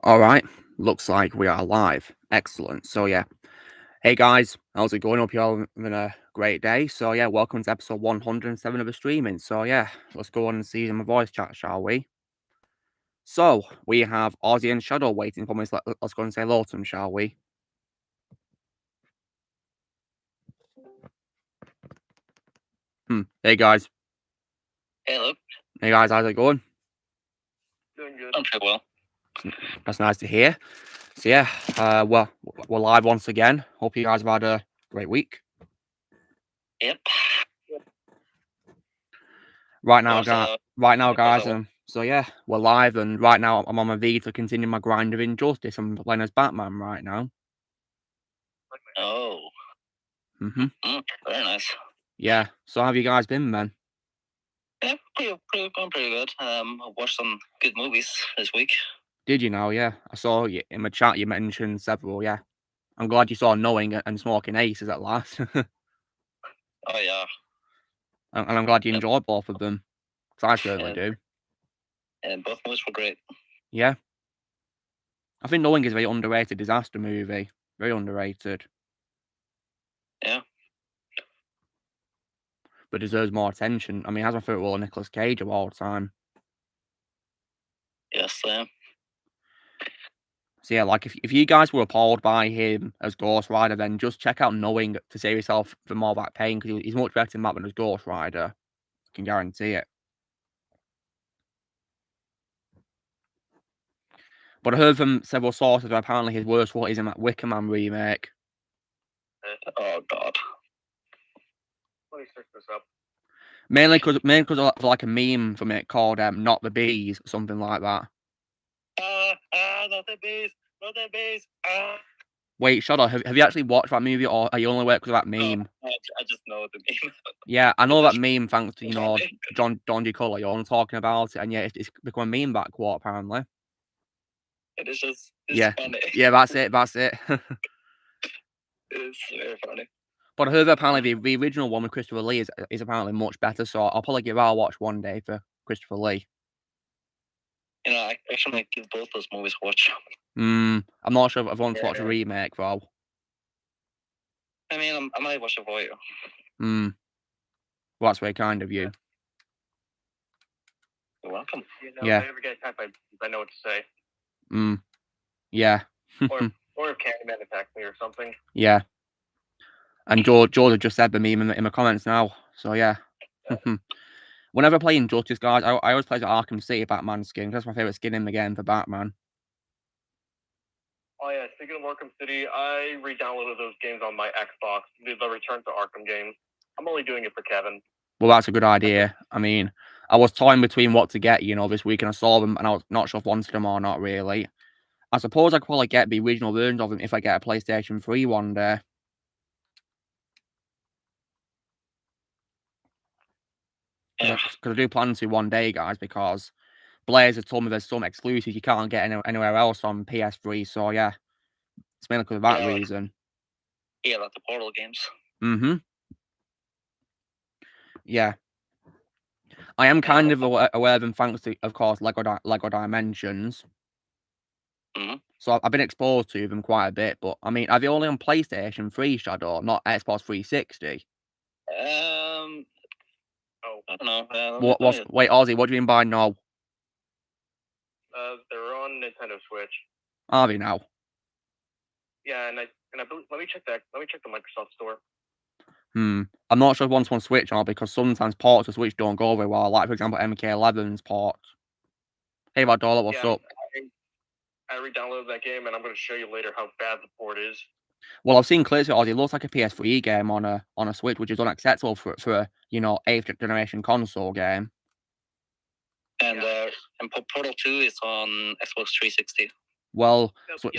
All right, looks like we are live. Excellent. So yeah, hey guys, how's it going? Hope you're all having a great day. So yeah, welcome to episode 107 of the streaming. So yeah, let's go on and see my voice chat, shall we? So we have Ozzy and Shadow waiting for me. So let's go and say hello to them, shall we? Hey guys. Hello. Hey guys, how's it going? Doing good. I'm pretty well. That's nice to hear. So yeah, well, we're live once again. Hope you guys have had a great week. Yep. Right now, guys. So yeah, we're live, and right now I'm on my V to continue my grind of Injustice. I'm playing as Batman right now. Oh. Very nice. Yeah. So how have you guys been, man? Yeah, going pretty good. I watched some good movies this week. Did you know? Yeah, I saw you in my chat. You mentioned several. Yeah, I'm glad you saw Knowing and Smoking Aces at last. Oh yeah. And I'm glad you enjoyed both of them, because I certainly do. And both movies were great. Yeah. I think Knowing is a very underrated disaster movie. Very underrated. Yeah. But deserves more attention. I mean, it has my favourite role of Nicolas Cage of all time. Yes, So yeah, like if you guys were appalled by him as Ghost Rider, then just check out Knowing to save yourself from all that pain, because he's much better than Batman as Ghost Rider. I can guarantee it. But I heard from several sources that apparently his worst role is in that Wicker Man remake. Oh god. Let me search this up. Mainly because of like a meme from it called "Not the Bees," something like that. Not the bees, not the bees. Wait, shut up. Have you actually watched that movie, or are you only aware because of that meme? I just know the meme. Yeah, I know that meme thanks to Don DeCullough. You're only talking about it, and yeah, it's become a meme back quote apparently. It is just funny. Yeah, that's it. It's very funny. But I heard that apparently the original one with Christopher Lee is apparently much better, so I'll probably give that a watch one day for Christopher Lee. I actually might give both those movies a watch. I'm not sure if I want to watch a remake though. I mean, I might watch it for you. Well, that's very kind of you. You're welcome. Yeah. If I ever get attacked, I know what to say. Yeah. or if Candyman attacks me or something. Yeah. And George just said the meme in the comments now. So yeah. Whenever I play Injustice, guys, I always play the Arkham City Batman skin. That's my favorite skin in the game for Batman. Oh yeah, speaking of Arkham City, I re-downloaded those games on my Xbox. The Return to Arkham games. I'm only doing it for Kevin. Well, that's a good idea. I mean, I was toying between what to get, this week, and I saw them, and I was not sure if I wanted them or not, really. I suppose I could probably get the original versions of them if I get a PlayStation 3 one day. Because I do plan to one day, guys, because Blaze has told me there's some exclusives you can't get anywhere else on PS3, so yeah. It's mainly because of that reason. Yeah, like the Portal games. Yeah. I am kind of aware of them thanks to, of course, Lego Dimensions. So I've been exposed to them quite a bit, but I mean, are they only on PlayStation 3, Shadow, not Xbox 360? I don't know. Wait, Ozzy, what do you mean by no? They're on Nintendo Switch. Are they now? Yeah, and I believe, let me check the Microsoft Store. I'm not sure if one's on Switch or not, because sometimes ports of Switch don't go very well. Like, for example, MK11's port. Hey, Dollar, what's up? I re-downloaded that game, and I'm going to show you later how bad the port is. Well, I've seen clips of it. It looks like a PS3 game on a Switch, which is unacceptable for a 8th generation console game. And Portal 2 is on Xbox 360. Well, so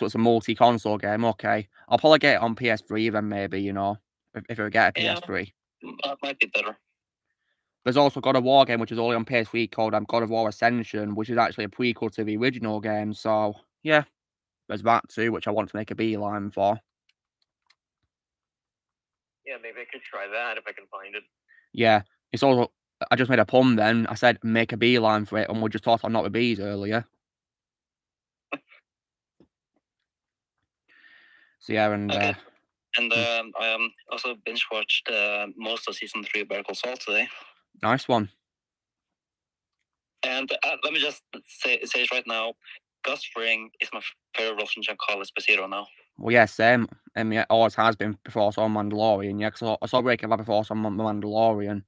it's a multi-console game. Okay, I'll probably get it on PS3 then, maybe, if I get a PS3. That might be better. There's also God of War game, which is only on PS3, called God of War Ascension, which is actually a prequel to the original game. So yeah, there's that too, which I want to make a beeline for. Yeah, maybe I could try that if I can find it. Yeah, it's also, I just made a pun then. I said make a beeline for it, and we just talked about Not the Bees earlier. So yeah, and Okay. And I also binge watched most of season 3 of Better Call Saul today. Nice one. And let me just say it right now. Gus Fring is my favorite Russian Giancarlo Esposito now. Well, yeah, same. Yeah, always has been before I saw Mandalorian. Yeah, because I saw Breaking Bad before I saw Mandalorian.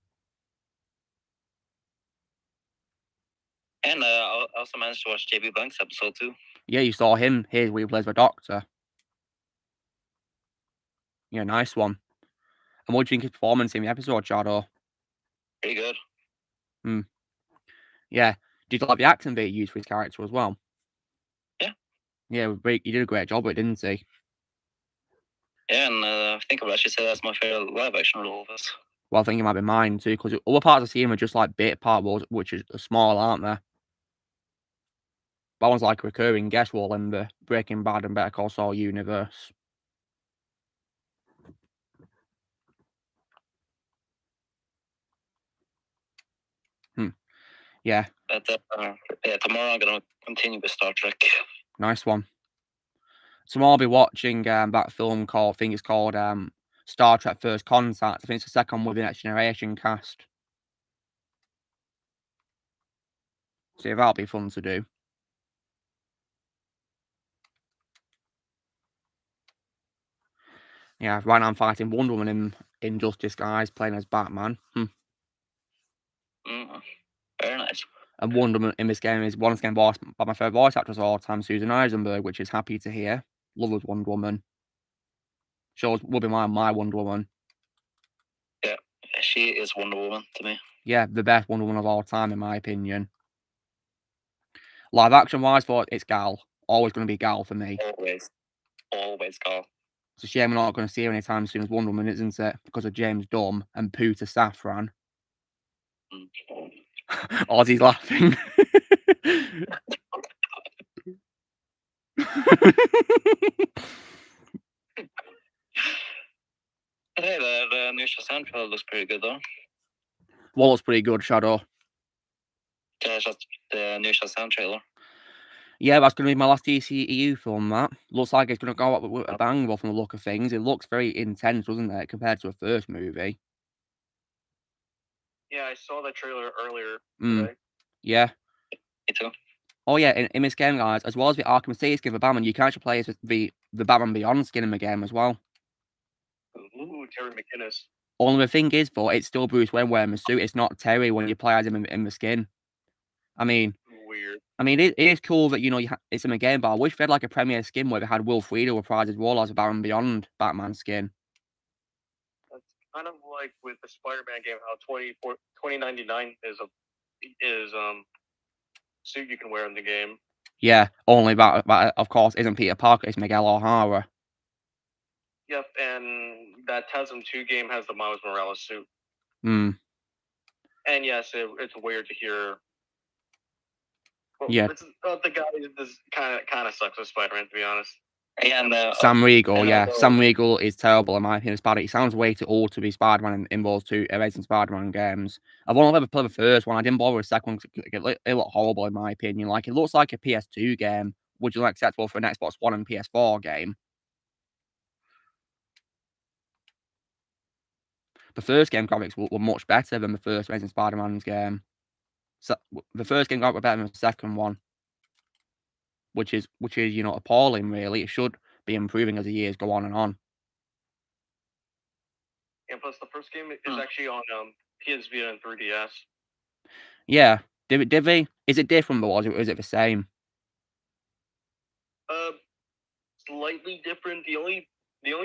And I also managed to watch JB Blank's episode too. Yeah, you saw him here where he plays the Doctor. Yeah, nice one. And what do you think of his performance in the episode, Shadow? Pretty good. Yeah. Did you like the accent that he used for his character as well? Yeah. Yeah, he did a great job with it, didn't he? Yeah, and I think I've actually said that's my favorite live action role of this. Well, I think it might be mine too, because other parts of the scene are just like bit part roles, which is small, aren't they? That one's like a recurring guest role in the Breaking Bad and Better Call Saul universe. Yeah. But tomorrow I'm gonna continue with Star Trek. Nice one. Tomorrow I'll be watching that film called, I think it's called Star Trek First Contact. I think it's the second with the Next Generation cast. So yeah, that'll be fun to do. Yeah, right now I'm fighting Wonder Woman in just disguise, playing as Batman. Very nice. And Wonder Woman in this game is once again voiced by my favourite voice actress of all time, Susan Eisenberg, which is happy to hear. Love Wonder Woman. She will be my Wonder Woman. Yeah, she is Wonder Woman to me. Yeah, the best Wonder Woman of all time, in my opinion. Live action wise, it's Gal. Always going to be Gal for me. Always Gal. It's a shame we're not going to see her anytime soon as Wonder Woman, isn't it? Because of James Dunn and Pooter Safran. Ozzy's laughing. Hey, the new Shazam trailer looks pretty good though. What looks pretty good, Shadow? Just the new Shazam trailer. Yeah, that's going to be my last DCEU film, that. Looks like it's going to go up with a bang from the look of things. It looks very intense, doesn't it, compared to a first movie? Yeah, I saw that trailer earlier today. Yeah. Me too. Oh yeah, in this game, guys, as well as the Arkham City skin for Batman, you can actually play as the Batman Beyond skin in the game as well. Ooh, Terry McGinnis. Only the thing is, though, it's still Bruce Wayne wearing the suit. It's not Terry when you play as him in the skin. I mean, weird. I mean, it is cool that, you know, it's in the game, but I wish they had like a premiere skin where they had Will Friedle reprise his role as a Batman Beyond Batman skin. That's kind of like with the Spider-Man game, how 2099 is suit you can wear in the game. Yeah, only that of course isn't Peter Parker, it's Miguel O'Hara. Yep, and that TASM 2 game has the Miles Morales suit. And yes, it's weird to hear. Well, yeah, the guy this kind of sucks with Spider-Man, to be honest. And Sam Riegel, Sam Riegel is terrible in my opinion. He sounds way too old to be Spider-Man in those two Amazing Spider-Man games. I've only ever played the first one. I didn't bother with the second one. It looked horrible in my opinion. Like, it looks like a PS2 game, which is acceptable for an Xbox One and PS4 game. The first game graphics were much better than the first Amazing Spider-Man's game. So the first game graphics were better than the second one, which is you know, appalling. Really, it should be improving as the years go on and on. And plus, the first game is actually on PS Vita and 3DS. Yeah, did they? Is it different, or is it the same? Slightly different. The only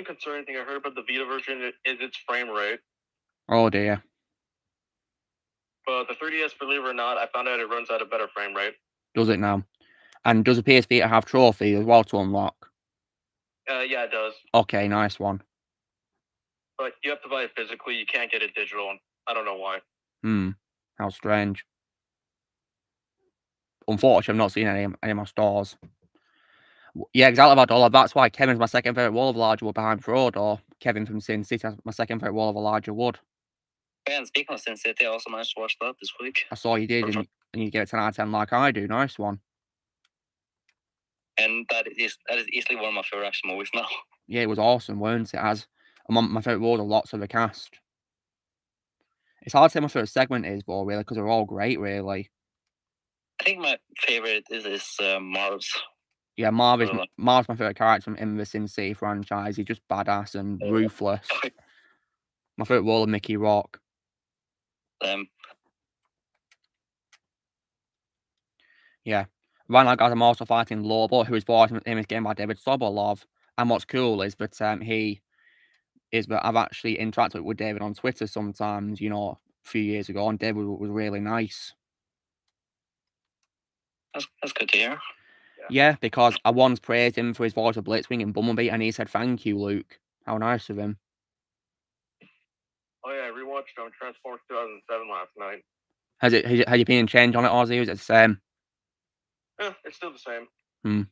concerning thing I heard about the Vita version is its frame rate. Oh dear. But the 3DS, believe it or not, I found out it runs at a better frame rate. Does it now? And does the PS Vita have trophies as well to unlock? Yeah, it does. Okay, nice one. But you have to buy it physically. You can't get it digital. And I don't know why. How strange. Unfortunately, I've not seen any of my stores. Yeah, exactly about all of that's why Kevin's my second favourite wall of Elijah Wood behind Frodo. Kevin from Sin City has my second favourite wall of Elijah Wood. And speaking of Sin City, I also managed to watch that this week. I saw you did, and you gave it 10 out of 10 like I do. Nice one. And that is easily one of my favorite action movies now. Yeah, it was awesome, weren't it? As my favourite role of lots of the cast. It's hard to say my favourite segment is, though, really, because they're all great, really. I think my favorite is Marv's. Yeah, Marv's my favourite character in the Sin City franchise. He's just badass and ruthless. My favourite role of Mickey Rourke. Yeah. Right now, guys, I'm also fighting Lobo, who is voiced in this game by David Sobolov. And what's cool is that I've actually interacted with David on Twitter sometimes, you know, a few years ago, and David was really nice. That's good to hear. Yeah, because I once praised him for his voice of Blitzwing in Bumblebee, and he said, "Thank you, Luke." How nice of him. Oh yeah, I rewatched Transformers 2007 last night. Has you been a change on it, Ozzy? Is it the same? Yeah, it's still the same.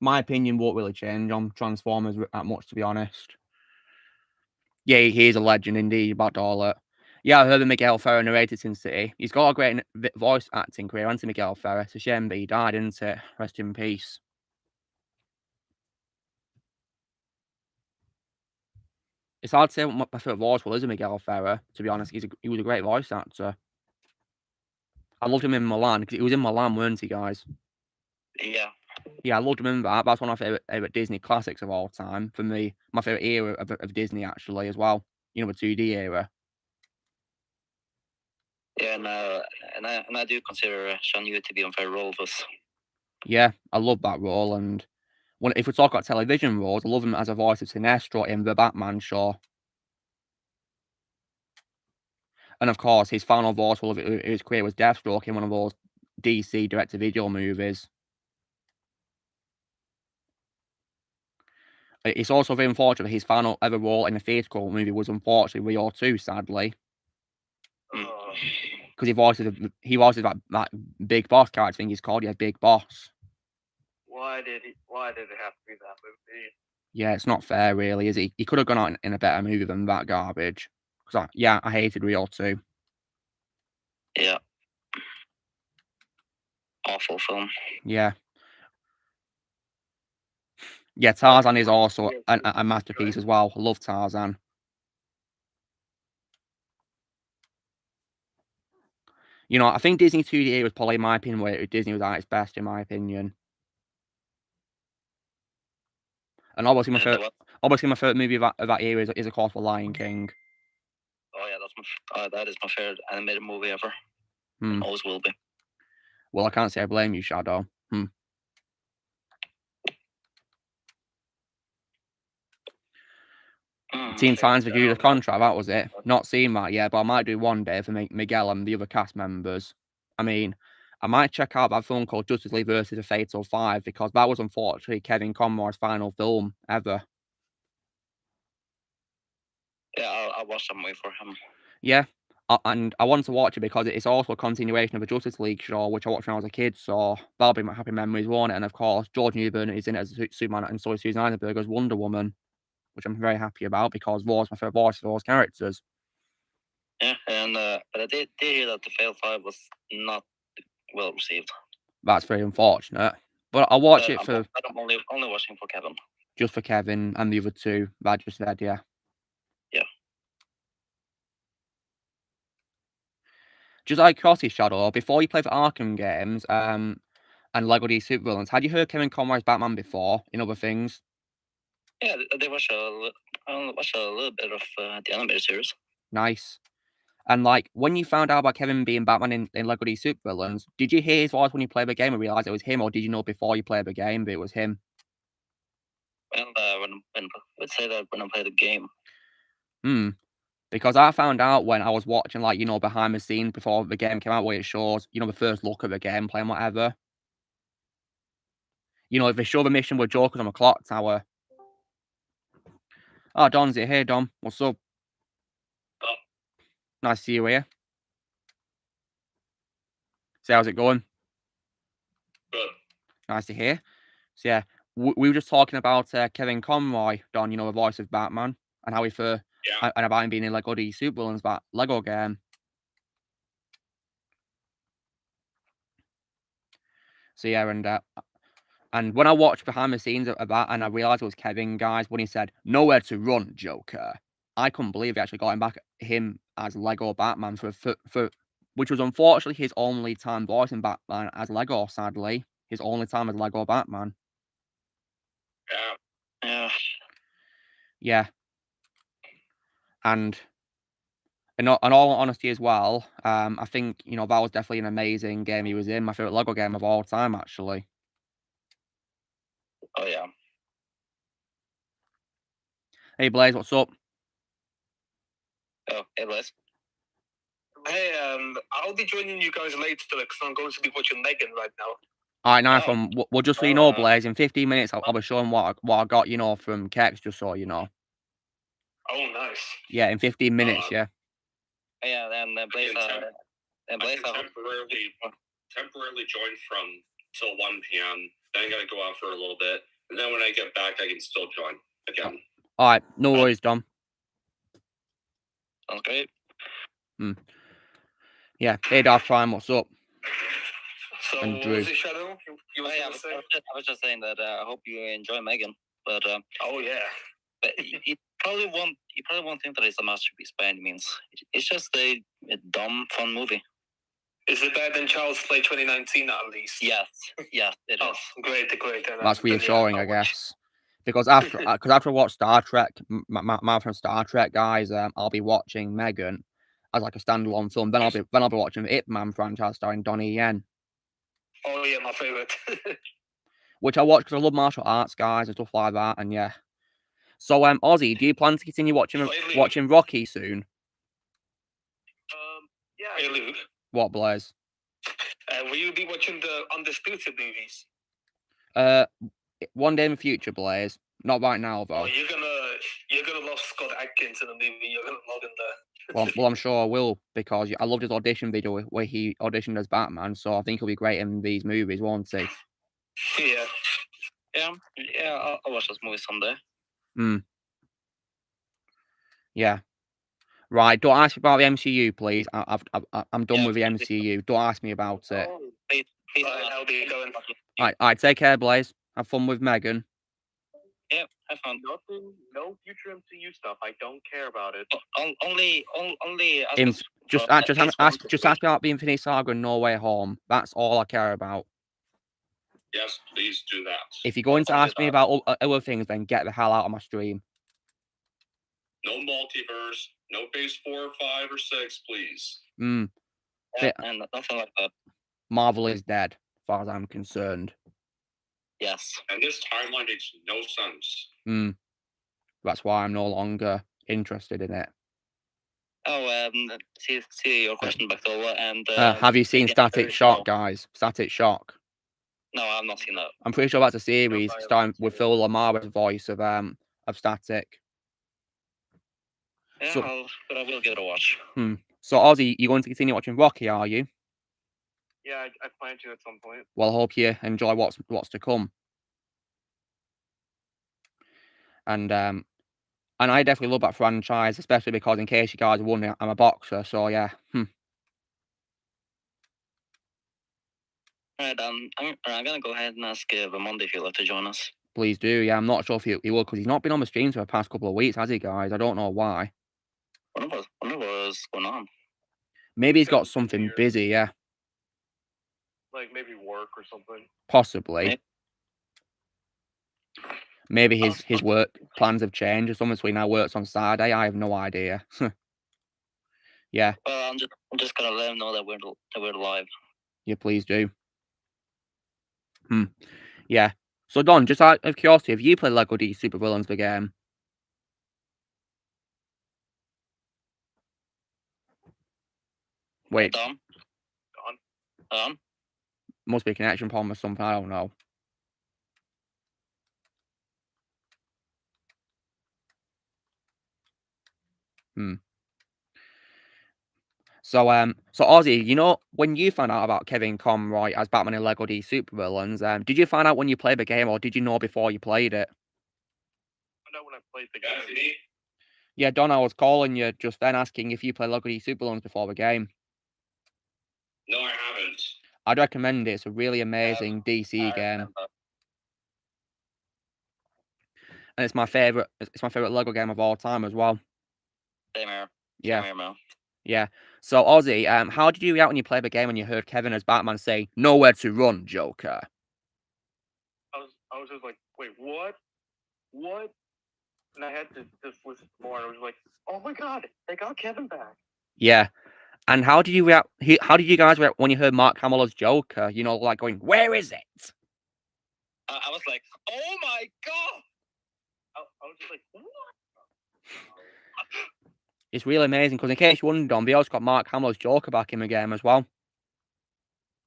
My opinion won't really change on Transformers that much, to be honest. Yeah, he is a legend indeed, about all it. Yeah, I heard that Miguel Ferrer narrated Sin City. He's got a great voice acting career, hasn't he, Miguel Ferrer? It's a shame that he died, isn't it? Rest in peace. It's hard to say what my favourite voice was, Miguel Ferrer, to be honest. He was a great voice actor. I loved him in Milan, because he was in Milan, weren't he, guys? Yeah. Yeah, I loved him in that. That's one of my favourite Disney classics of all time. For me, my favourite era of Disney, actually, as well. You know, the 2D era. Yeah, and I do consider Sean Yu to be on fair role of us. Yeah, I love that role, and if we talk about television roles, I love him as a voice of Sinestro in The Batman Show. And of course, his final voice of his career was Deathstroke in one of those DC direct-to-video movies. It's also very unfortunate that his final ever role in a theatrical movie was unfortunately Rio 2, sadly. Because he voices that Big Boss character thing he's called, yeah, Big Boss. Why did it have to be that movie? Yeah, it's not fair, really, is he? He could have gone out in a better movie than that garbage. Because I hated Rio 2. Yeah. Awful film. Yeah. Yeah, Tarzan is also a masterpiece as well. I love Tarzan. You know, I think Disney 2D was probably, in my opinion, where Disney was at its best, in my opinion. And obviously, my favorite movie of that era is of course, The Lion King. Oh yeah, that is my favorite animated movie ever. Always will be. Well, I can't say I blame you, Shadow. Teen Titans for Judas Contra, that was it. Not seen that yet, but I might do one day for Miguel and the other cast members. I mean, I might check out that film called Justice League versus the Fatal Five, because that was unfortunately Kevin Conroy's final film ever. Yeah, I'll watch that movie for him. Yeah, and I want to watch it because it's also a continuation of the Justice League show, which I watched when I was a kid, so that'll be my happy memories, won't it? And of course, George Newbern is in it as Superman, and so is Susan Eisenberg as Wonder Woman, which I'm very happy about because Raw's my favourite voice for those characters. Yeah, and but I did hear that the Fatal Five was not well received. That's very unfortunate. But I'll watch it for... I'm only watching for Kevin. Just for Kevin and the other two that I just said, yeah. Yeah. Just out of curiosity, Shadow, before you played the Arkham games and Lego DC Supervillains, had you heard Kevin Conroy's Batman before in other things? Yeah, I watched a little bit of the animated series. Nice. And like, when you found out about Kevin being Batman in Lego DC Supervillains, did you hear his voice when you played the game and realise it was him, or did you know before you played the game that it was him? Well, let's say that when I played the game. Because I found out when I was watching, like, you know, behind the scenes before the game came out, where it shows, you know, the first look of the gameplay and whatever. You know, if they show the mission with Jokers on the clock tower. Oh, Don's here. Hey, Don. What's up? Oh. Nice to see you here. So how's it going? Good. Nice to hear. So yeah, we were just talking about Kevin Conroy, Don, you know, the voice of Batman, and how and about him being in Lego DC Supervillains, that Lego game. So yeah, and And when I watched behind the scenes of that, and I realized it was Kevin, guys, when he said "Nowhere to run, Joker," I couldn't believe he actually got him as Lego Batman for which was unfortunately his only time voicing Batman as Lego. Sadly, his only time as Lego Batman. Yeah. Yeah. And in all honesty as well, I think, that was definitely an amazing game he was in. My favorite Lego game of all time, actually. Oh yeah. Hey Blaze, what's up? Oh, hey Blaze. Hey, I'll be joining you guys later because I'm going to be watching Megan right now. All right, nice one. Well, just so you know, Blaze, in 15 minutes, I'll be showing what I got, from Kex, just so you know. Oh, nice. Yeah, in 15 minutes, yeah. Yeah, and Blaze, Temporarily join from till 1 p.m. Then I gotta go out for a little bit, and then when I get back, I can still join again. All right, no worries, Dom. Sounds great. Yeah, hey Darth Prime, what's up? So, And what Drew. was it, Shadow? You were I gonna say? was just saying that I hope you enjoy Megan, but Oh yeah. but you probably won't think that it's a masterpiece by any means. It's just a dumb, fun movie. Is it better than Child's Play 2019 at least? Yes, it is. Oh, great. That's reassuring, I guess. Because after I watch Star Trek, marathon Star Trek, guys, I'll be watching Megan as like a standalone film. Then I'll be watching the Ip Man franchise starring Donnie Yen. Oh yeah, my favorite. Which I watch because I love martial arts, guys, and stuff like that. And yeah. So Ozzy, do you plan to continue watching Rocky soon? Yeah. Hey Luke. What, Blaze? Will you be watching the Undisputed movies? One day in the future, Blaze. Not right now, though. Oh, you're gonna love Scott Adkins in the movie. You're gonna love him there. Well, I'm sure I will, because I loved his audition video where he auditioned as Batman, so I think he'll be great in these movies, won't he? Yeah. I'll watch this movie someday. Yeah. Right, don't ask me about the MCU, please. I'm done with the MCU. Don't ask me about it. Oh, how are you going? All right, take care, Blaze. Have fun with Megan. Yeah, have fun. No future MCU stuff. I don't care about it. Only. Just ask me about the Infinity Saga and No Way Home. That's all I care about. Yes, please do that. If you're going to ask me about other things, then get the hell out of my stream. No multiverse. No phase 4, 5, or 6, please. And nothing like that. Marvel is dead, as far as I'm concerned. Yes. And this timeline makes no sense. That's why I'm no longer interested in it. Oh, see your question back over. And have you seen Static Shock, guys? Static Shock. No, I've not seen that. I'm pretty sure that's a series starring with Phil Lamar's voice of Static. Yeah, but I will give it a watch. So Ozzy, you're going to continue watching Rocky, are you? Yeah, I plan to at some point. Well, I hope you enjoy what's to come. And I definitely love that franchise, especially because, in case you guys are wondering, I'm a boxer. So yeah. Alright, I'm gonna go ahead and ask Ramondi if he'd like to join us. Please do. Yeah, I'm not sure if he will, because he's not been on the streams for the past couple of weeks, has he, guys? I don't know why. Wonder what's going on. Maybe he's got something busy. Yeah. Like maybe work or something. Possibly. Maybe his work plans have changed or something, so he now works on Saturday. I have no idea. Yeah. Well, I'm just gonna let him know that we're live. Yeah, please do. Yeah. So Don, just out of curiosity, have you played Lego D Supervillains the game? Wait. Don? Must be a connection problem or something. I don't know. So Ozzy, when you found out about Kevin Conroy as Batman in Lego D Supervillains, did you find out when you played the game, or did you know before you played it? I know when I played the game. Yeah, Don, I was calling you just then asking if you played Lego D Supervillains before the game. No, I haven't. I'd recommend it. It's a really amazing DC game. and it's my favorite. It's my favorite Lego game of all time as well. Same here. Yeah. Same here, man. Yeah. So Ozzy, how did you react when you played the game and you heard Kevin as Batman say, "Nowhere to run, Joker"? I was just like, wait, what? What? And I had to just listen more. And I was like, oh my god, they got Kevin back. Yeah. And how did you react? How did you guys react when you heard Mark Hamill as Joker? You know, like going, "Where is it?" I was like, oh my god! I was just like, what? It's really amazing because in case you wondered, they also got Mark Hamill as Joker back in the game as well.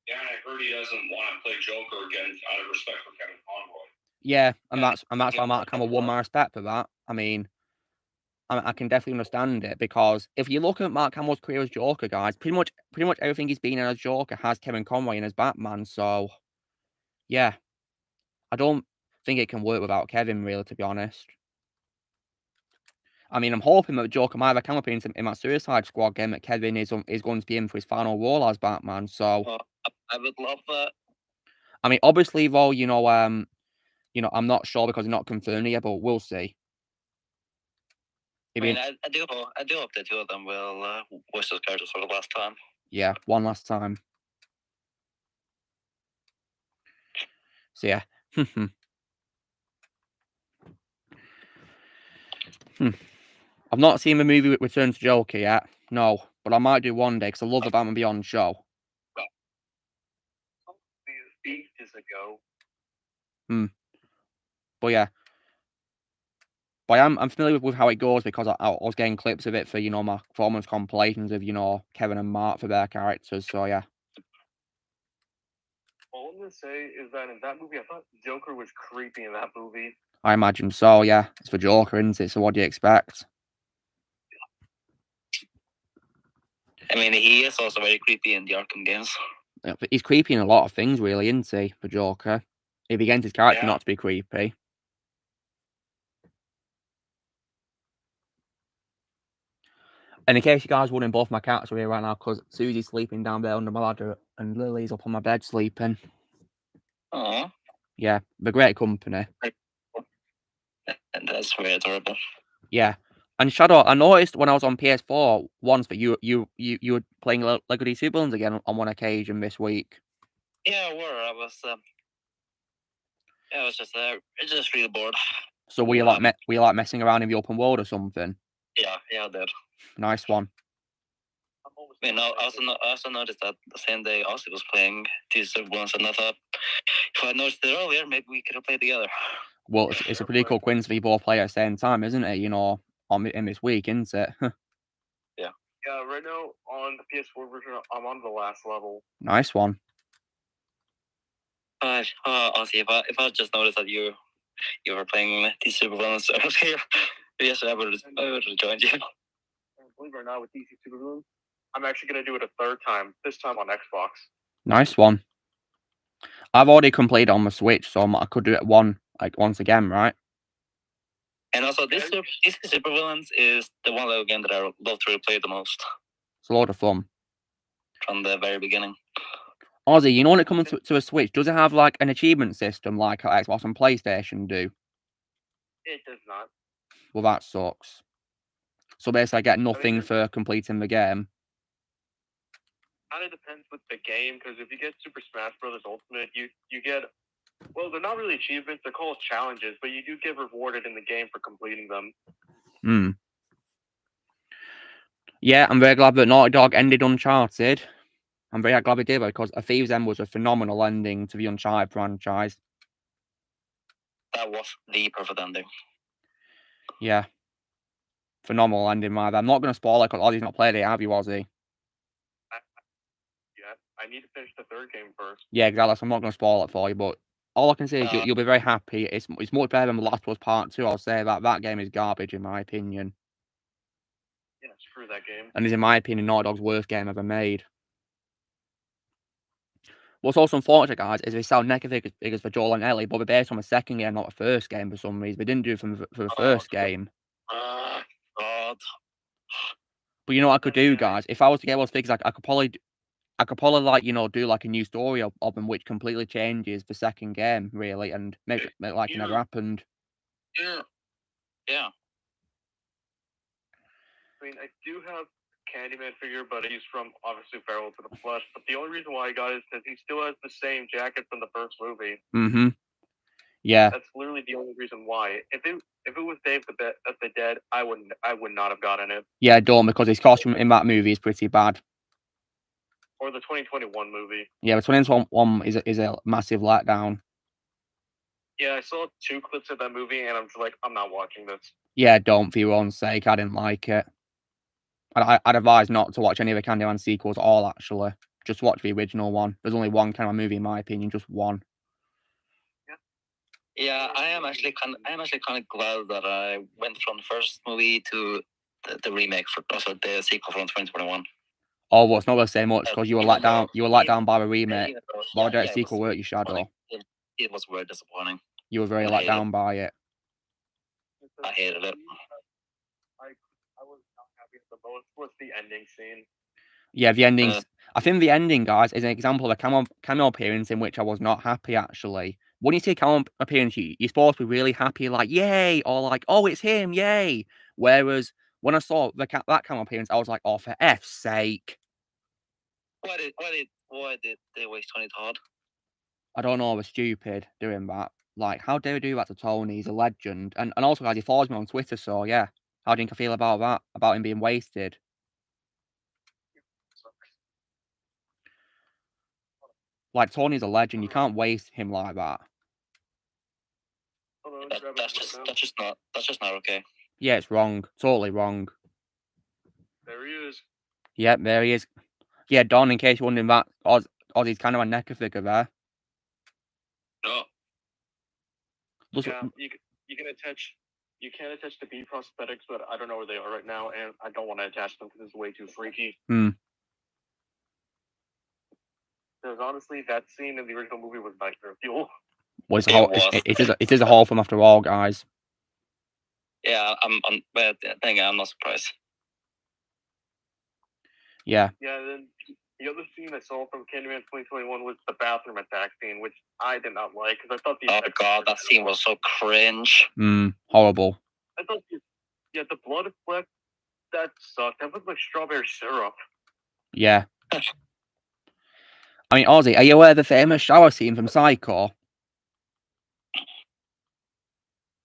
Yeah, and I heard he doesn't want to play Joker again out of respect for Kevin Conroy. Yeah, and that's why Mark Hamill won my respect for that. I mean, I can definitely understand it because if you look at Mark Hamill's career as Joker, guys, pretty much everything he's been in as Joker has Kevin Conroy in as Batman. So, yeah, I don't think it can work without Kevin, really, to be honest. I mean, I'm hoping that Joker might have a cameo appearance in that Suicide Squad game that Kevin is going to be in for his final role as Batman. So, I would love that. I mean, obviously, though, I'm not sure because it's not confirmed yet, but we'll see. I mean, I do hope the two of them will voice those characters for the last time. Yeah, one last time. So yeah. I've not seen the movie Return to Joker yet. No, but I might do one day because I love the Batman Beyond show. Ages ago. But yeah. But I'm familiar with how it goes because I was getting clips of it for, my performance compilations of, Kevin and Mark for their characters. So yeah. All I'm going to say is that in that movie, I thought Joker was creepy in that movie. I imagine so, yeah. It's for Joker, isn't it? So what do you expect? I mean, he is also very creepy in the Arkham games. Yeah, but he's creepy in a lot of things, really, isn't he, for Joker? He begins his character not to be creepy. And in case you guys wondering, both my cats are here right now because Susie's sleeping down there under my ladder and Lily's up on my bed sleeping. Aww. Yeah, they're great company. And that's very adorable. Yeah. And Shadow, I noticed when I was on PS4 once that you were playing Lego DC Supervillains again on one occasion this week. Yeah, I was. I was just really bored. So were you like messing around in the open world or something? Yeah, I did. Nice one. I mean, I also noticed that the same day Ozzy was playing these ones, and I thought if I noticed it earlier, maybe we could have played together. Well, it's a pretty cool coincidence that you both play at the same time, isn't it? In this week, isn't it? Yeah. Yeah. Right now on the PS4 version, I'm on the last level. Nice one. Ozzy, if I just noticed that you were playing these Supervillains earlier, yes, I would have joined you. Believe it or not, with DC Supervillains, I'm actually going to do it a third time, this time on Xbox. Nice one. I've already completed it on the Switch, so I could do it once again, right? And also, this Supervillains is the one little game that I love to replay the most. It's a lot of fun. From the very beginning. Ozzy, when it comes to a Switch, does it have like an achievement system like Xbox and PlayStation do? It does not. Well, that sucks. So basically, I get nothing for completing the game. Kind of depends with the game, because if you get Super Smash Bros. Ultimate, you get, well, they're not really achievements, they're called challenges, but you do get rewarded in the game for completing them. Yeah, I'm very glad that Naughty Dog ended Uncharted. I'm very glad they did, because A Thief's End was a phenomenal ending to the Uncharted franchise. That was the perfect ending. Yeah. Phenomenal ending, my bad. I'm not going to spoil it because Ozzy's not played it, have you, Ozzy? Yeah, I need to finish the third game first. Yeah, exactly. So I'm not going to spoil it for you, but all I can say is you'll be very happy. It's much better than The Last of Us Part 2. I'll say that game is garbage, in my opinion. Yeah, screw that game. And is, in my opinion, Naughty Dog's worst game ever made. What's also unfortunate, guys, is they sell negative figures for Joel and Ellie, but they're based on the second game, not the first game for some reason. They didn't do it for the first game. God. But you know what I could do, guys? If I was to get those figures, I could probably do like a new story of them, which completely changes the second game, really, and make it like it never happened. Yeah. Yeah. I mean, I do have Candyman figure, but he's from obviously Feral to the Flesh. But the only reason why I got it is because he still has the same jacket from the first movie. Mm-hmm. Yeah. That's literally the only reason why. If it was Dave the Dead, I would not have gotten it. Yeah, don't, because his costume in that movie is pretty bad. Or the 2021 movie. Yeah, the 2021 is a massive letdown. Yeah, I saw 2 clips of that movie, and I'm just like, I'm not watching this. Yeah, don't, for your own sake. I didn't like it. I'd advise not to watch any of the Candyman sequels at all, actually. Just watch the original one. There's only one Candyman movie, in my opinion, just one. Yeah, I am actually kind of glad that I went from the first movie to the remake, also the sequel from 2021. Oh, well, it's not going to say much, because you were let down. You were let down by the remake. By the sequel, weren't you, Shadow? It was very disappointing. You were very let down by it. I hated it. I was not happy with the most was the ending scene. Yeah, the endings. I think the ending, guys, is an example of a cameo appearance in which I was not happy, actually. When you see a cameo appearance, you're supposed to be really happy, like, yay, or like, oh, it's him, yay. Whereas when I saw that cameo appearance, I was like, oh, for F's sake. Why did they waste Tony Todd? I don't know, I was stupid doing that. Like, how dare we do that to Tony? He's a legend. And also, guys, he follows me on Twitter, so yeah. How do you think I feel about that? About him being wasted? Like, Tony's a legend. You can't waste him like that. That's just not okay. Yeah, it's wrong. Totally wrong. There he is. Yep, there he is. Yeah, Don, in case you're wondering that, Ozzy's kind of a NECA figure there. No. Yeah, you can attach the B prosthetics, but I don't know where they are right now, and I don't want to attach them because it's way too freaky. Because honestly, that scene in the original movie was nightmare fuel. Well, it is a horror film after all, guys. Yeah, but I'm not surprised. Yeah. Yeah, then the other scene I saw from Candyman 2021 was the bathroom attack scene, which I did not like because I thought the. Oh god, that scene was so cringe. Horrible. I thought the blood effect that sucked. That looked like strawberry syrup. Yeah. I mean, Ozzy, are you aware of the famous shower scene from Psycho?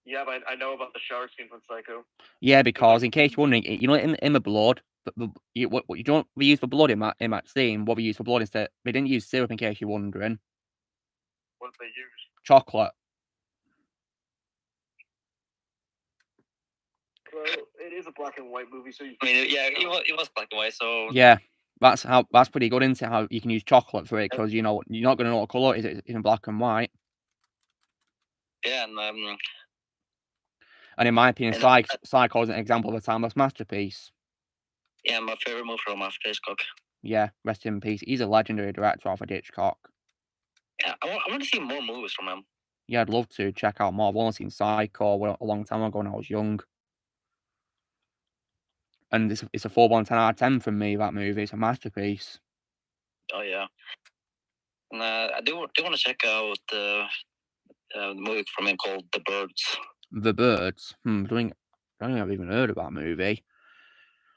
Yeah, but I know about the shower scene from Psycho. Yeah, because in case you're wondering, you know, in the blood, you don't use for blood in that scene. What we use for blood is that they didn't use syrup. In case you're wondering, what did they use? Chocolate. Well, it is a black and white movie, so I mean, yeah, it was black and white, so yeah, that's pretty good, isn't it? How you can use chocolate for it, because you know you're not going to know what color it is. It's in black and white. Yeah, and in my opinion, Psycho is an example of a timeless masterpiece. Yeah, my favorite movie from Alfred Hitchcock. Yeah, rest in peace. He's a legendary director, Alfred Hitchcock. Yeah, I want to see more movies from him. Yeah, I'd love to check out more. I've only seen Psycho a long time ago when I was young. And it's a 4.10 out of 10 from me, that movie. It's a masterpiece. Oh, yeah. And I do want to check out the movie from him called The Birds. The Birds? I don't think I've even heard of that movie.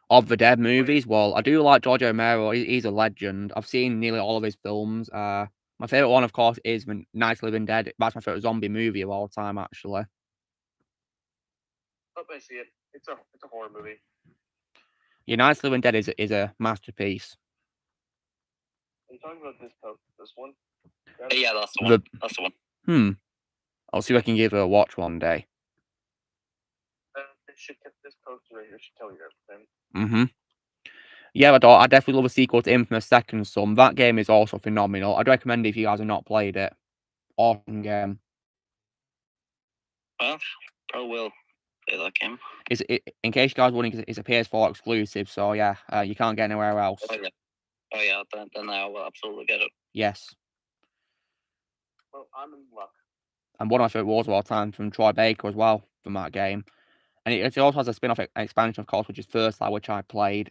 Of the Dead movies, well, I do like George Romero. He's a legend. I've seen nearly all of his films. My favourite one, of course, is The Night of the Living Dead. That's my favourite zombie movie of all time, actually. Oh, I see it. It's a horror movie. Yeah, Night of the Living Dead is a masterpiece. Are you talking about this one? Yeah, that's the one. That's the one. I'll see if I can give it a watch one day. This poster right here should tell you everything. Yeah, I definitely love a sequel to Infamous Second Son. That game is also phenomenal. I'd recommend it if you guys have not played it. Awesome game. Well, probably will play that game. In case you guys are wondering, it's a PS4 exclusive, so yeah, you can't get anywhere else. Oh yeah, then I will absolutely get it. Yes. Well, I'm in luck. And one of my favourite wars of all time from Troy Baker as well, from that game. And it also has a spin-off expansion, of course, which is First Light, which I played.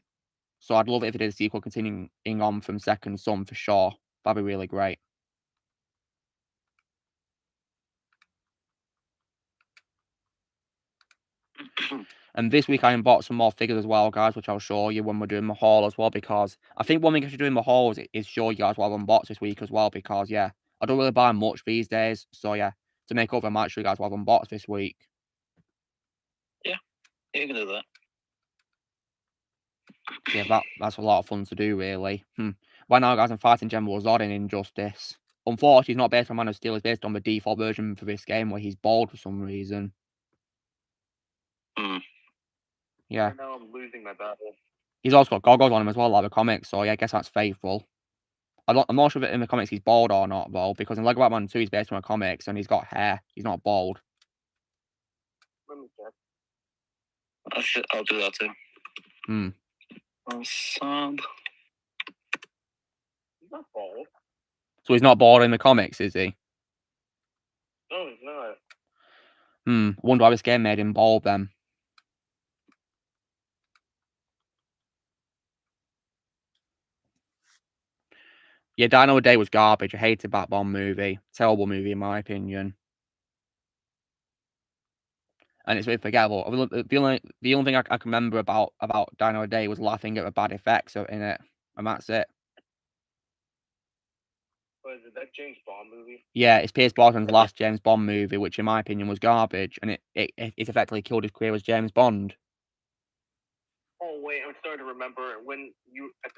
So I'd love it if it did a sequel continuing on from Second Son for sure. That'd be really great. And this week I bought some more figures as well, guys, which I'll show you when we're doing the haul as well, because I think one thing I should do in the hauls is show you guys what I've unboxed this week as well, because, yeah, I don't really buy much these days, so, yeah, to make up, I might show you guys what I've unboxed this week. Yeah, you can do that. Yeah, that's a lot of fun to do, really. Right now, guys, I'm fighting General Zod in Injustice. Unfortunately, he's not based on Man of Steel, it's based on the default version for this game, where he's bald for some reason. Yeah. Right now I'm losing my battle. He's also got goggles on him as well, like the comics, so yeah, I guess that's faithful. I'm not sure if in the comics he's bald or not, though, because in Lego Batman 2 he's based on the comics, and he's got hair. He's not bald. Let me check. I'll do that too. Sad. He's not bald. So he's not bald in the comics, is he? No, he's not. Wonder why this game made him bald then. Yeah, Dino Day was garbage. I hated that Bond movie. Terrible movie, in my opinion. And it's really forgettable. The only thing I can remember about Dino Day was laughing at the bad effects in it. And that's it. What is it, that James Bond movie? Yeah, it's Pierce Brosnan's last James Bond movie, which in my opinion was garbage. And it effectively killed his career as James Bond. Oh wait, I'm starting to remember when I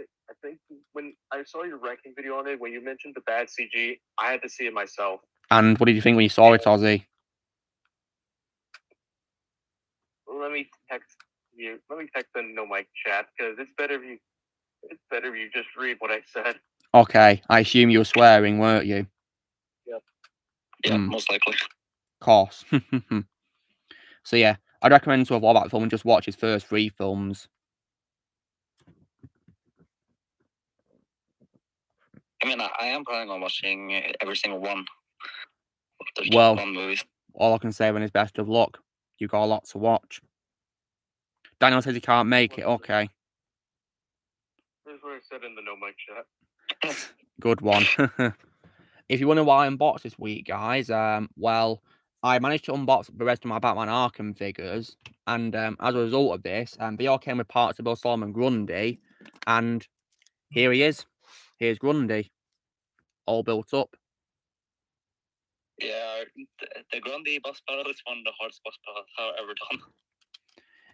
think when I saw your ranking video on it, when you mentioned the bad CG, I had to see it myself. And what did you think when you saw it, Ozzy? Let me text you. Let me text the no mic chat, because it's better if you just read what I said. Okay, I assume you were swearing, weren't you? Yep. Yeah, most likely. Of course. So yeah, I'd recommend to avoid that film and just watch his first 3 films. I mean, I am planning on watching every single one of the Well, Bond movies. All I can say then is best of luck. You got a lot to watch. Daniel says he can't make it. Okay. Here's what I said in the no mic chat. Good one. If you wonder why I unboxed this week, guys, well, I managed to unbox the rest of my Batman Arkham figures, and as a result of this, they all came with parts of Bill Solomon Grundy, and here he is. Here's Grundy, all built up. Yeah, the Grundy boss battle is one of the hardest boss battles I've ever done.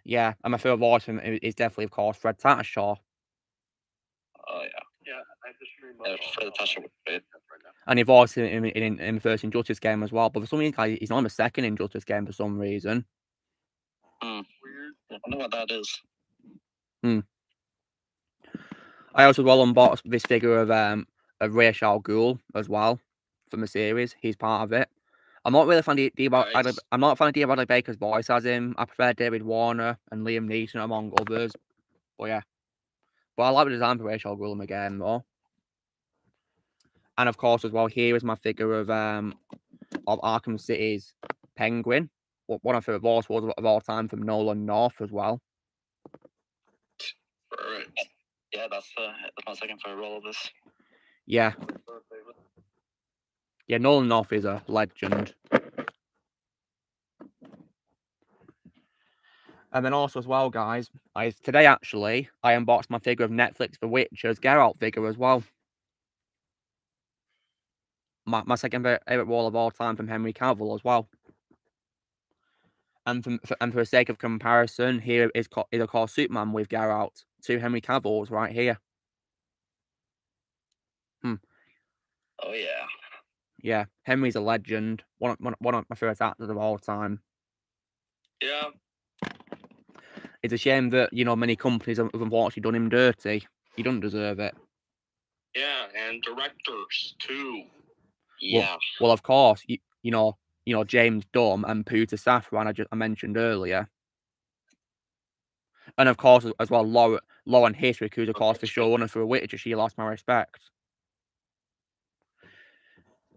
Yeah, and my favourite voice is definitely, of course, Fred Tatasciore. Oh, yeah. Yeah, I just Fred Tatasciore was great. And he voiced him in the first Injustice game as well, but for some reason, he's not in the second Injustice game for some reason. Weird. I wonder what that is. I also unboxed this figure of Ra's al Ghul as well from the series. He's part of it. I'm not really a fan of I'm not a fan of D. Bradley Baker's voice as him. I prefer David Warner and Liam Neeson among others. But yeah. But I like the design for Ra's al Ghul again though. And of course as well, here is my figure of Arkham City's Penguin. One of the voice was of all time from Nolan North as well. Right. Yeah, that's my second favorite role of this. Yeah. Yeah, Nolan North is a legend. And then also as well, guys, today actually, I unboxed my figure of Netflix The Witcher's Geralt figure as well. My second favourite role of all time from Henry Cavill as well. And for the sake of comparison, here is of course Superman with Geralt. 2 Henry Cavills right here. Oh, yeah. Yeah, Henry's a legend. One of my favourite actors of all time. Yeah. It's a shame that, many companies have unfortunately done him dirty. He doesn't deserve it. Yeah, and directors too. Yeah. Well, of course, you know James Dunn and Peter Safran I mentioned earlier. And of course, as well, Lauren Hiswick, who's of course the showrunner for Witcher, she lost my respect.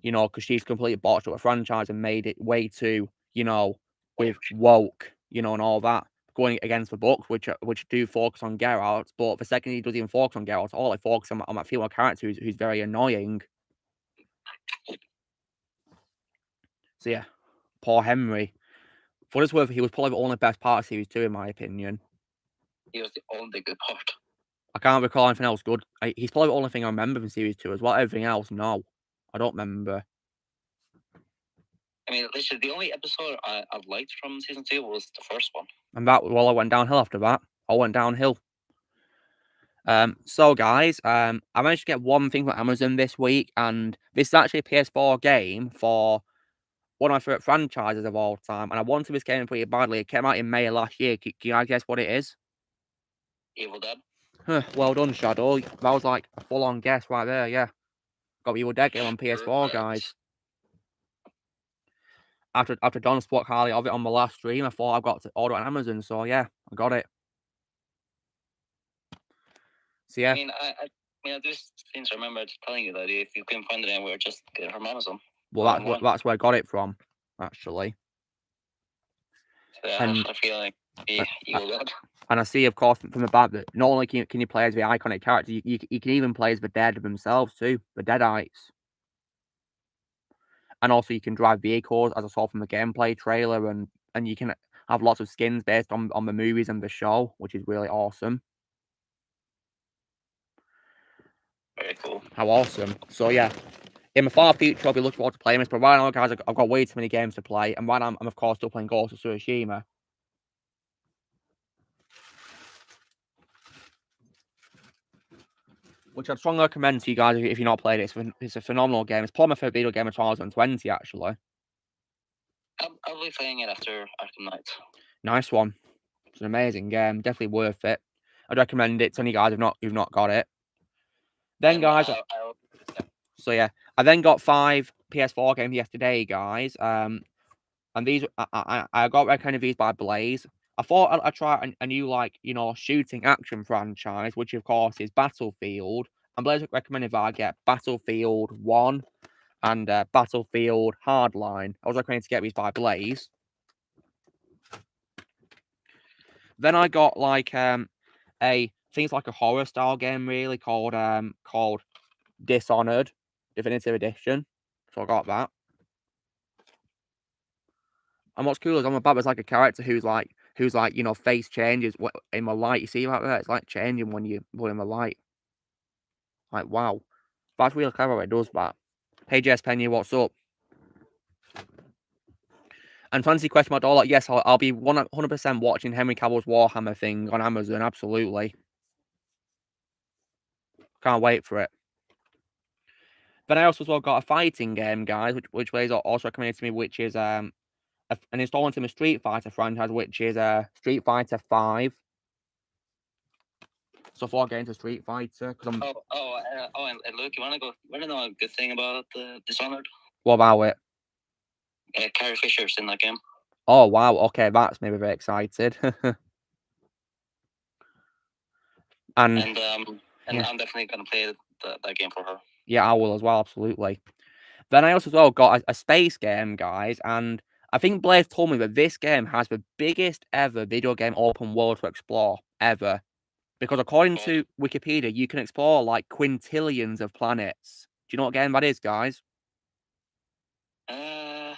Because she's completely botched up a franchise and made it way too, with woke, and all that, going against the books, which do focus on Geralt. But the second he doesn't even focus on Geralt, all I focus on that female character who's very annoying. So yeah, poor Henry. For what it's worth, he was probably the only best part of Series 2, in my opinion. He was the only good part. I can't recall anything else good. He's probably the only thing I remember from Series 2 as well. Everything else, no. I don't remember. I mean, literally, the only episode I liked from Season 2 was the first one. And that, well, I went downhill after that. I went downhill. So guys, I managed to get one thing from Amazon this week, and this is actually a PS4 game for one of my favorite franchises of all time, and I wanted this game pretty badly. It came out in May of last year. Can you guys guess what it is? Evil Dead. Well done, Shadow. That was like a full-on guess right there, yeah. Got Evil Dead game on PS4, guys. After Don spoke highly of it on the last stream, I thought I got to order it on Amazon, so yeah, I got it. So yeah. I do seem to remember telling you that if you couldn't find it anywhere, just get it from Amazon. Well, that's where I got it from, actually. So yeah, and, I have a feeling Evil Dead. And I see, of course, from the back that not only can you play as the iconic character, you can even play as the dead themselves too, the Deadites. And also you can drive vehicles, as I saw from the gameplay trailer, and you can have lots of skins based on the movies and the show, which is really awesome. Very cool. How awesome. So yeah, in the far future, I'll be looking forward to playing this, but right now, guys, I've got way too many games to play, and right now, I'm of course still playing Ghost of Tsushima. Which I'd strongly recommend to you guys if you've not played it. It's a phenomenal game. It's probably my favourite video game of 2020, actually. I'll be playing it after Night. Nice one. It's an amazing game. Definitely worth it. I'd recommend it to any guys who've not got it. Then, guys... So, yeah. I then got 5 PS4 games yesterday, guys. And these... I got recommended these by Blaze. I thought I'd try a new, like, shooting action franchise, which, of course, is Battlefield. And Blaze recommended that I get Battlefield 1 and Battlefield Hardline. I was recommended to get these by Blaze. Then I got, like, things like a horror style game, really, called Dishonored Definitive Edition. So I got that. And what's cool is on the back there's like a character who's like face changes in the light. You see right there? It's like changing when you put in the light. Like, wow. That's really clever how it does that. Hey Jess Penny, what's up? And Fancy Question Mark Dollar, yes, I'll be 100% watching Henry Cavill's Warhammer thing on Amazon, absolutely. Can't wait for it. Then I also got a fighting game, guys, which Blaze also recommended to me, which is an installment in the Street Fighter franchise, which is Street Fighter 5. So 4 games of Street Fighter. And Luke, you wanna know a good thing about Dishonored? What about it? Carrie Fisher's in that game. Oh wow, okay, that's maybe very excited. and yeah. I'm definitely gonna play that game for her. Yeah, I will as well, absolutely. Then I also got a space game, guys, and I think Blaze told me that this game has the biggest ever video game open world to explore ever. Because according to Wikipedia, you can explore like quintillions of planets. Do you know what game that is, guys? Man.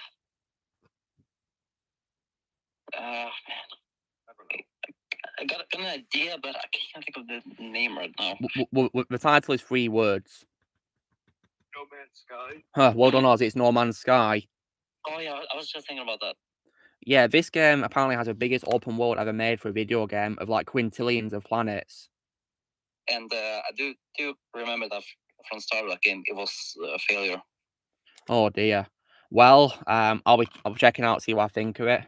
I got an idea, but I can't think of the name right now. The title is 3 words. No Man's Sky. Huh, well done, Oz. It's No Man's Sky. Oh, yeah, I was just thinking about that. Yeah, this game apparently has the biggest open world ever made for a video game of like quintillions of planets. And I do remember that from the start of that game, it was a failure. Oh dear. Well, I'll be checking out, see what I think of it.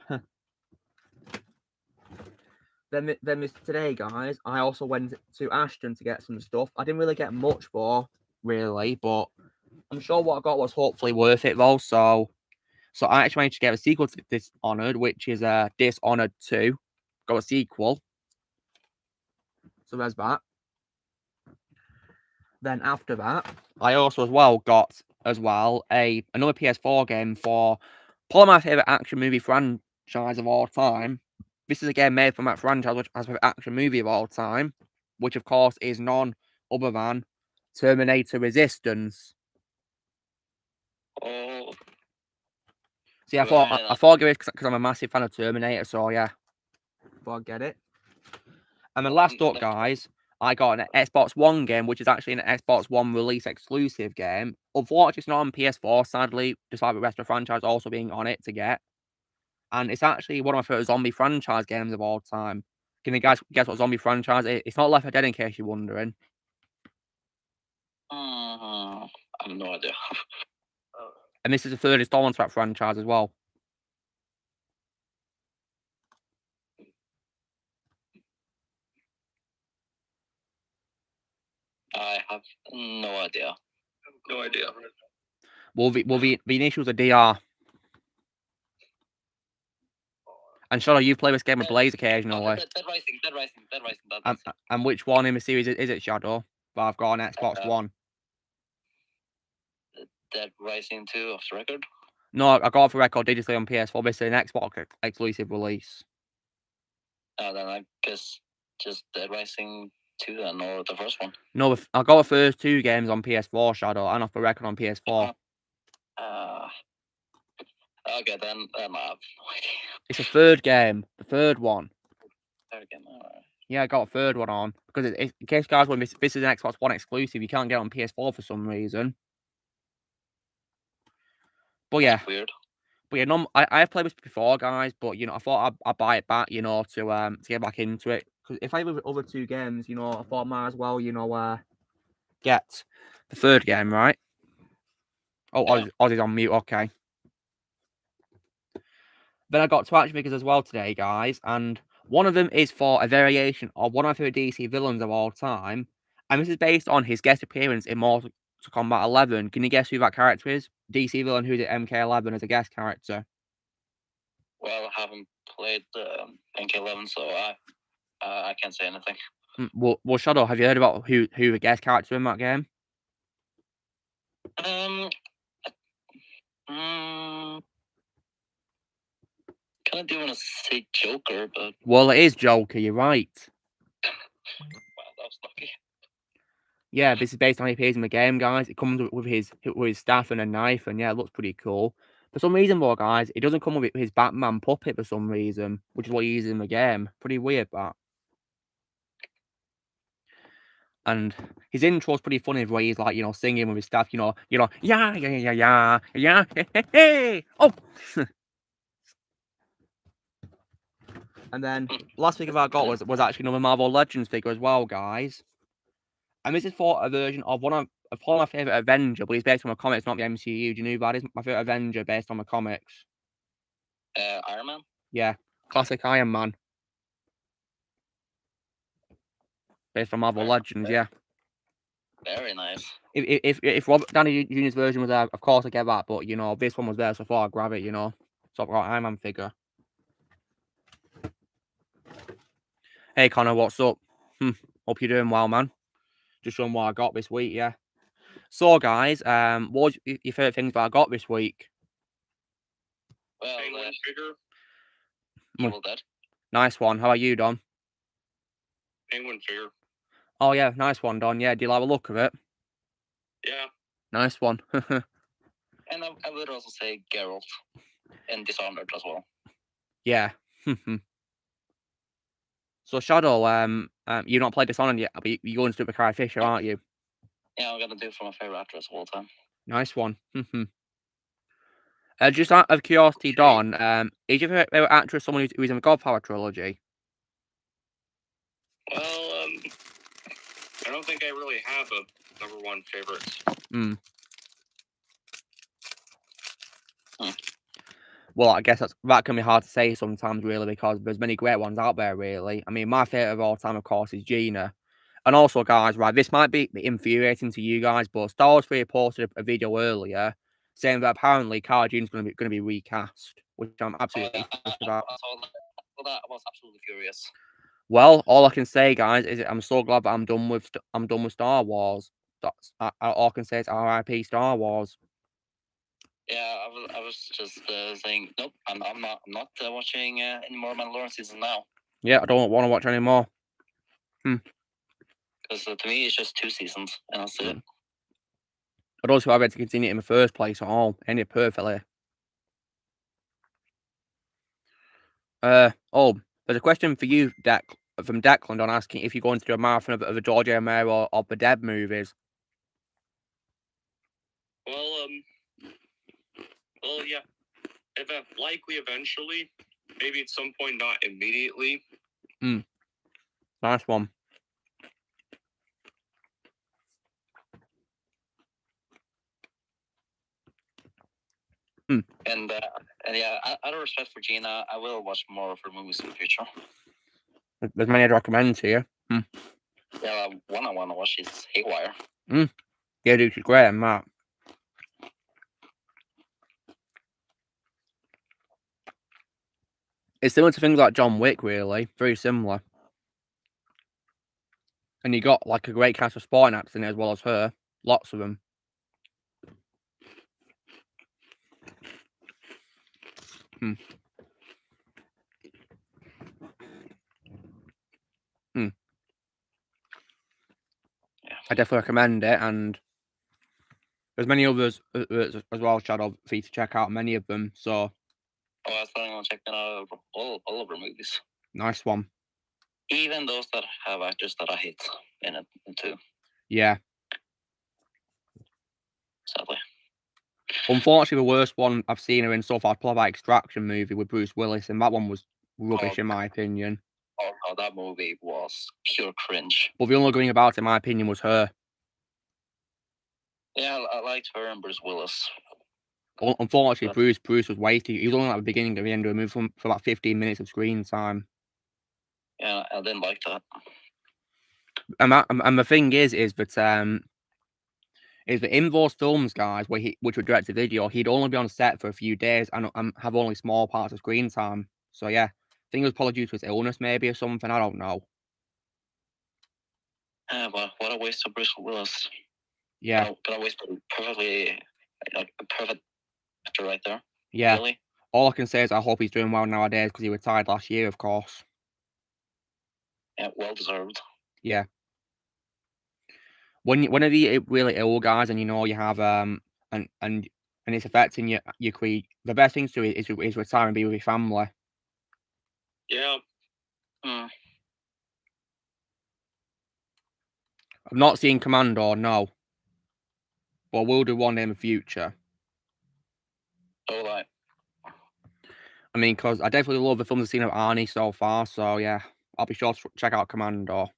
Then today, guys, I also went to Ashton to get some stuff. I didn't really get much for, really, but I'm sure what I got was hopefully worth it, though. So I actually managed to get a sequel to Dishonored, which is Dishonored 2. Got a sequel. So there's that. Then after that, I also got another PS4 game for probably my favourite action movie franchise of all time. This is a game made from that franchise, which has an action movie of all time, which of course is none other than Terminator Resistance. Oh. See, I thought I'd give it because I'm a massive fan of Terminator, so yeah. Thought I'd get it. And then last up, guys, I got an Xbox One game, which is actually an Xbox One release exclusive game. Unfortunately, it's not on PS4, sadly, despite the rest of the franchise also being on it to get. And it's actually one of my favorite zombie franchise games of all time. Can you guys guess what zombie franchise it is? It's not Left 4 Dead, in case you're wondering. I have no idea. And this is the third installment to that franchise as well. I have no idea. No idea. Well, the initials are DR. And Shadow, you play this game with Blaze occasionally. Dead Rising. And which one in the series is it, Shadow? But I've got an Xbox One. Dead Rising 2 off the record? No, I got it for record digitally on PS4. This is an Xbox exclusive release. Oh, then I guess just Dead Rising 2 then, or the first one. No, I got the first two games on PS4, Shadow, and off the record on PS4. Okay, then I have no idea. It's a third game, the third one. Third game, alright. Yeah, I got a third one on because in case guys, when this is an Xbox One exclusive, you can't get it on PS4 for some reason. But yeah, That's weird. But yeah, no, I've played this before, guys. But I thought I'd buy it back, to get back into it. Because if I have other two games, I thought I might as well, get the third game, right? Oh, Yeah. Ozzy's on mute. Okay. Then I got two action figures as well today, guys, and one of them is for a variation of one of my favorite DC villains of all time, and this is based on his guest appearance in Mortal Kombat 11. Can you guess who that character is? DC villain who's at MK11 as a guest character. Well, I haven't played MK11, so I can't say anything. Well, Shadow, have you heard about who the guest character in that game? Kind of do want to say Joker, but Well, it is Joker. You're right. wow, that was lucky. Yeah, this is based on how he appears in the game, guys. It comes with his staff and a knife, and yeah, it looks pretty cool. For some reason, though, guys, it doesn't come with his Batman puppet for some reason, which is what he uses in the game. Pretty weird, that. And his intro's pretty funny, where he's like, singing with his staff, yeah, hey. Oh. And then last figure I got was actually another Marvel Legends figure as well, guys. And this is for a version of probably my favorite Avenger, but he's based on the comics, not the MCU. Do you know who that is? My favorite Avenger based on the comics. Iron Man? Yeah, classic Iron Man. Based on Marvel Legends, yeah. Very nice. If Robert Downey Jr.'s version was there, of course I get that, but this one was there, so I thought I'd grab it, So I've got Iron Man figure. Hey Connor, what's up? Hope you're doing well, man. Just showing what I got this week, yeah. So guys, what was your favourite things that I got this week? Well, Penguin figure. Evil Dead. Nice one. How are you, Don? Penguin figure. Oh yeah, nice one, Don. Yeah, do you like the look of it? Yeah. Nice one. And I would also say Geralt and Dishonored as well. Yeah. So Shadow, you've not played Dishonored yet, but you're going to do it with Carrie Fisher, aren't you? Yeah, I'm gonna do it for my favorite actress of all time. Nice one. Just out of curiosity, Don, is your favorite actress someone who's in the Godfather trilogy? Well, I don't think I really have a number one favorite. Well, I guess that can be hard to say sometimes, really, because there's many great ones out there, really. I mean, my favourite of all time, of course, is Gina. And also, guys, right, this might be infuriating to you guys, but Star Wars 3 posted a video earlier saying that apparently Cara Dune's going to be recast, which I'm absolutely pissed about. I was absolutely furious. Well, all I can say, guys, is I'm so glad that I'm done with Star Wars. All I can say is R.I.P. Star Wars. Yeah, I was just saying, nope, I'm not watching any more Mandalorian season now. Yeah, I don't want to watch anymore. Because to me, it's just 2 seasons, and that's it. I don't see why I had to continue it in the first place at all. Ended perfectly. Oh, there's a question for you, from Declan, on asking if you're going to do a marathon of the George Romero or the Deb movies. Well, yeah. Likely eventually. Maybe at some point, not immediately. Nice one. And yeah, out of respect for Gina, I will watch more of her movies in the future. There's many I'd recommend to you. Yeah, one I want to watch is Haywire. Yeah, dude, she's great in that. It's similar to things like John Wick, really. Very similar. And you got like a great cast of sporting actors in it as well as her. Lots of them. I definitely recommend it, and there's many others as well, Shadow, for you to check out. Many of them. So. Oh, I was planning on checking out all of her movies. Nice one. Even those that have actors that I hate in it too. Yeah. Sadly. Unfortunately, the worst one I've seen her in so far is probably that Extraction movie with Bruce Willis, and that one was rubbish in my opinion. Oh no, that movie was pure cringe. But the only good thing about it, in my opinion, was her. Yeah, I liked her and Bruce Willis. Unfortunately, Bruce was wasted. He was only at the beginning and the end of the movie for about 15 minutes of screen time. Yeah, I didn't like that. And the thing is that in those films, guys, which were direct to video, he'd only be on set for a few days and have only small parts of screen time. So yeah, I think it was probably due to his illness, maybe, or something. I don't know. But what a waste of Bruce Willis. Yeah. What a waste of a perfect actor right there. Yeah. Really? All I can say is I hope he's doing well nowadays because he retired last year, of course. Yeah, well deserved. Yeah. Whenever you're really ill, guys, and you know you have and it's affecting your career, the best thing to do is retire and be with your family. Yeah. I've not seen Commando, no, but we'll do one day in the future. All right. I mean, because I definitely love the films I've seen of Arnie so far, so yeah, I'll be sure to check out Commando.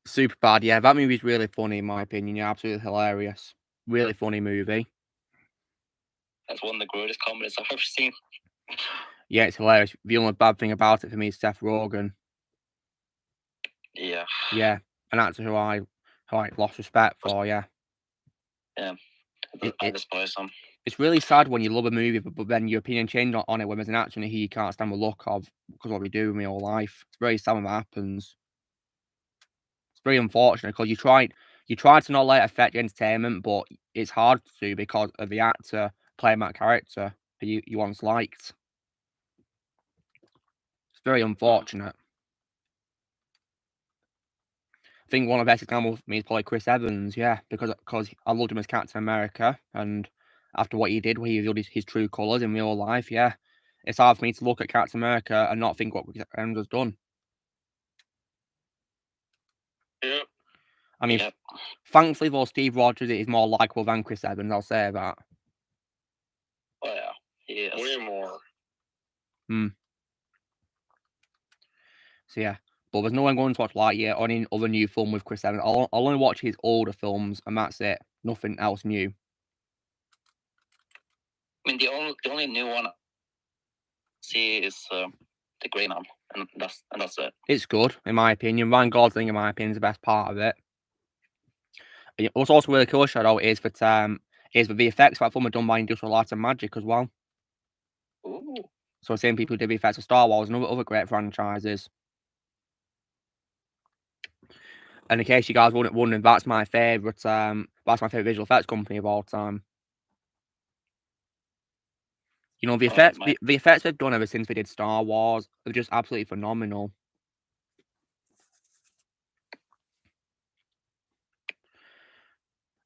Superbad, yeah, that movie's really funny in my opinion. Yeah, absolutely hilarious. Really funny movie. That's one of the greatest comedies I've ever seen. Yeah, it's hilarious. The only bad thing about it for me is Seth Rogen. Yeah. Yeah, an actor who I lost respect for. Yeah. Yeah. I despise him. It's really sad when you love a movie, but then your opinion changes on it when there's an actor in it who you can't stand the look of because of what we do in real life. It's very sad when that happens. It's very unfortunate because you try to not let it affect your entertainment, but it's hard to because of the actor playing that character that you once liked. It's very unfortunate. I think one of the best examples for me is probably Chris Evans, yeah, because I loved him as Captain America, and after what he did, where he revealed his true colours in real life, yeah, it's hard for me to look at Captain America and not think what Chris Evans has done. Yeah. I mean, thankfully, though, Steve Rogers is more likable than Chris Evans, I'll say that. Oh, yeah. He is. Way more. So, yeah. But there's no one going to watch Lightyear or any other new film with Chris Evans. I'll only watch his older films, and that's it. Nothing else new. I mean, the only new one I see is The Grey Man, and that's it. It's good, in my opinion. Ryan Gosling, in my opinion, is the best part of it. What's also really cool, Shadow, is that the effects for that film are done by Industrial Light and Magic as well. Ooh. So the same people who did the effects for Star Wars and other great franchises. And in case you guys weren't wondering, that's my favourite visual effects company of all time. You know, the effects they've done ever since they did Star Wars are just absolutely phenomenal.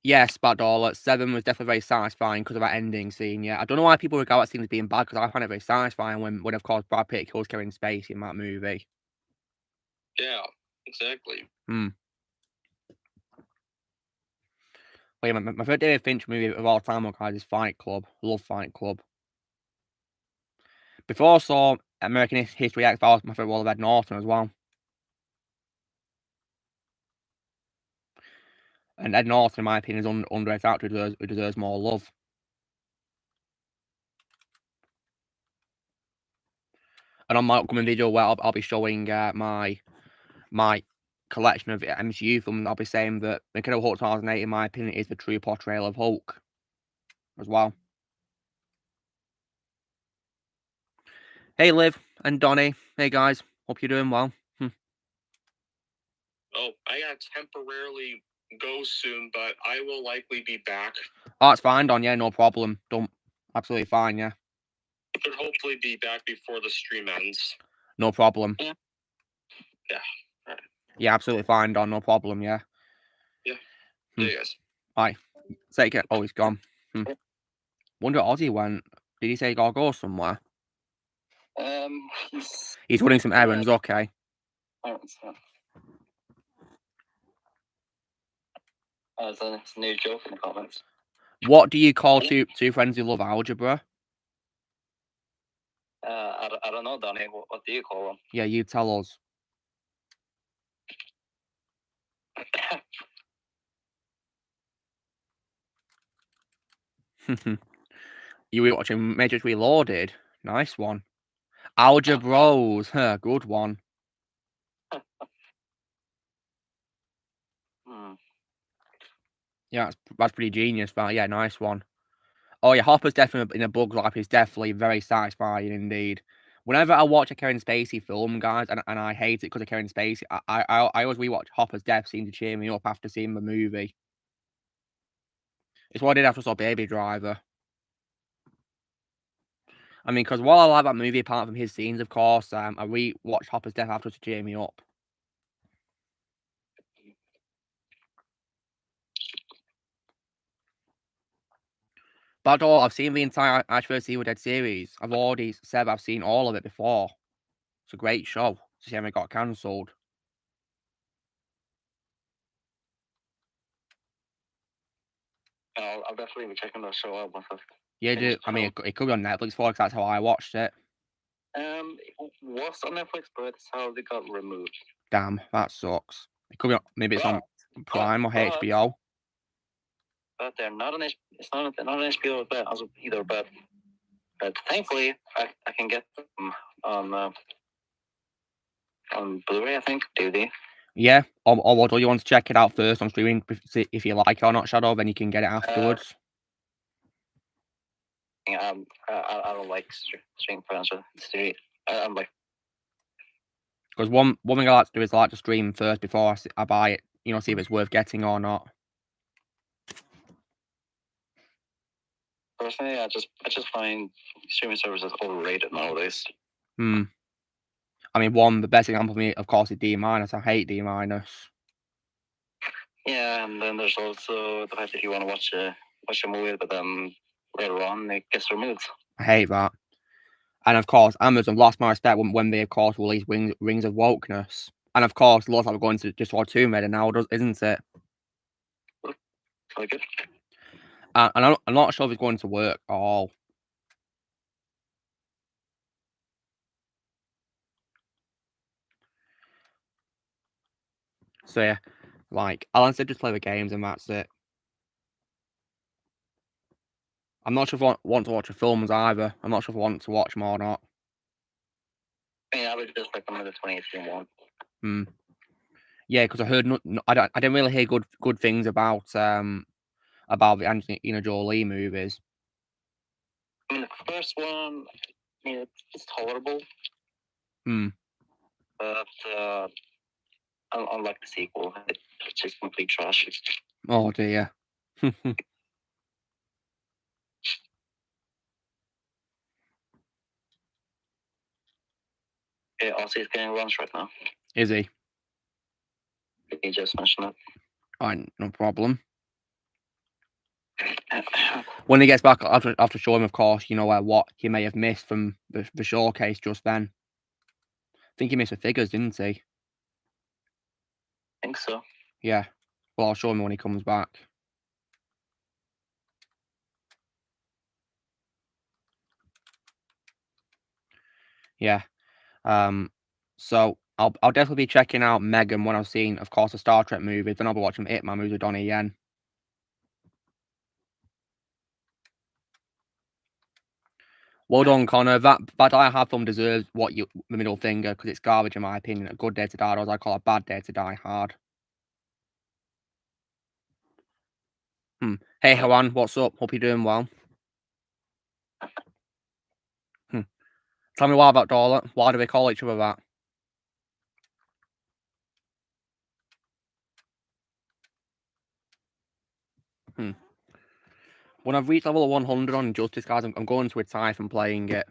Yes, bad all. 7 was definitely very satisfying because of that ending scene. Yeah, I don't know why people regard that scene as being bad because I find it very satisfying when of course Brad Pitt kills Kevin Spacey in that movie. Yeah, exactly. But yeah, my favorite David Fincher movie of all time, guys, is Fight Club. Love Fight Club. Before I saw American History X, that was my favorite role of Ed Norton as well. And Ed Norton, in my opinion, is underrated actor who deserves more love. And on my upcoming video, where I'll be showing my collection of MCU films, I'll be saying that Incredible Hulk 2008, in my opinion, is the true portrayal of Hulk as well. Hey, Liv and Donnie. Hey, guys. Hope you're doing well. Oh, I gotta temporarily go soon, but I will likely be back. Oh, it's fine, Don. Yeah, no problem. Don't. Absolutely fine, yeah. Could hopefully be back before the stream ends. No problem. Yeah. Right. Yeah, absolutely fine, Don. No problem, yeah. Yeah. See you guys. Bye. Take it. Oh, he's gone. Wonder what Ozzy went. Did he say he gotta go somewhere? He's running some errands, okay. It's a new joke in the comments. What do you call two friends who love algebra? I don't know, Donnie. What do you call them? Yeah, you tell us. You were watching Matrix Reloaded. Nice one. Algebros. Huh, good one. Yeah, that's pretty genius, that. Yeah, nice one. Oh, yeah, Hopper's definitely in a Bug's Life is definitely very satisfying indeed. Whenever I watch a Kevin Spacey film, guys, and I hate it because of Kevin Spacey, I always rewatch Hopper's death scene to cheer me up after seeing the movie. It's what I did after I saw Baby Driver. I mean, because while I like that movie, apart from his scenes, of course, I rewatched Hopper's death after to cheer me up. But all, I've seen the entire Ash vs. Evil Dead series. I've already said I've seen all of it before. It's a great show. It's a shame it got cancelled. I'll definitely be checking that show out myself. Yeah, dude. I mean, it could be on Netflix for because that's how I watched it. It was on Netflix, but how they got removed. Damn, that sucks. It could be on, maybe it's on Prime or HBO. But they're not on it's not on HBO either. But thankfully, I can get them on Blu-ray. I think DVD. Yeah, or do you want to check it out first on streaming if you like it or not, Shadow? Then you can get it afterwards. I don't like streaming plans with series. I'm like, because one thing I like to do is I like to stream first before I buy it. You know, see if it's worth getting or not. Personally, I just find streaming services overrated nowadays. I mean, the best example for me, of course, is D-. I hate D-. Yeah, and then there's also the fact that you want to watch a movie, but then later on it gets removed. I hate that. And of course, Amazon lost my respect when they, of course, released Rings of Wokeness. And of course, looks like we're going to just watch Tomb Raider now, isn't it? Like it. And I'm not sure if it's going to work at all. So yeah, like, I'll instead just play the games and that's it. I'm not sure if I want to watch the films either. I'm not sure if I want to watch them or not. I would just like another 2018 one. Yeah, because I heard I didn't really hear good things about the Angelina Jolie movies. I mean, the first one, it's tolerable. But unlike the sequel, it's just complete trash. Oh dear. Yeah, Ozzy's getting runs right now. Is he? He just mentioned it. Alright, no problem. When he gets back, I have to show him, of course, you know, what he may have missed from the showcase just then. I think he missed the figures, didn't he? I think so. Yeah. Well, I'll show him when he comes back. Yeah. So I'll definitely be checking out Megan when I've seen, of course, the Star Trek movies. Then I'll be watching It Man movies with Donnie Yen. Well done, Connor. That I Have Fun deserves the middle finger, because it's garbage in my opinion. A good day to die, or as I call a bad day to die hard. Hey, Hawan, what's up? Hope you're doing well. Tell me why about Dollar. Why do we call each other that? When I've reached level 100 on Injustice, guys, I'm going to a tie from playing it.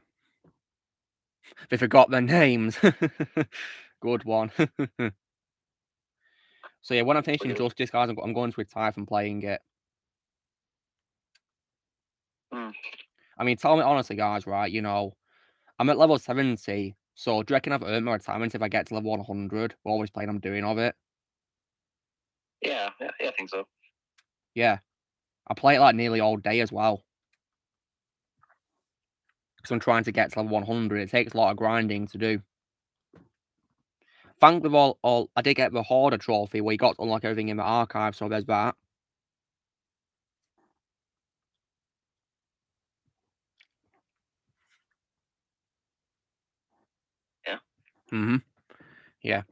They forgot their names. Good one. So yeah, when I'm finishing Injustice, guys, I'm going to a tie from playing it. I mean, tell me honestly, guys, right? You know, I'm at level 70, so do you reckon I've earned my retirement if I get to level 100? We're always playing I'm doing of it. Yeah, I think so. Yeah. I play it like nearly all day as well. Because I'm trying to get to level 100. It takes a lot of grinding to do. Thankfully, I did get the Hoarder trophy where you got to unlock everything in the archive, so there's that. Yeah. Yeah.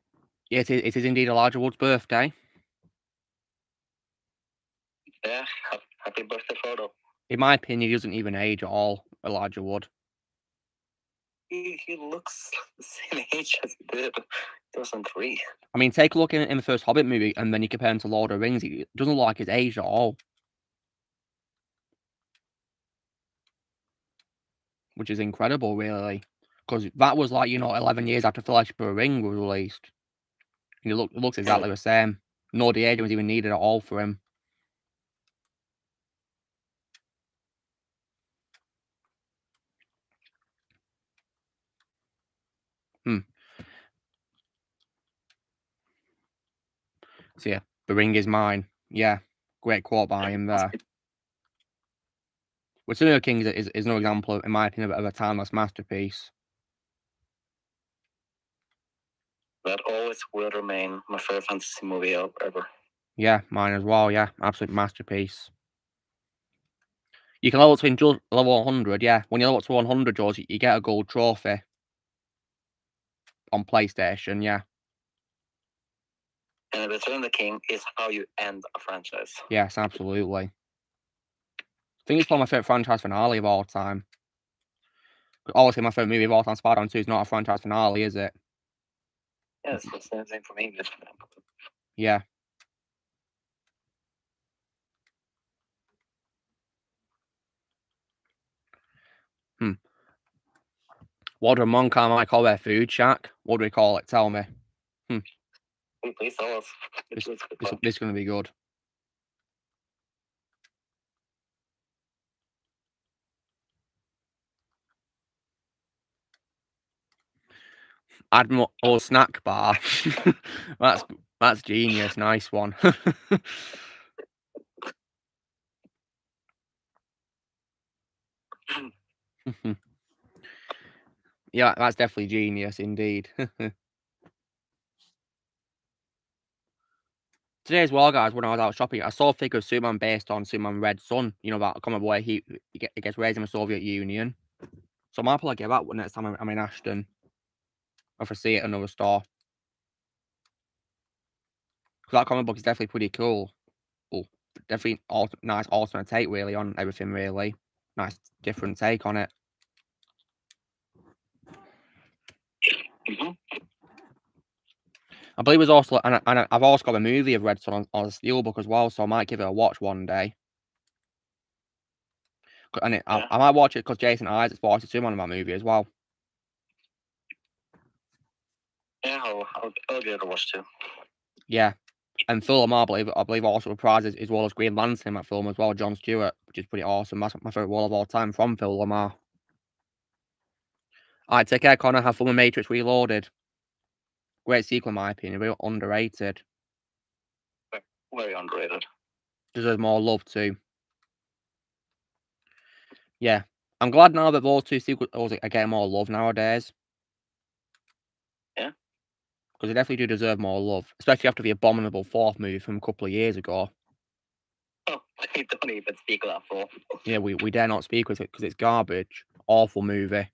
It is indeed Elijah Wood's birthday. Yeah, happy birthday, Frodo. In my opinion, he doesn't even age at all, Elijah Wood. He looks the same age as he did 2003. I mean, take a look in the first Hobbit movie, and then you compare him to Lord of the Rings. He doesn't look like his age at all. Which is incredible, really. Because that was like, 11 years after Fellowship of the Ring was released. And it looks exactly the same. No de-aging was even needed at all for him. So yeah, the ring is mine. Yeah, great quote by him there. Return of the King is no example, in my opinion, of a timeless masterpiece. That always will remain my favorite fantasy movie ever. Yeah, mine as well. Yeah, absolute masterpiece. You can level up to level 100. Yeah, when you level up to 100, George, you get a gold trophy on PlayStation. Yeah. And Return of the King is how you end a franchise. Yes, absolutely. I think it's probably my favorite franchise finale of all time. Obviously, my favorite movie of all time, Spider-Man 2, is not a franchise finale, is it? Yeah, it's the same thing for me. Yeah. What do a monk might call their food shack? What do we call it? Tell me. Please tell us. This is going to be good. Admiral Snack Bar. That's genius. Nice one. Yeah, that's definitely genius indeed. Today as well, guys, when I was out shopping, I saw a figure of Superman based on Superman Red Sun. You know, that comic where he gets raised in the Soviet Union. So I might probably get that next time I'm in Ashton. Or if I see it at another store. Because that comic book is definitely pretty cool. Definitely nice alternate take, really, on everything, really. Nice different take on it. I believe there's also, and I've also got a movie of Red Sun on a steelbook as well, so I might give it a watch one day. And I might watch it because Jason Isaacs voiced Superman in that movie as well. Yeah, I'll give it a watch too. Yeah, And Phil Lamar, I believe also reprised as well as Green Lantern in that film as well, John Stewart, which is pretty awesome. That's my favourite role of all time from Phil Lamar. Alright, take care, Connor. Have fun with Matrix Reloaded. Great sequel, in my opinion. Real underrated. Very underrated. Deserves more love, too. Yeah. I'm glad now that those two sequels are getting more love nowadays. Yeah. Because they definitely do deserve more love. Especially after the abominable fourth movie from a couple of years ago. Oh, I don't even speak of that film. Yeah, we dare not speak with it because it's garbage. Awful movie.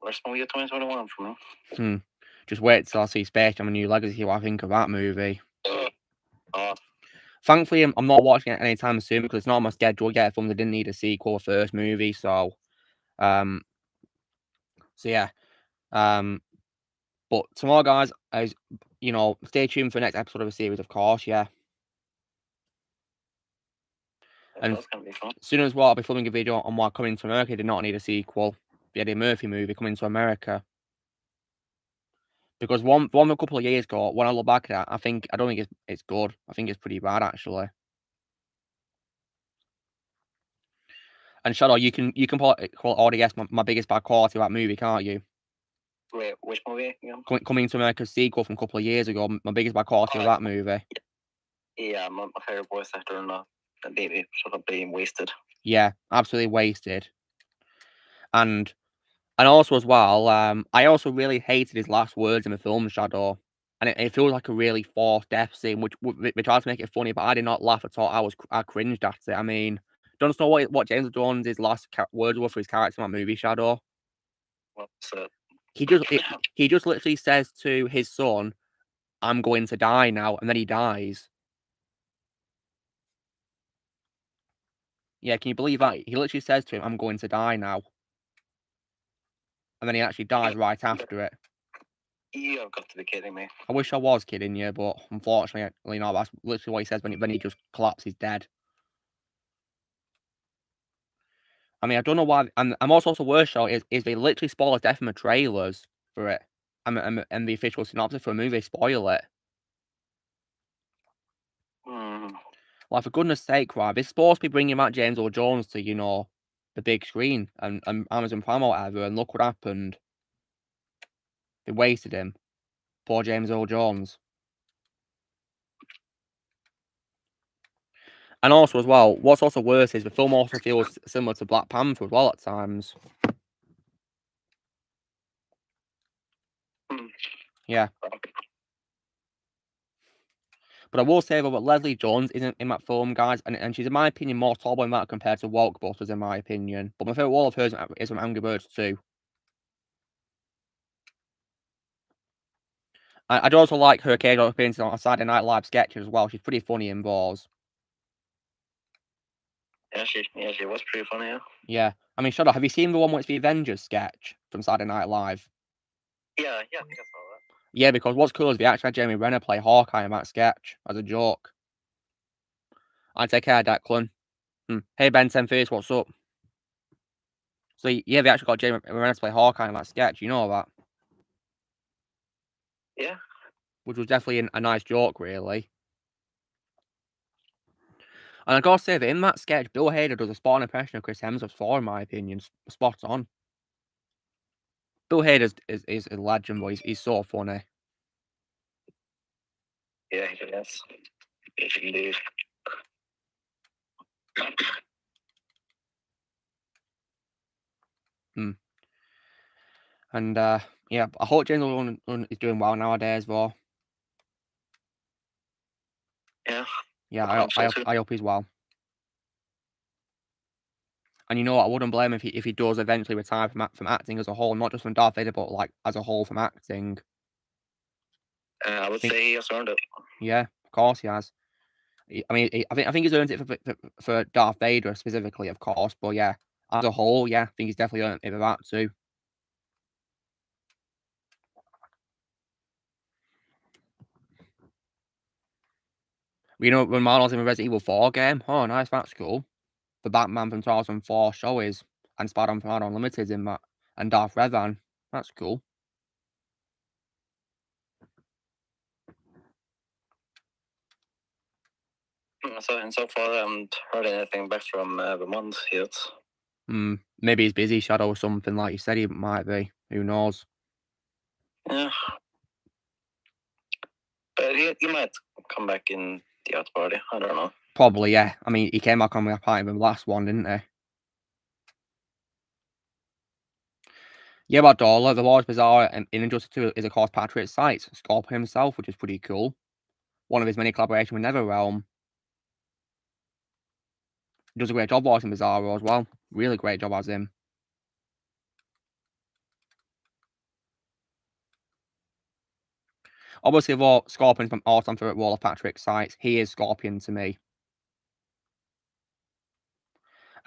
Worst movie of 2021 for me. Just wait till I see Space Jam: A New Legacy, what I think of that movie. Oh. Thankfully, I'm not watching it anytime soon because it's not on my schedule yet. From they didn't need a sequel, first movie, so yeah. But tomorrow, guys, as you know, stay tuned for the next episode of the series, of course. Yeah. And That's gonna be fun. as soon as I'll be filming a video on why Coming to America did not need a sequel. The Eddie Murphy movie, Coming to America. Because one a couple of years ago, when I look back at it, I don't think it's good. I think it's pretty bad, actually. And Shadow, you can already guess my biggest bad quality of that movie, can't you? Wait, which movie? Yeah. Coming to America's sequel from a couple of years ago. My biggest bad quality of that movie. Yeah, my favorite voice actor in that baby sort of being wasted. Yeah, absolutely wasted. And also as well, I also really hated his last words in the film, Shadow. And it feels like a really forced death scene, which they tried to make it funny, but I did not laugh at all. I cringed at it. I mean, don't know what James Jones' last words were for his character in that movie, Shadow. What's it? He just literally says to his son, "I'm going to die now," and then he dies. Yeah, can you believe that? He literally says to him, "I'm going to die now," and then he actually dies right after it. You have got to be kidding me. I wish I was kidding you, but unfortunately, no. That's literally what he says when he just collapses dead. I mean, I don't know why. And also the worst show is they literally spoil a death in the trailers for it, and the official synopsis for a movie spoil it. Like, for goodness sake, right? They're supposed to be bringing back James Earl Jones to, the big screen and Amazon Prime or whatever, and look what happened. They wasted him. Poor James Earl Jones. And also, as well, what's also worse is the film also feels similar to Black Panther as well at times. Yeah. But I will say though that Leslie Jones isn't in that film, guys, and she's in my opinion more tolerable in that compared to Walkbusters, in my opinion. But my favourite role of hers is from Angry Birds 2. I do also like her occasional appearances on Saturday Night Live sketches as well. She's pretty funny in those. Yeah, she was pretty funny, yeah. Yeah. I mean, shut up. Have you seen the one where it's the Avengers sketch from Saturday Night Live? Yeah, I think I saw that. Yeah, because what's cool is they actually had Jeremy Renner play Hawkeye in that sketch as a joke. I take care, Declan. Hey, Ben 10 what's up? So, yeah, they actually got Jeremy Renner to play Hawkeye in that sketch. You know that? Yeah. Which was definitely a nice joke, really. And I gotta say that in that sketch, Bill Hader does a spot on impression of Chris Hemsworth's Thor, in my opinion. Spot on. Bill Hader is a legend, boy. He's so funny. Yeah, he is. Yes, indeed. And yeah, I hope James Earl is doing well nowadays, though. Yeah. Yeah, I hope he's well. And you know what? I wouldn't blame him if he does eventually retire from acting as a whole, not just from Darth Vader, but like as a whole from acting. I would say he has earned it. Yeah, of course he has. I mean, I think he's earned it for Darth Vader specifically, of course. But yeah, as a whole, yeah, I think he's definitely earned it for that too. You know, when Marlon's in the Resident Evil 4 game, oh, nice, that's cool. The Batman from 2004 show is, and Spider-Man from Marvel Unlimited in that, and Darth Revan, that's cool. So far, I haven't heard anything back from Vermont yet. Maybe he's busy, Shadow, or something like you said he might be. Who knows? Yeah. But he might come back in the Out Party. I don't know. Probably, yeah. I mean, he came back on the party in the last one, didn't he? Yeah, about Dollar, the Lord's Bazaar in Injustice 2 is, of course, Patrick's site, Scorpion himself, which is pretty cool. One of his many collaborations with NetherRealm. He does a great job voicing Bizarro as well. Really great job as him. Obviously, though, Scorpion's my all-time favourite role of Patrick's sites. He is Scorpion to me.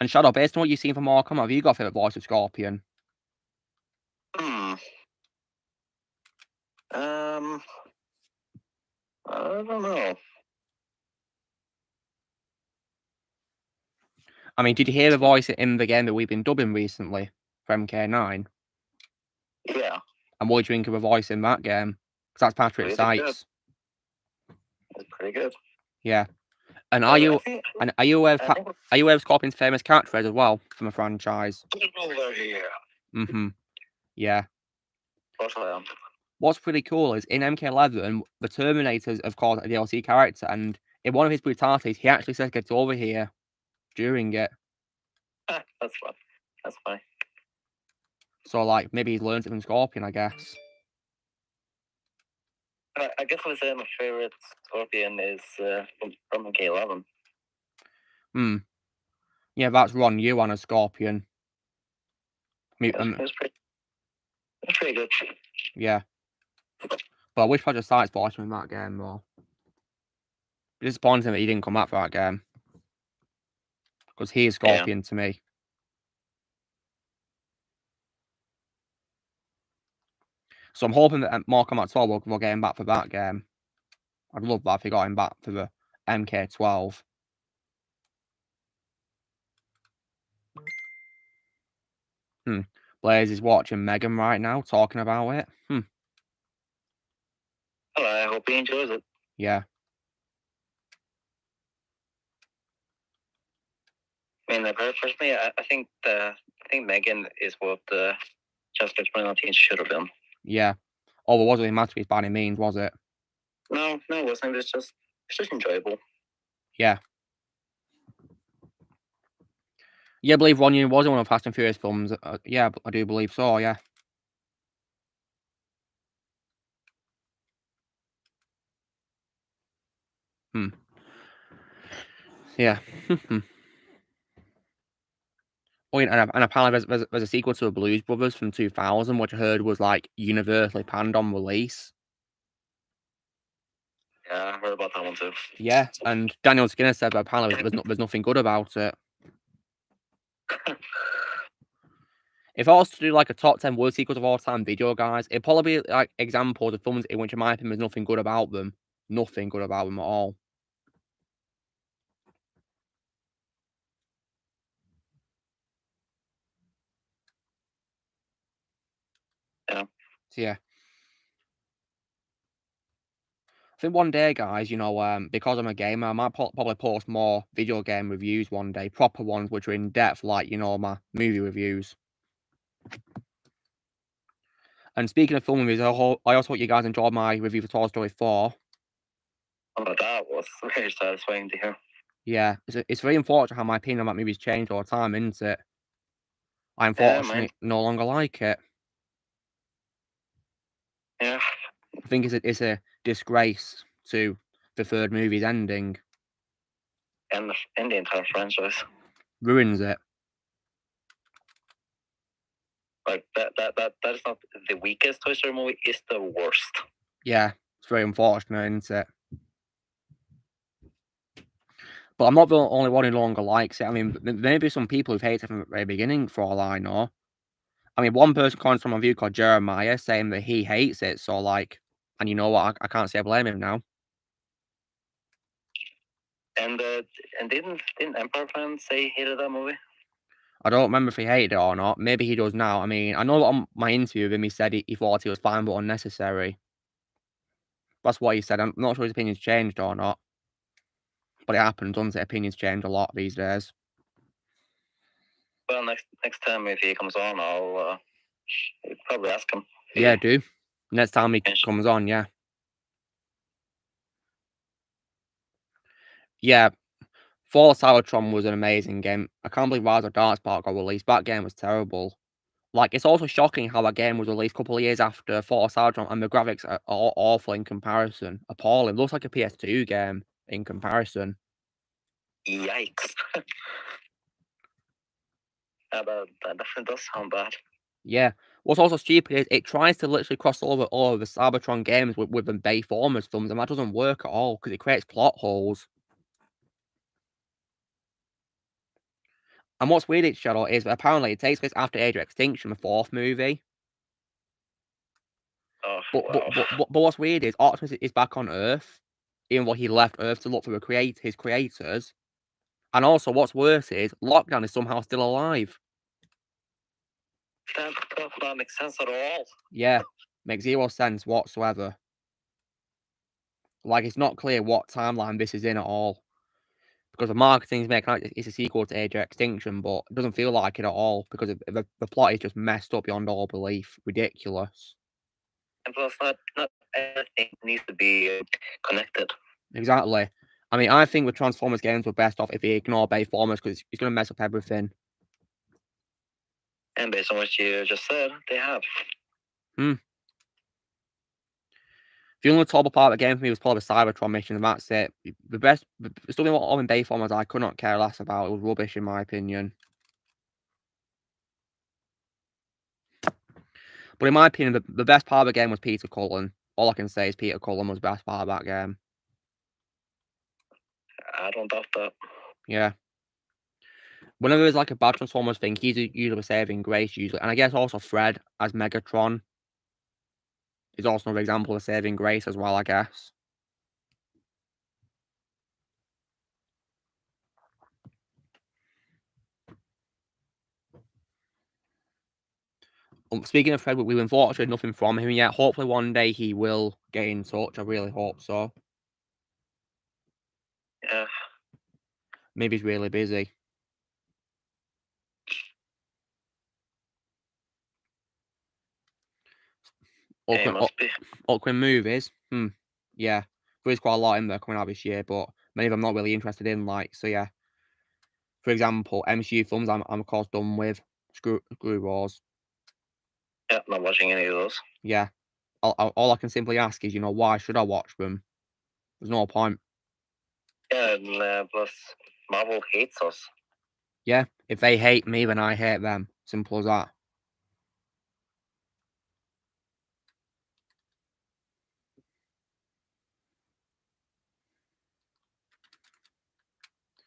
And Shadow, based on what you've seen from Mortal Kombat, have you got a favourite voice of Scorpion? I don't know. I mean, did you hear the voice in the game that we've been dubbing recently for MK9? Yeah. And what did you think of the voice in that game? Because that's Patrick's sites. It's pretty good. Yeah. And are you aware of Scorpion's famous catchphrase as well from a franchise? Over here. Yeah. Of course I am. What's pretty cool is in MK11, the Terminator's, of course, a DLC character, and in one of his brutalities, he actually says, "Get over here," during it. That's fun. That's funny. So, like, maybe he's learned it from Scorpion, I guess. I guess I would say my favorite Scorpion is from MK11. Yeah, that's Ron Yuan as Scorpion. It's pretty good. Yeah. But I wish Project Sight's voice in that game more. Disappointing that he didn't come back for that game. Because he is Scorpion to me. So I'm hoping that Mortal Kombat 12 will get him back for that game. I'd love that if he got him back for the MK12. Blaze is watching Megan right now, talking about it. Well, I hope he enjoys it. Yeah. I mean, personally, I think Megan is what Justice 2019 should have been. Yeah. Oh, it wasn't a masterpiece by any means, was it? No, it wasn't. It's just enjoyable. Yeah. Yeah, I believe Ron Yuan was in one of Fast and Furious films. Yeah, I do believe so, yeah. Yeah. Oh, and apparently there's a sequel to the Blues Brothers from 2000, which I heard was, like, universally panned on release. Yeah, I heard about that one too. Yeah, and Daniel Skinner said that apparently there's nothing good about it. If I was to do, like, a top 10 worst sequels of all time video, guys, it'd probably be, like, examples of films in which, in my opinion, there's nothing good about them. Nothing good about them at all. Yeah. So, yeah. I think one day, guys, you know, because I'm a gamer, I might probably post more video game reviews one day. Proper ones which are in depth, like, you know, my movie reviews. And speaking of film reviews, I also hope you guys enjoyed my review for Toy Story 4. Oh, that was very satisfying to hear. Yeah, it's very unfortunate how my opinion on that movie's changed all the time, isn't it? I unfortunately no longer like it. Yeah. I think it's a disgrace to the third movie's ending. And the entire franchise. Ruins it. Like that is not the weakest Toy Story movie, it's the worst. Yeah, it's very unfortunate, isn't it? But I'm not the only one who no longer likes it. I mean, maybe some people who've hated it from the very beginning, for all I know. I mean, one person commented on my view called Jeremiah saying that he hates it, so, like, and you know what? I can't say I blame him now. And didn't Empire fans say he hated that movie? I don't remember if he hated it or not. Maybe he does now. I mean, I know that on my interview with him, he said he thought it was fine but unnecessary. That's what he said. I'm not sure his opinion's changed or not. But it happens, doesn't it? Opinions change a lot these days. Well, next time if he comes on, I'll probably ask him. Yeah, do. Next time he comes on, yeah. Yeah, Fall of Cybertron was an amazing game. I can't believe Rise of Darkspark got released. That game was terrible. Like, it's also shocking how that game was released a couple of years after Fall of Cybertron, and the graphics are awful in comparison. Appalling. Looks like a PS2 game in comparison. Yikes. That definitely does sound bad. Yeah. What's also stupid is it tries to literally cross over all of the Cybertron games with the Bayformers films, and that doesn't work at all because it creates plot holes. And what's weird, Shadow, is that apparently it takes place after Age of Extinction, the 4th movie. Oh, but what's weird is Optimus is back on Earth, even though he left Earth to look for his creators. And also, what's worse is Lockdown is somehow still alive. That does not make sense at all. Yeah, makes zero sense whatsoever. Like, it's not clear what timeline this is in at all. Because the marketing's making out it's a sequel to Age of Extinction, but it doesn't feel like it at all because the plot is just messed up beyond all belief. Ridiculous. And plus, not everything needs to be connected. Exactly. I mean, I think the Transformers games were best off if they ignore Bayformers because it's going to mess up everything. And based on what you just said, they have. The only top part of the game for me was probably the Cybertron mission, and that's it. The stuff in Bayformers I could not care less about. It was rubbish in my opinion. But in my opinion, the best part of the game was Peter Cullen. All I can say is Peter Cullen was the best part of that game. I don't doubt that. Yeah. Whenever there's like a bad Transformers thing, he's usually saving grace, usually. And I guess also Fred as Megatron is also another example of saving grace as well, I guess. Speaking of Fred, we've unfortunately nothing from him yet. Hopefully one day he will get in touch. I really hope so. Yeah. Maybe he's really busy. Upcoming movies? Yeah. There's quite a lot in there coming out this year, but many of them I'm not really interested in, like, so yeah. For example, MCU films I'm of course done with. Screw Wars. Yeah, not watching any of those. Yeah. All I can simply ask is, why should I watch them? There's no point. Yeah, and plus Marvel hates us. Yeah, if they hate me, then I hate them. Simple as that.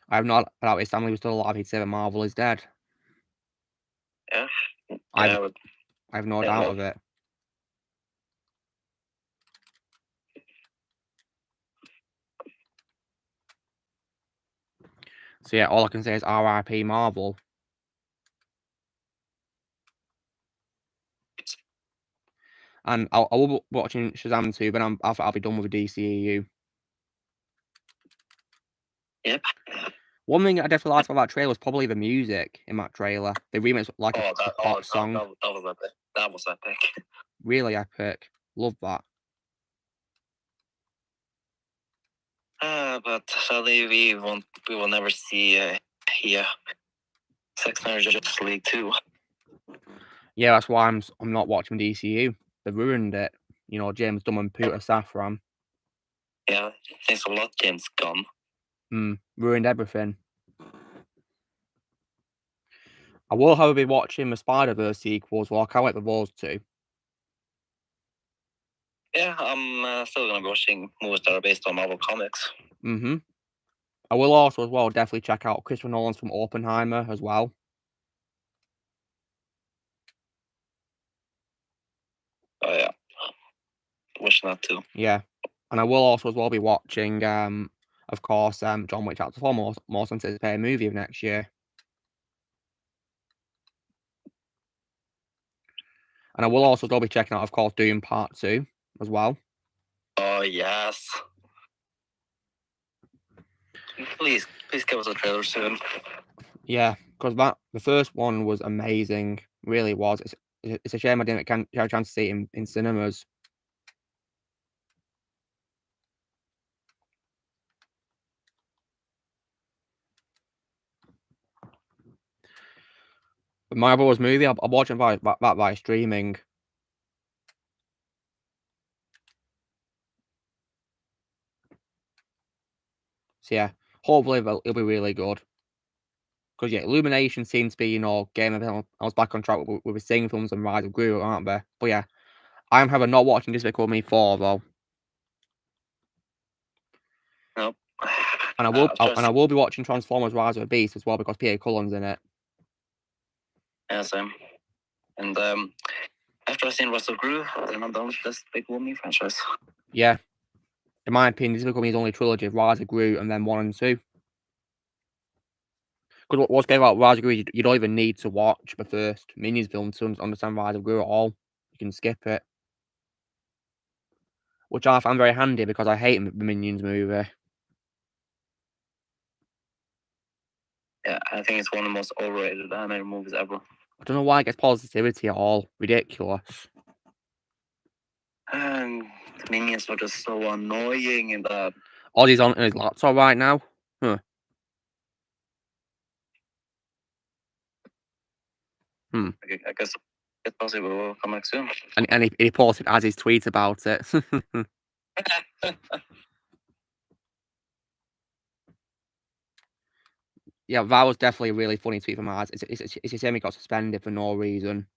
I have not doubt his family was still alive. He'd say that Marvel is dead. Yeah. I have no doubt of it. So yeah, all I can say is R.I.P. Marvel. And I will be watching Shazam 2, but I'll be done with the DCEU. Yep. One thing I definitely liked about that trailer was probably the music in that trailer. They remixed like a pop song. That was epic. That was epic. Really epic. Love that. But sadly, we will never see Zack Snyder's Justice League 2. Yeah, that's why I'm not watching DCU. They ruined it. James Gunn and Peter Safran. Yeah, thanks a lot, James Gunn. Ruined everything. I will, however, be watching the Spider-Verse sequels. Well, I can't wait for those two. Yeah, I'm still gonna be watching movies that are based on Marvel Comics. I will also, as well, definitely check out Christopher Nolan's from Oppenheimer as well. Oh yeah, watching that too. Yeah, and I will also as well be watching, of course, John Wick Chapter 4, most anticipated movie of next year. And I will also go be checking out, of course, Doom Part 2 as well. Oh yes. Please give us a trailer soon. Yeah, because the first one was amazing. Really was. It's a shame I didn't have a chance to see it in cinemas. But my Bros. Movie, I'm watching via streaming. So yeah, hopefully it'll be really good. Because yeah, Illumination seems to be, game of I was back on track with the Sing films and Rise of Gru, aren't they? But yeah, I'm having not watching Despicable Me 4 though. Nope. And I will be watching Transformers Rise of the Beast as well because Peter Cullen's in it. Yeah, same. And after I've seen Rise of Gru, then I'm done with this Despicable Me franchise. Yeah. In my opinion, Despicable Me is only a trilogy of Rise of Gru and then 1 and 2. Because what's great about Rise of Gru, you don't even need to watch the first Minions film to understand Rise of Gru at all. You can skip it. Which I found very handy because I hate the Minions movie. Yeah, I think it's one of the most overrated animated movies ever. I don't know why it gets positivity at all. Ridiculous. And the Minions are just so annoying in that. Ozzy's on his laptop right now. Huh. I guess it's possible will come back soon. And he posted as his tweet about it. Yeah, that was definitely a really funny tweet from Az. It's a shame he got suspended for no reason.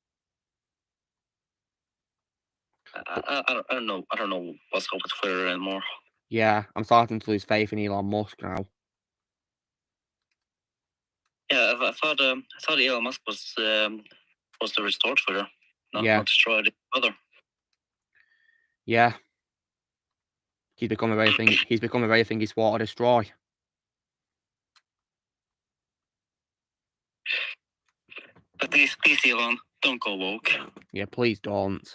I don't know. I don't know what's up with Twitter anymore. Yeah, I'm starting to lose faith in Elon Musk now. Yeah, I thought Elon Musk was to restore Twitter, not destroy it further. Yeah. He's become a very thing he swore to destroy. But please, Elon, don't go woke. Yeah, please don't.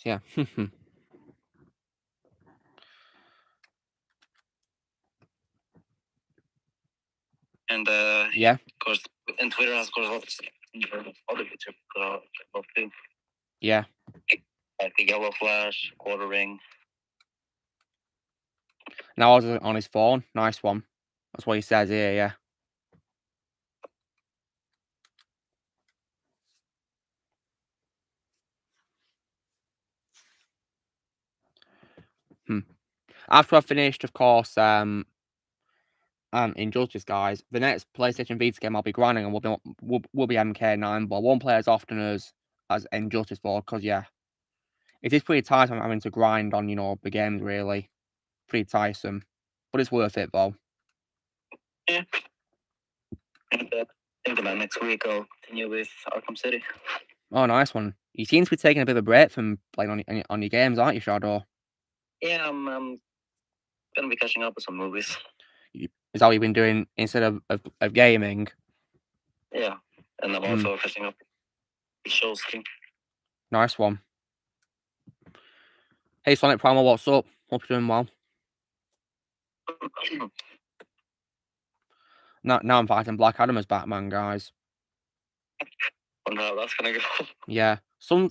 Yeah. And yeah. Of course, and Twitter has got a lot of other YouTube too. Yeah. Like the Yellow Flash, Quartering. Now I was on his phone. Nice one. That's what he says here, yeah. After I've finished, of course, Injustice, guys, the next PlayStation Vita game I'll be grinding on will be MK9, but I won't play as often as Injustice 4, because yeah, it is pretty tiresome having to grind on, the games, really. Pretty tiresome. But it's worth it, though. Yeah. And think about next week I'll continue with Arkham City. Oh, nice one. You seem to be taking a bit of a break from playing on your games, aren't you, Shadow? Yeah, I'm gonna be catching up with some movies. Is that what you've been doing instead of gaming? Yeah, and I'm also catching up with shows too. Nice one. Hey, Sonic Primal, what's up? Hope you're doing well. Now I'm fighting Black Adam as Batman, guys. Wonder how that's gonna go. Yeah,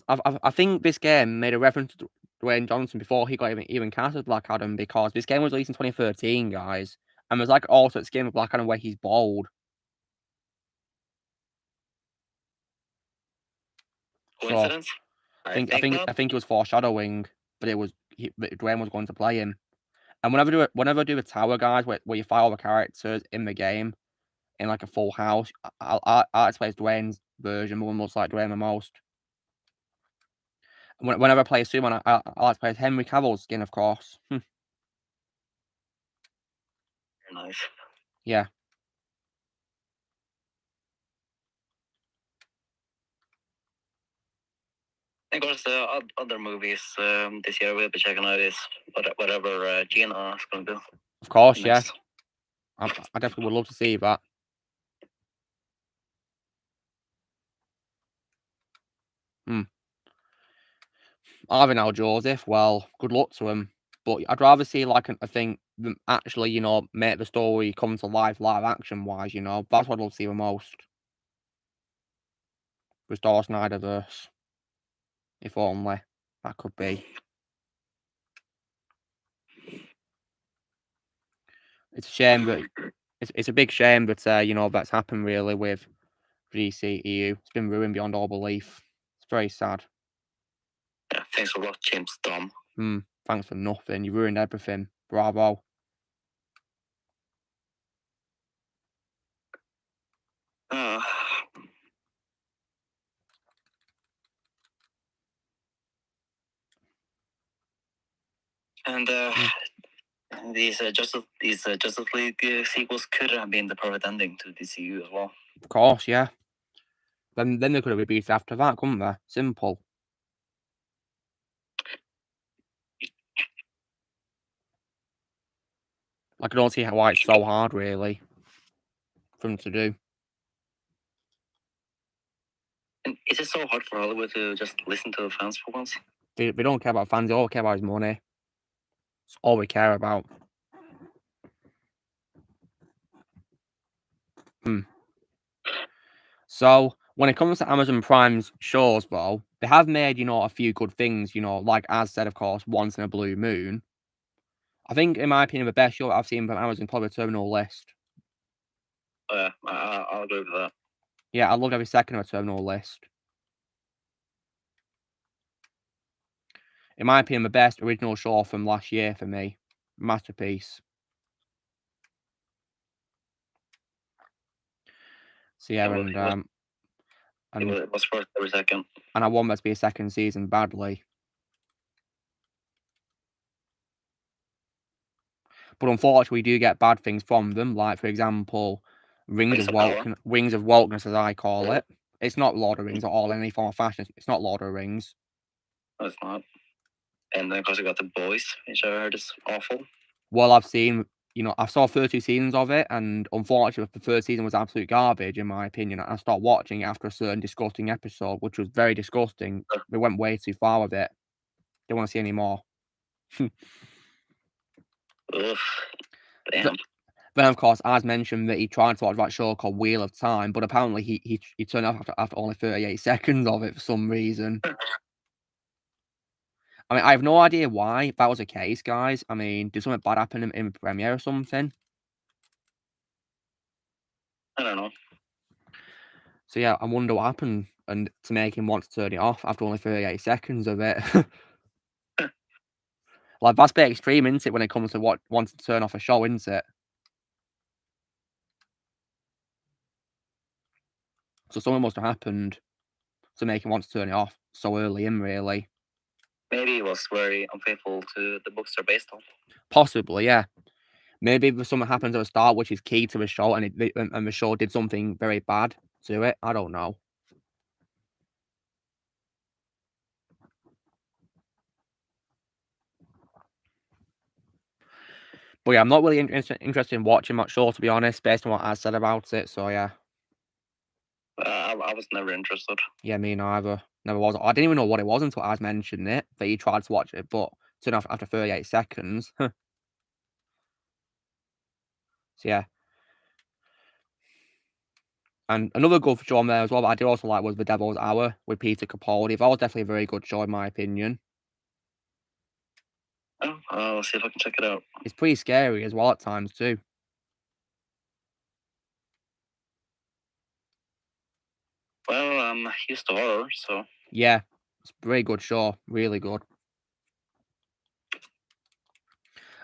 I think this game made a reference to Dwayne Johnson before he got even cast as Black Adam, because this game was released in 2013, guys, and there's like also a game of Black Adam where he's bald. Coincidence? So, I think it was foreshadowing, but Dwayne was going to play him. And whenever I do a tower, guys, where you fight all the characters in the game in like a full house, I like to play as Dwayne's version, but one looks like Dwayne the most. Whenever I play a Superman, I like to play as Henry Cavill's skin, of course. Very nice. Yeah. Of course, other movies this year we'll be checking out is whatever Gina is going to do. Of course, next. yeah. I definitely would love to see that. Harvey now Joseph, well, good luck to him. But I'd rather see, like, I think, them actually, you know, make the story come to life live action-wise, you know? That's what I'd love to see the most. Restore Snyderverse. If only. That could be. It's a shame that... It's a big shame that, you know, that's happened, really, with DCEU. It's been ruined beyond all belief. It's very sad. Yeah, thanks a lot, James Tom. Thanks for nothing. You ruined everything. Bravo. And these Justice League sequels could have been the perfect ending to DCU as well. Of course, yeah. Then they could have rebooted after that, couldn't they? Simple. Like, I don't see why it's so hard, really, for them to do. And is it so hard for Hollywood to just listen to the fans for once? They don't care about fans. They all care about his money. It's all we care about. So, when it comes to Amazon Prime's shows, though, they have made, you know, a few good things, you know, like, as said, of course, Once in a Blue Moon. I think, in my opinion, the best show I've seen from Amazon is probably Terminal List. Oh, yeah, I'll agree with that. Yeah, I loved every second of Terminal List. In my opinion, the best original show from last year for me. Masterpiece. So, yeah, it was first every second. And I want there to be a second season badly. But unfortunately, we do get bad things from them, like, for example, Rings of Wokeness, as I call it. It's not Lord of Rings at all in any form or fashion. It's not Lord of Rings. No, it's not. And then, of course, we got The Boys, which I heard is awful. Well, I've seen, you know, I saw 32 seasons of it, and unfortunately, the third season was absolute garbage, in my opinion. I stopped watching it after a certain disgusting episode, which was very disgusting. They went way too far with it. Don't want to see any more. Ugh, damn. Then, of course, as mentioned, that he tried to watch that show called Wheel of Time, but apparently he turned off after only 38 seconds of it for some reason. I mean, I have no idea why that was the case, guys. I mean, did something bad happen in the premiere or something? I don't know. So, yeah, I wonder what happened and to make him want to turn it off after only 38 seconds of it. Like, that's a bit extreme, isn't it, when it comes to wanting to turn off a show, isn't it? So something must have happened to make him want to turn it off so early in, really. Maybe he was very unfaithful to the books they're based on. Possibly, yeah. Maybe if something happens at the start which is key to the show and the show did something very bad to it. I don't know. But yeah, I'm not really interested in watching that show, to be honest, based on what I said about it. So yeah. I was never interested. Yeah, me neither. Never was. I didn't even know what it was until I mentioned it, that he tried to watch it, but turned off after 38 seconds. So yeah. And another good show on there as well that I did also like was The Devil's Hour with Peter Capaldi. That was definitely a very good show in my opinion. Oh, I'll see if I can check it out. It's pretty scary as well at times too. Well, I'm used to horror, so... Yeah, it's a very good show. Really good.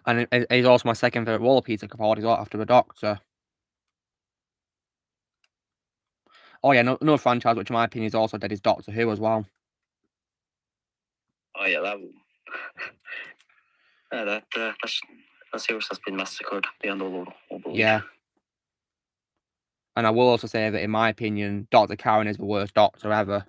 And he's also my second favourite role, Peter Capaldi, after the Doctor. Oh yeah, another franchise which in my opinion is also dead is Doctor Who as well. Oh yeah, that series has been massacred beyond all belief. Yeah. And I will also say that in my opinion, Dr. Karen is the worst Doctor ever.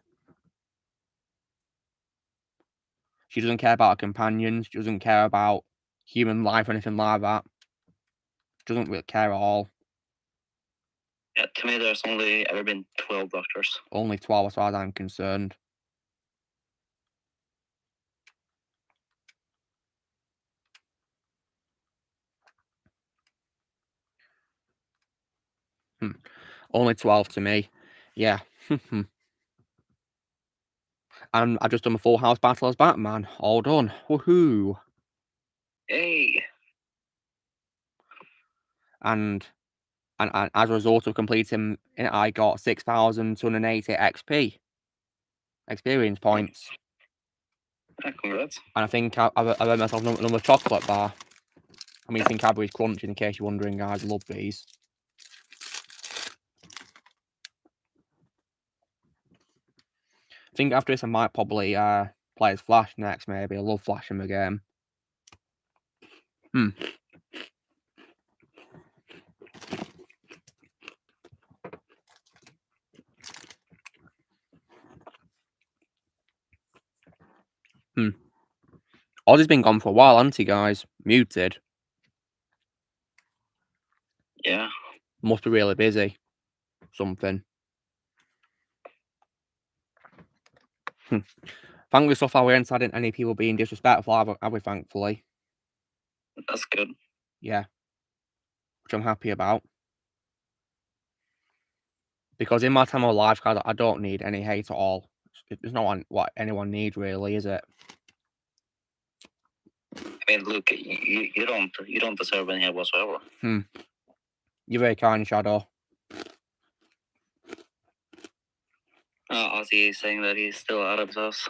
She doesn't care about her companions. She doesn't care about human life or anything like that. She doesn't really care at all. Yeah, to me, there's only ever been 12 Doctors. Only 12 as far as I'm concerned. Only 12 to me. Yeah. And I just done a full house battle as Batman. All done. Woohoo! Hey. And as a result of completing it, I got 6,280 XP. Experience points. Congrats. And I think I earned myself another chocolate bar. I'm eating Cadbury's Crunch, in case you're wondering, guys. I love these. I think after this I might probably play as Flash next, maybe. I love Flash in the game. Ozzy's been gone for a while, hasn't he, guys? Muted. Yeah. Must be really busy. Something. Thankfully, so far we haven't had any people being disrespectful, have we, thankfully? That's good. Yeah. Which I'm happy about. Because in my time of life, guys, I don't need any hate at all. It's not what anyone needs, really, is it? I mean, Luke, you don't deserve any hate whatsoever. You're very kind, Shadow. Ozzy is saying that he's still out of his house.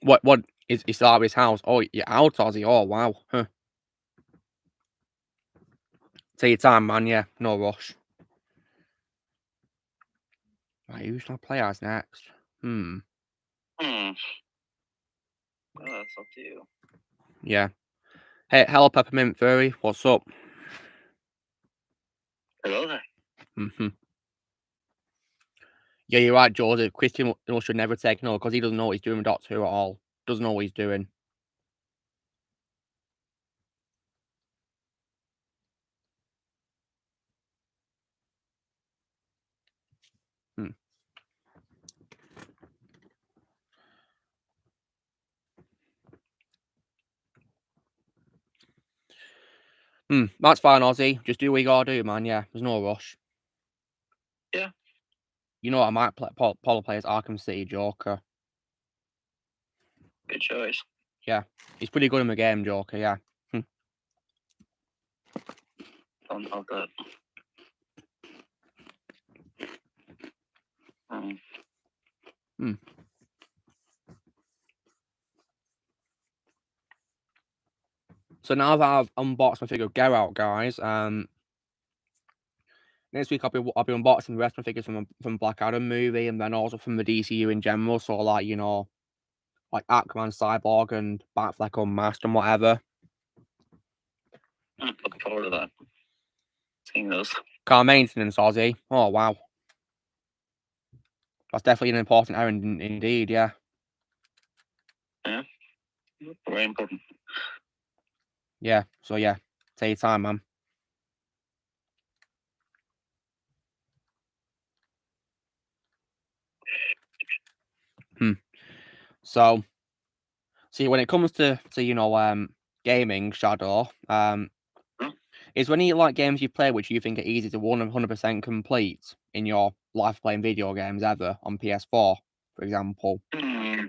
What is he still out of his house? Oh, you're out, Ozzy. Oh, wow. Huh. Take your time, man. Yeah, no rush. Right, who should I play as next? Well, that's up to you. Yeah. Hey, hello, Peppermint Furry. What's up? Hello there. Yeah, you're right, Joseph. Christian should never take no, because he doesn't know what he's doing with Doctor Who at all. Doesn't know what he's doing. That's fine, Ozzy. Just do what you gotta do, man. Yeah, there's no rush. Yeah. You know what? I might probably play as Arkham City Joker. Good choice. Yeah, he's pretty good in the game, Joker. Yeah. Don't know that. So now that I've unboxed my figure of Get Out, guys, next week I'll be unboxing the rest of my figures from Black Adam movie, and then also from the DCU in general. So like, you know, like Aquaman, Cyborg, and Batfleck Unmasked and whatever. Looking forward to that. Seeing those. Car maintenance, Ozzy. Oh wow, that's definitely an important errand indeed. Yeah. Yeah. Very important. Yeah. So yeah, take your time, man. So, see, when it comes to you know gaming, Shadow, is there any like games you play which you think are easy to 100% complete in your life playing video games ever on PS4, for example? I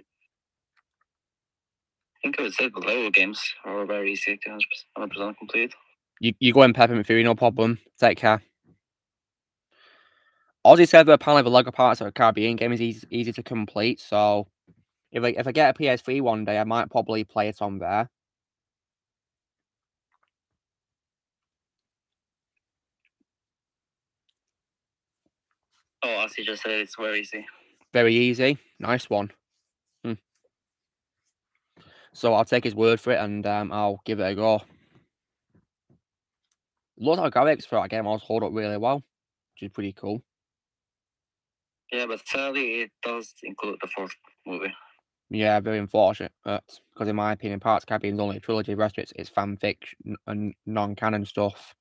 think I would say the Lego games are very easy to 100% complete. You go in, Peppermint Fury, no problem. Take care. Ozzy said that apparently the Lego Pirates of the Caribbean game is easy to complete, so if I get a PS3 one day, I might probably play it on there. Oh, as you just said, it's very easy. Very easy. Nice one. So I'll take his word for it, and I'll give it a go. Looks like graphics for that game also hold up really well, which is pretty cool. Yeah, but sadly, it does include the fourth movie. Yeah, very unfortunate, because in my opinion, Pirates of the Caribbean is only a trilogy. The rest of it's fanfiction and non-canon stuff.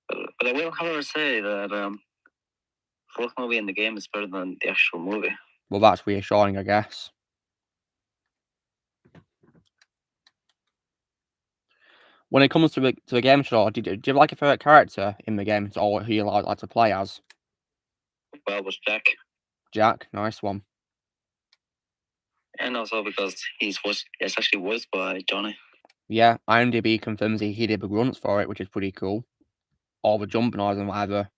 But I will, however, say that fourth movie in the game is better than the actual movie. Well, that's reassuring, I guess. When it comes to the game show, do you have like a favorite character in the game, or who you like to play as? Well, it was Jack. Jack, nice one. And also because it's actually voiced by Johnny. Yeah, IMDb confirms he did the grunts for it, which is pretty cool. All the jump noise and whatever.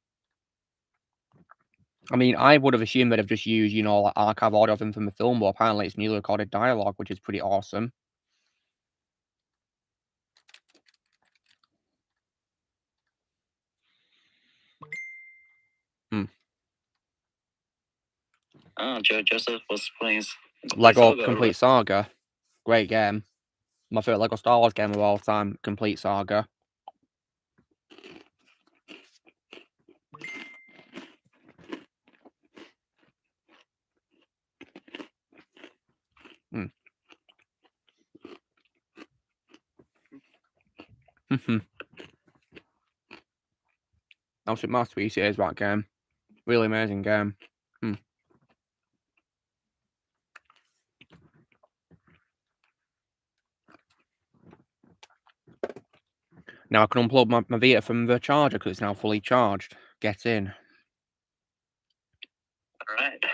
I mean, I would have assumed they'd have just used, you know, like archive audio of him from the film, but apparently it's newly recorded dialogue, which is pretty awesome. Joseph was playing Lego Complete Saga. Great game. My favorite Lego Star Wars game of all time, Complete Saga. Absolute masterpiece it is, that game. Really amazing game. Now I can unplug my Vita from the charger because it's now fully charged. Get in. Alright.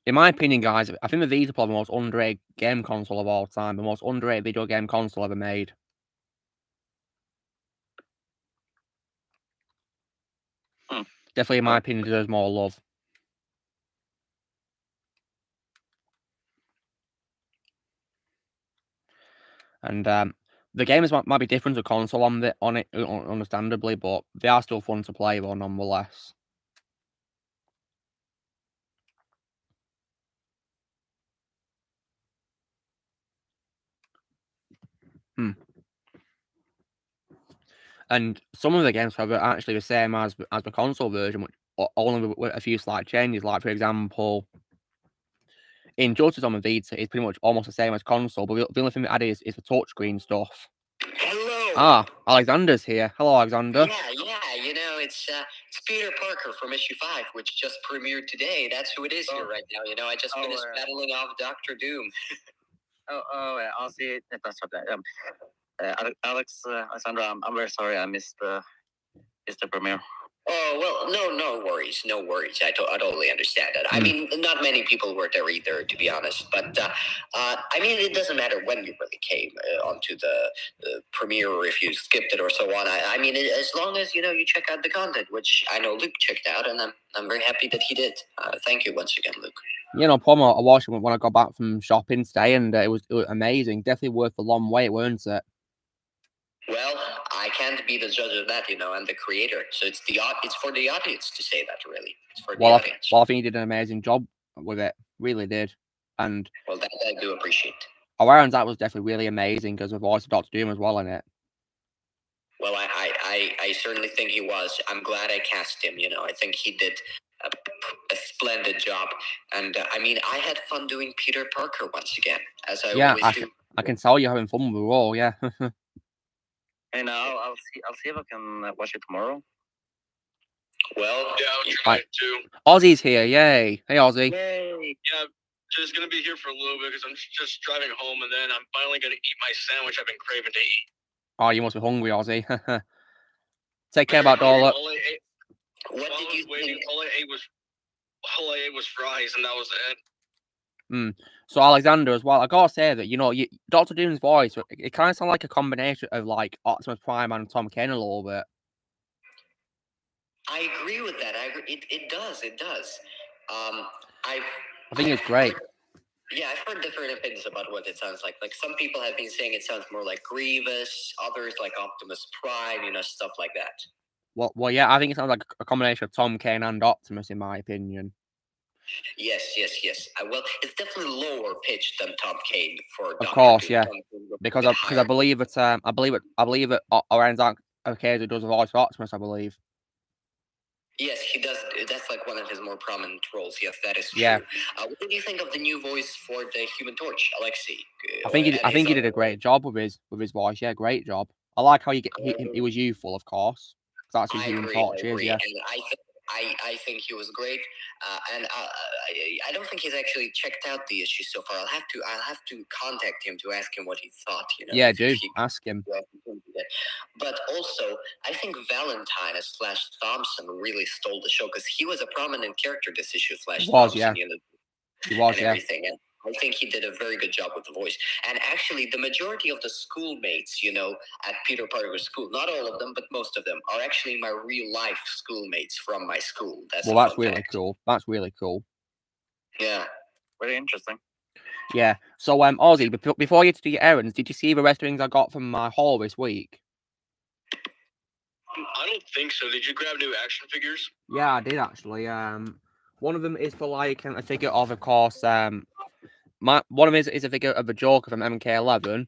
In my opinion, guys, I think the Vita is probably the most underrated game console of all time. The most underrated video game console ever made. Definitely, in my opinion, deserves more love. And the games might be different to console on it, understandably, but they are still fun to play, though, nonetheless. And some of the games, however, are actually the same as the console version, only with a few slight changes. Like, for example, Injustice on the Vita is pretty much almost the same as console, but the only thing they added is the touchscreen stuff. Hello. Ah, Alexander's here. Hello, Alexander. Yeah, you know, it's Peter Parker from issue 5, which just premiered today. That's who it is here right now. You know, I just finished battling off Dr. Doom. I'll see it. That's okay. Alexandra, I'm very sorry I missed the premiere. Oh, well, no worries. I totally understand that. I mean, not many people were there either, to be honest. But, I mean, it doesn't matter when you really came onto the premiere or if you skipped it or so on. I mean, as long as, you know, you check out the content, which I know Luke checked out, and I'm very happy that he did. Thank you once again, Luke. Yeah, no problem. I watched it when I got back from shopping today, and it was amazing. Definitely worth the long wait, weren't it? Well, I can't be the judge of that, you know, and the creator. So it's for the audience to say that, really. It's for the audience. Well, I think he did an amazing job with it. Really did. And well, that I do appreciate. Aaron's that was definitely really amazing because the voice of Dr. Doom as well in it. Well, I certainly think he was. I'm glad I cast him, you know. I think he did a splendid job. And, I mean, I had fun doing Peter Parker once again, as I always do. I can tell you're having fun with the role, yeah. And I'll see if I can watch it tomorrow. Well, yeah, I'll try to. Ozzy's here, yay! Hey, Ozzy. Yay! Yeah, just gonna be here for a little bit because I'm just driving home, and then I'm finally gonna eat my sandwich I've been craving to eat. Oh, you must be hungry, Ozzy. Take care about Dollar. What did you think? All I ate was fries, and that was it. So Alexander as well, I gotta say that, you know, Dr. Doom's voice, it kind of sounds like a combination of like Optimus Prime and Tom Kane a little bit. I agree with that. It does. I think it's great. I've heard different opinions about what it sounds like. Like, some people have been saying it sounds more like Grievous, others like Optimus Prime, you know, stuff like that. Well, yeah, I think it sounds like a combination of Tom Kane and Optimus, in my opinion. Yes. Well, it's definitely lower pitched than Tom Kane for Dr. Of course, Doom. yeah, because I believe it. I believe it. Around that occasion, does the voice of Optimus, I believe. Yes, he does. That's like one of his more prominent roles. Yes, that is true. Yeah. What did you think of the new voice for the Human Torch, Alexei? I think he did a great job with his voice. Yeah, great job. I like how he was youthful, of course. That's who Human Torch is. Yeah. And I think he was great, and I don't think he's actually checked out the issue so far. I'll have to contact him to ask him what he thought. Yeah, do ask him. But also, I think Valentine as Flash Thompson really stole the show because he was a prominent character this issue. Flash Thompson, yeah. He was, and everything. And I think he did a very good job with the voice. And actually, the majority of the schoolmates, at Peter Parker's school, not all of them, but most of them, are actually my real life schoolmates from my school. That's really cool. That's really cool. Yeah. Very interesting. Yeah. So, Ozzy, before you do your errands, did you see the rest of things I got from my haul this week? I don't think so. Did you grab new action figures? Yeah, I did actually. One of them is for like a figure of course, one of them is a figure of the Joker from MK11,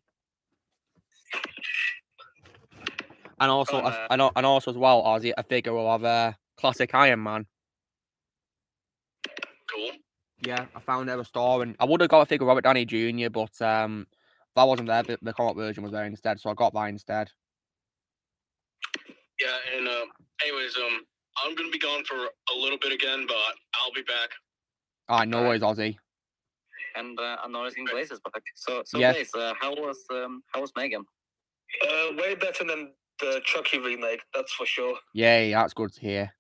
and also and also as well, Ozzy, a figure of classic Iron Man. Cool. Yeah, I found it at a store, and I would have got a figure of Robert Downey Jr., but that wasn't there. The comic version was there instead, so I got that instead. Yeah, and anyways, I'm gonna be gone for a little bit again, but I'll be back. Alright, no worries, Ozzy. And I'm noticing Blaze is back. So yeah. Blaze, how was Megan? Way better than the Chucky remake, that's for sure. Yeah, that's good to hear.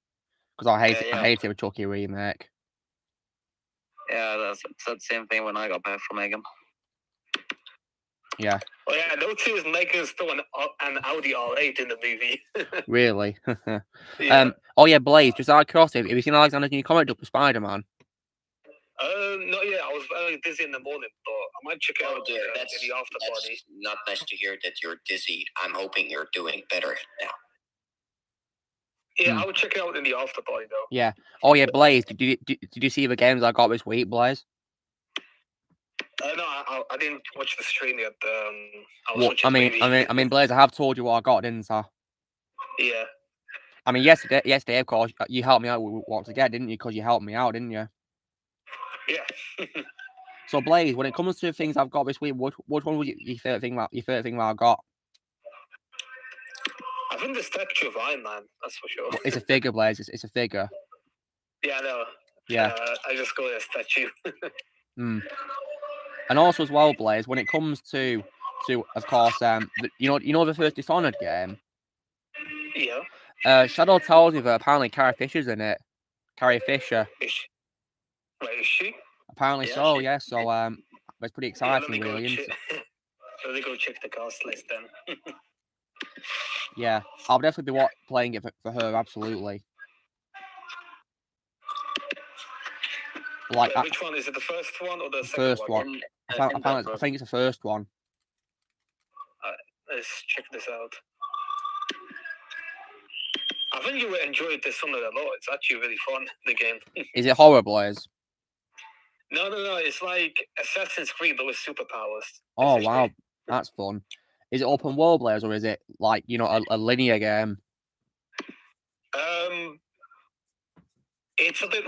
Because I hate the Chucky remake. Yeah, that's the same thing when I got back from Megan. Yeah. Oh yeah, I noticed Megan's still an Audi R8 in the movie. Really? Yeah. Oh yeah, Blaze, just out of curiosity, have you seen Alexander's new comic book for Spider-Man? Not yet. I was very busy in the morning, but I might check it out in the after party. That's not nice to hear that you're dizzy. I'm hoping you're doing better now. Yeah, I would check it out in the after party though. Yeah. Oh yeah, Blaze, did you see the games I got this week, Blaze? No, I didn't watch the stream yet. I mean, Blaze, I have told you what I got, didn't I? Yeah. I mean, yesterday, of course, you helped me out with what to get, didn't you? Because you helped me out, didn't you? Yeah. So, Blaze, when it comes to things I've got this week, which one was your favorite thing that I got? I think the statue of Iron Man. That's for sure. It's a figure, Blaze. It's a figure. Yeah, I know. Yeah. I just call it a statue. And also as well, Blaze, when it comes to of course, you know the first Dishonored game. Yeah. Shadow tells me that apparently Carrie Fisher's in it. Carrie Fisher. Is she? Apparently so, yeah. So it's pretty exciting, really. Let me go check the cast list then. Yeah, I'll definitely be playing it for her, absolutely. Like, which one is it? The first one or the first second one? I think it's the first one. Let's check this out. I think you will enjoy Dishonored a lot. It's actually really fun, the game. Is it horror, Blaze? No. It's like Assassin's Creed, but with superpowers. Oh, wow. That's fun. Is it open world, Blaze, or is it like, a linear game? It's a bit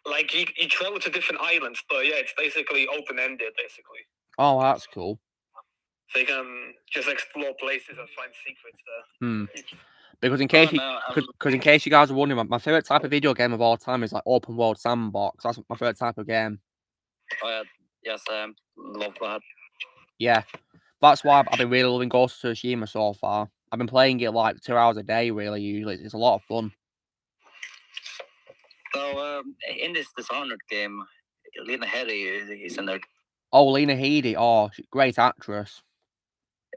like you travel to different islands, but yeah, it's basically open-ended, basically. Oh, that's cool. So you can just explore places and find secrets there. Because in case you guys are wondering, my favorite type of video game of all time is like open world sandbox. That's my favorite type of game. Oh yeah, yes, love that. Yeah, that's why I've been really loving Ghost of Tsushima so far. I've been playing it like 2 hours a day, really. Usually, it's a lot of fun. So in this Dishonored game, Lena Headey is in there. Oh, Lena Headey, great actress.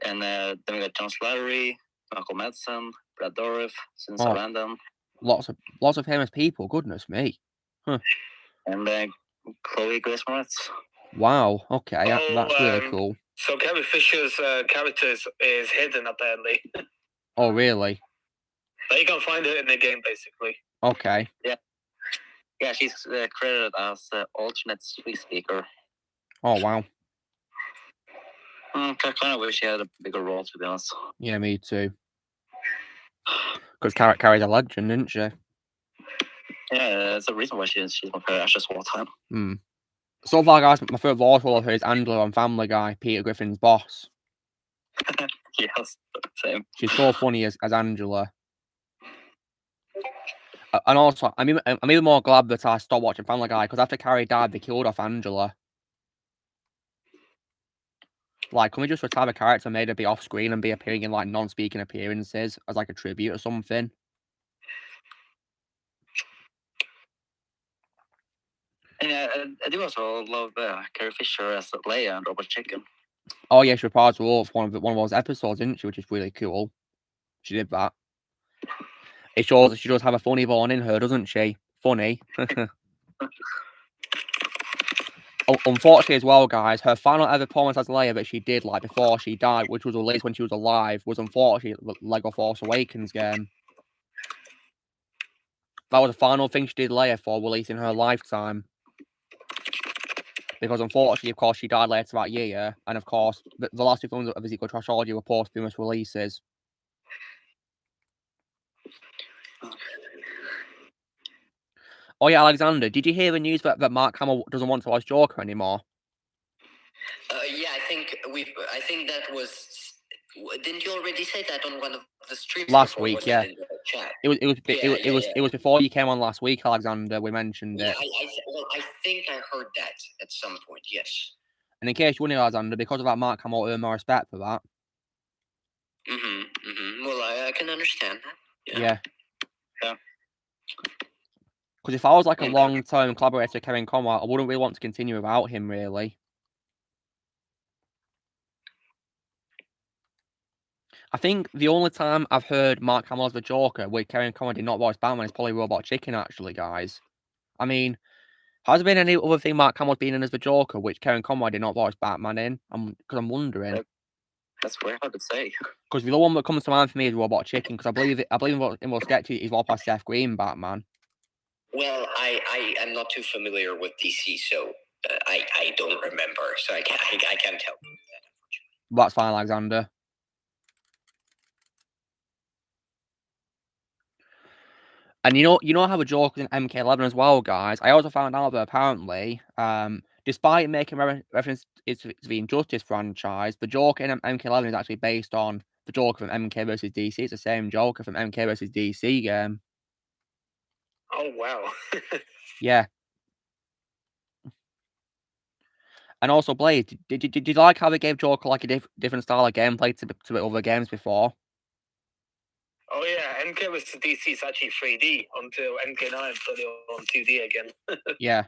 And then we got John Slattery, Michael Madsen, Brad Dourif, Susan Sarandon. Lots of famous people. Goodness me. Huh. And Chloe Grace Moretz. Wow. Okay, that's really cool. So Carrie Fisher's character is hidden apparently. Oh, really? But you can find her in the game, basically. Okay. Yeah, she's credited as alternate Swiss speaker. Oh, wow. I kind of wish she had a bigger role, to be honest. Yeah, me too. Because Carrie's a legend, isn't she? Yeah, there's a reason why she's my favorite actress of all time. So far, guys, my favourite voice role of her is Angela on Family Guy, Peter Griffin's boss. Yes, same. She's so funny as Angela. And also, I'm even more glad that I stopped watching Family Guy, because after Carrie died, they killed off Angela. Like, can we just retire the character and made her be off screen and be appearing in like non-speaking appearances as like a tribute or something? Yeah, I do also love Carrie Fisher as Leia and Robot Chicken. Oh yeah, she reprised the role for one of those episodes, didn't she? Which is really cool. She did that. It shows that she does have a funny bone in her, doesn't she? Funny. Unfortunately, as well, guys, her final ever performance as Leia that she did like before she died, which was released when she was alive, was unfortunately the Lego Force Awakens game. That was the final thing she did Leia for, released in her lifetime. Because unfortunately, of course, she died later that year, and of course, the last two films of the sequel trilogy were posthumous releases. Oh yeah, Alexander, did you hear the news that Mark Hamill doesn't want to watch Joker anymore? Yeah, I think that was. Didn't you already say that on one of the streams Last before, week, wasn't yeah. it, in the chat? It was before you came on last week, Alexander. We mentioned it. I think I heard that at some point. Yes. And in case you wondering, Alexander, because of that, Mark Hamill earned more respect for that. Well, I can understand that. Yeah. Yeah. Because if I was like a long-term collaborator with Kevin Conroy, I wouldn't really want to continue without him, really. I think the only time I've heard Mark Hamill as the Joker with Kevin Conroy did not voice Batman is probably Robot Chicken, actually, guys. I mean, has there been any other thing Mark Hamill's been in as the Joker which Kevin Conroy did not voice Batman in? Because I'm wondering. That's very hard to say. Because the one that comes to mind for me is Robot Chicken, because I believe in what sketchy is voiced by Seth Green Batman. Well, I am not too familiar with DC, so I don't remember, so I can't tell you that. That's fine, Alexander. And you know how the Joker's in MK11 as well, guys. I also found out that apparently, despite making reference to the Injustice franchise, the Joker in MK11 is actually based on the Joker from MK vs DC. It's the same Joker from MK vs DC game. Oh wow. Yeah. And also, Blade, did you like how they gave Joker like a different style of gameplay to the other games before? Oh yeah, MK vs DC is actually 3D until MK9 put it on 2D again. Yeah.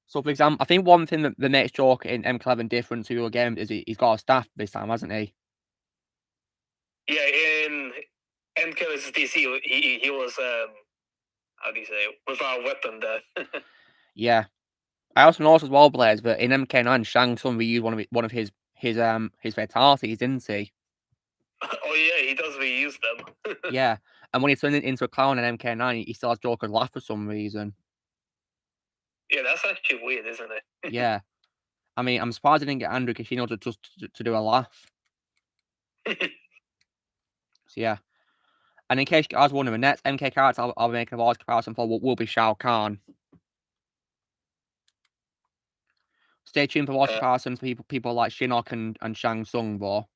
So, for example, I think one thing that makes Joker in MK11 different to your games is he's got a staff this time, hasn't he? Yeah, in MK vs DC, he was how do you say, without a weapon there. Yeah. I also noticed as well, Blaze, that in MK9, Shang Tsung reused one of his fatalities, didn't he? Oh yeah, he does reuse them. Yeah. And when he turned into a clown in MK9, he still has Joker's laugh for some reason. Yeah, that's actually weird, isn't it? Yeah. I mean, I'm surprised I didn't get Andrew Kishino to do a laugh. So, yeah. And in case you guys wondering, the next MK character I'll be making a voice comparison for will be Shao Kahn. Stay tuned for voice comparisons for people like Shinnok and Shang Tsung, though.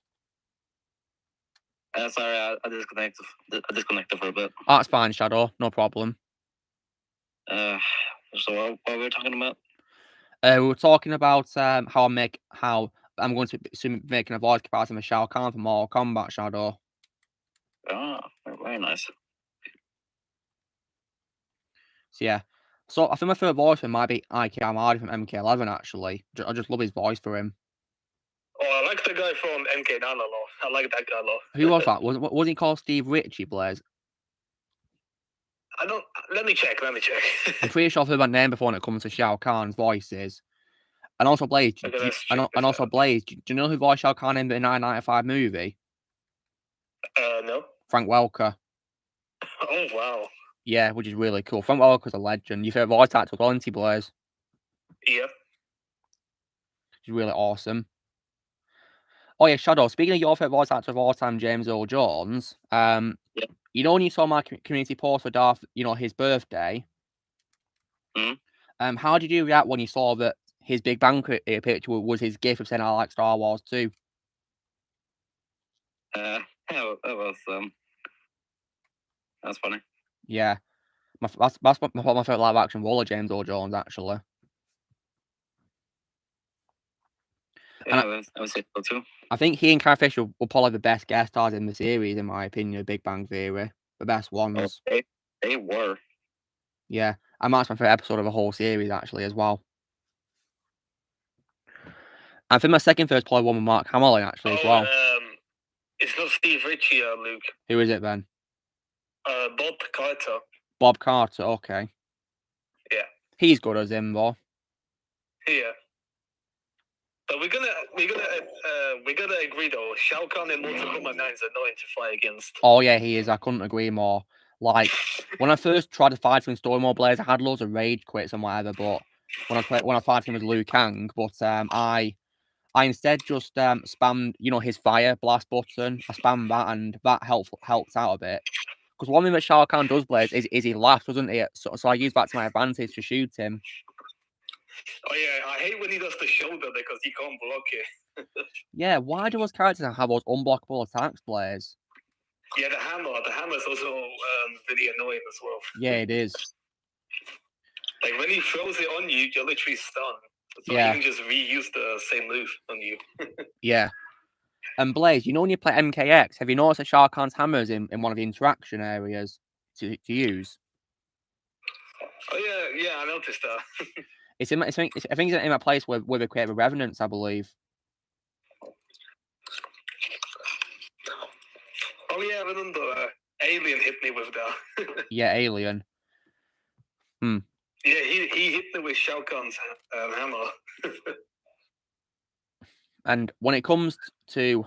Sorry, I disconnected for a bit. Oh, that's fine, Shadow. No problem. So what were we talking about? We were talking about how I'm going to be making a voice comparison with Shao Kahn from Mortal Kombat, Shadow. Oh, very nice. So yeah. So I think my favourite voice for him might be Ike Amadi from MK11, actually. I just love his voice for him. Oh, I like the guy from MK9 a lot. I like that guy a lot. Who was that? Was he called Steve Ritchie, Blaze? I don't. Let me check. I'm pretty sure I've heard that name before when it comes to Shao Kahn's voices. And also, Blaze, Blaze, do you know who voiced Shao Kahn in the 1995 movie? No. Frank Welker. Oh, wow. Yeah, which is really cool. Frank Welker's a legend. Your favourite voice actor, wasn't he, Blaze? Yep. He's really awesome. Oh, yeah, Shadow, speaking of your favourite voice actor of all time, James Earl Jones, Yep. You know when you saw my community post for Darth, his birthday? Mm-hmm. How did you react when you saw that his Big Bang picture was his gift of saying I like Star Wars too? That was funny. Yeah. That's my favourite live action role of James Earl Jones, actually. Yeah, I would say so too. I think he and Carrie Fisher were probably the best guest stars in the series, in my opinion, of Big Bang Theory. The best ones. Oh, they were. Yeah, and that's my favourite episode of the whole series, actually, as well. I think my second favorite is probably one with Mark Hamill, actually, as well. It's not Steve Ritchie, Luke. Who is it then? Bob Carter. Bob Carter, okay. Yeah. He's good as him, though. Yeah. But we're gonna agree though. Shao Kahn in Mortal Kombat 9 is annoying to fight against. Oh yeah, he is. I couldn't agree more. Like when I first tried to fight him in story mode Blaze, I had loads of rage quits and whatever. But when I fight him as Liu Kang, but I instead just spammed his fire blast button. I spammed that and that helped out a bit. Because one thing that Shao Kahn does, Blaze, is he laughs, doesn't he? So I use that to my advantage to shoot him. Oh yeah, I hate when he does the shoulder because he can't block it. Yeah, why do those characters have those unblockable attacks, Blaze? Yeah, the hammer's also really annoying as well. Yeah, it is. Like when he throws it on you, you're literally stunned. So Yeah. you can just reuse the same move on you. Yeah. And Blaze, when you play MKX, have you noticed that Shao Kahn's hammer's in one of the interaction areas to use? Oh yeah, I noticed that. I think it's in that place where they create the Revenants, I believe. Oh yeah, I remember Alien hit me with that. Yeah, Alien. Yeah, he hit me with Shao Kahn's hammer. And when it comes to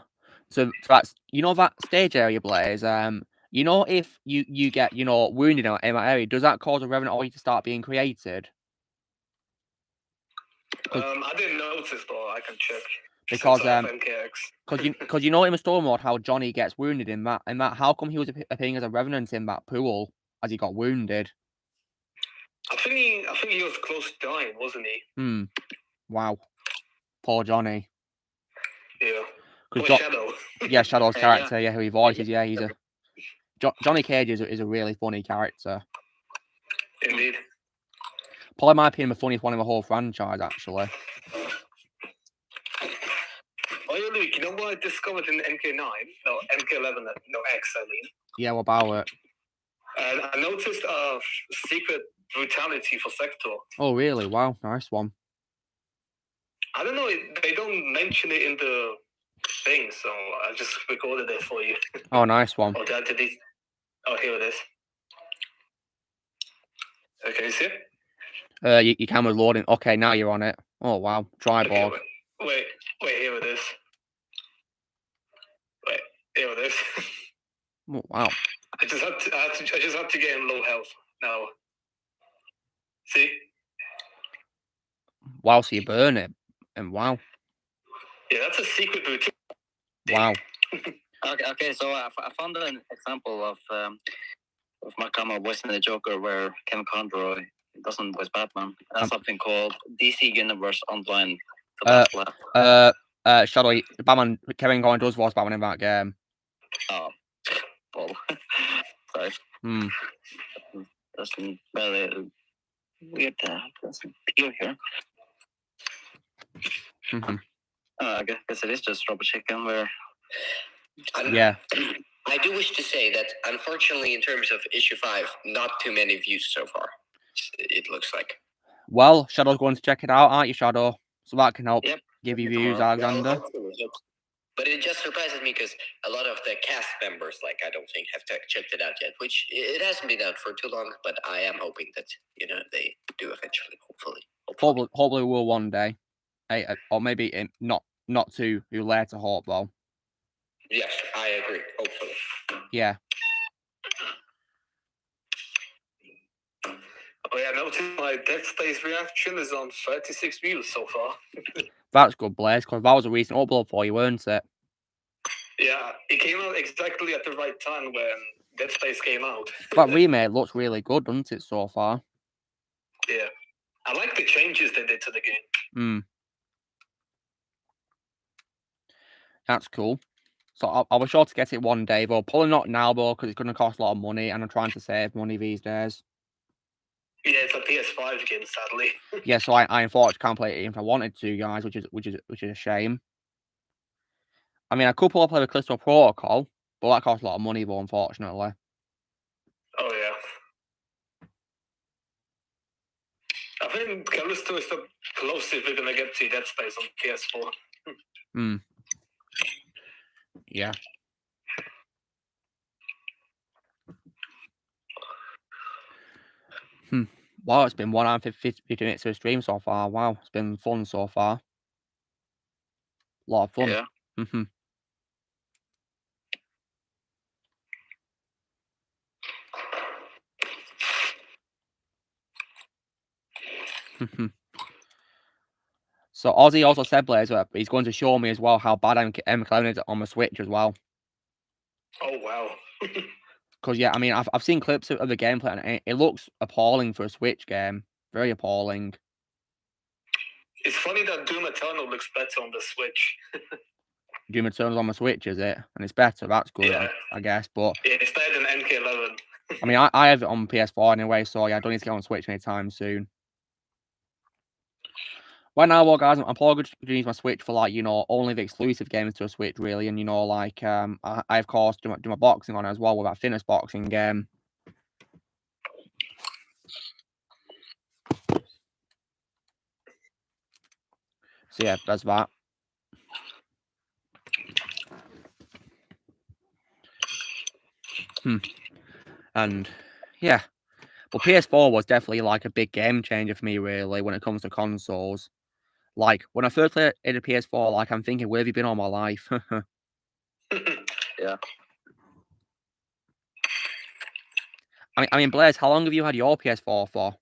that's that stage area, Blaze, if you get wounded in that area, does that cause a Revenant Ori to start being created? I didn't notice, but I can check. Because MKX. Because in the story mode how Johnny gets wounded in that how come he was appearing as a Revenant in that pool as he got wounded? I think he was close to dying, wasn't he? Wow. Poor Johnny. Yeah. Shadow. Yeah, Shadow's character, who he voices, he's a Johnny Cage is a really funny character. Indeed. Probably my opinion the funniest one in the whole franchise, actually. Oh yeah, Luke, you know what I discovered in MK9? No, MK11, no, X, I mean. Yeah, what about it? I noticed secret brutality for Sector. Oh, really? Wow, nice one. I don't know, they don't mention it in the thing, so I just recorded it for you. Oh, nice one. Oh, here it is. Okay, you see it? Your camera's loading. Okay, now you're on it. Oh, wow. Tribord. Okay, wait, here it is. Wait, here it is. Oh, wow. I just had to get him low health now. See? Wow, so you burn it. And wow. Yeah, that's a secret routine. Wow. Okay, so I found an example of Mark Hamill voicing the Joker where Kevin Conroy doesn't voice Batman. That's something called DC Universe Online. Shadow, Batman, Kevin Conroy does voice Batman in that game. Oh, Paul. Sorry. Doesn't really weird. Doesn't appear here. I guess it is just Robot Chicken where. Yeah. I do wish to say that, unfortunately, in terms of issue 5, not too many views so far. It looks like. Well, Shadow's going to check it out, aren't you, Shadow? So that can help give you views, Alexander. But it just surprises me because a lot of the cast members, I don't think, have checked it out yet. Which it hasn't been out for too long, but I am hoping that they do eventually. Hopefully, we'll one day. Or maybe not too late to hope though. Yes, I agree. Hopefully. Yeah. Oh yeah, notice my Dead Space reaction is on 36 views so far. That's good, Blaze, because that was a recent upload for you, weren't it? Yeah, it came out exactly at the right time when Dead Space came out. That remake looks really good, doesn't it, so far? Yeah. I like the changes they did to the game. That's cool. So I'll be sure to get it one day, but probably not now, though, because it's going to cost a lot of money, and I'm trying to save money these days. Yeah, it's a PS5 game, sadly. Yeah, so I unfortunately can't play it even if I wanted to, guys, which is a shame. I mean, I could play with Crystal Protocol, but that costs a lot of money, though, unfortunately. Oh yeah. I think Callisto is the closest we're gonna get to Dead Space on PS4. Yeah. Wow, it's been 1 hour and 50 minutes of a stream so far. Wow, it's been fun so far. A lot of fun. Yeah. So Ozzy also said, Blaze, he's going to show me as well how bad M11 is on the Switch as well. Oh wow. Because yeah, I mean, I've seen clips of the gameplay and it looks appalling for a Switch game. Very appalling. It's funny that Doom Eternal looks better on the Switch. Doom Eternal's on my Switch, is it? And it's better. That's good, Yeah. I guess. But Yeah, it's better than MK11. I mean, I have it on PS4 anyway, so yeah, I don't need to get on Switch anytime soon. Right now, well, guys, I'm probably going to use my Switch for, like, you know, only the exclusive games to a Switch, really. And, you know, like, I of course, do my boxing on it as well with that fitness boxing game. So, yeah, that's that. And, yeah. But PS4 was definitely, like, a big game changer for me, really, when it comes to consoles. Like, when I first played a PS4, like, I'm thinking, where have you been all my life? Yeah. I mean, Blaze, how long have you had your PS4 for?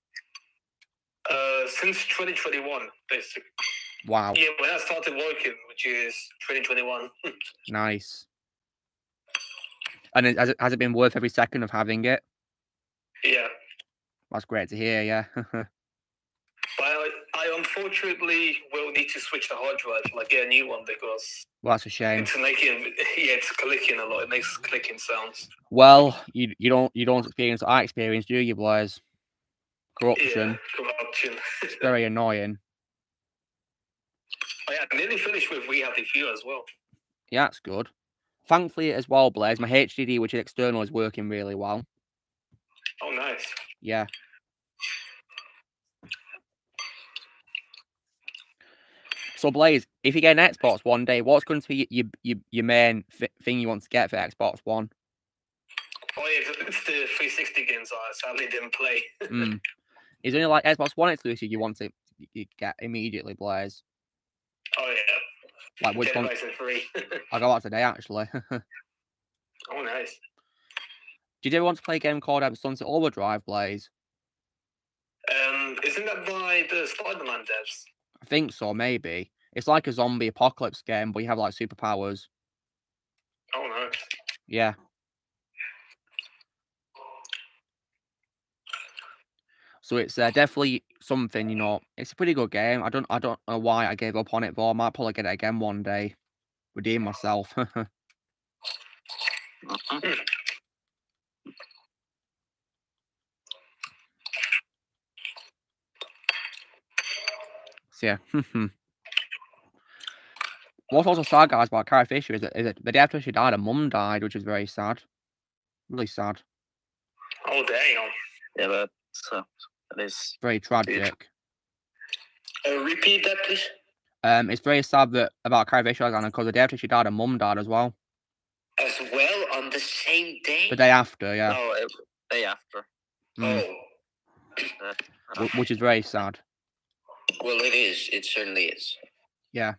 Since 2021, basically. Wow. Yeah, when I started working, which is 2021. Nice. And has it been worth every second of having it? Yeah. That's great to hear, yeah. But I unfortunately will need to switch the hard drive, like get a new one, because Well, that's a shame. it's clicking a lot. It makes clicking sounds. Well, you don't experience what I experienced, do you, Blaze? Corruption. Yeah, corruption. It's very annoying. Oh, yeah, I nearly finished with We Have the Few as well. Yeah, that's good. Thankfully, as well, Blaze, my HDD, which is external, is working really well. Oh, nice. Yeah. So, Blaze, if you get an Xbox one day, what's going to be your main thing you want to get for Xbox One? Oh, yeah, it's the 360 games I sadly didn't play. Is there any, like, Xbox One exclusive you want to get immediately, Blaze? Oh, yeah. Like, which one? I got that today, actually. Oh, nice. Did you ever want to play a game called Sunset Overdrive, Blaze? Isn't that by the Spider-Man devs? I think so, maybe. It's like a zombie apocalypse game, but you have, like, superpowers. Oh, no. Yeah. So it's definitely something, you know. It's a pretty good game. I don't know why I gave up on it, but I might probably get it again one day. Redeem myself. So yeah. What's also sad, guys, about Carrie Fisher is that the day after she died, her mum died, which is very sad. Really sad. Oh, damn. Yeah, but it is very tragic. Repeat that, please. It's very sad that about Carrie Fisher, because the day after she died, her mum died as well. As well, on the same day? The day after, yeah. No, the day after. Oh. Which is very sad. Well, it is. It certainly is. Yeah.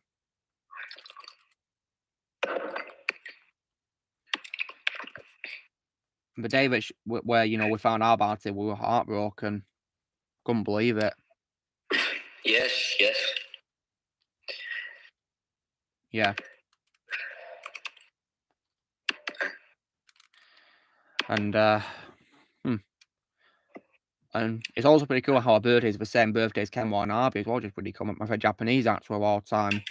The day that where, you know, we found out about it, we were heartbroken. Couldn't believe it. Yes, yes. Yeah. And and it's also pretty cool how our birthdays are the same birthday as Ken Watanabe as well, which is pretty cool. My favourite Japanese actor of all time.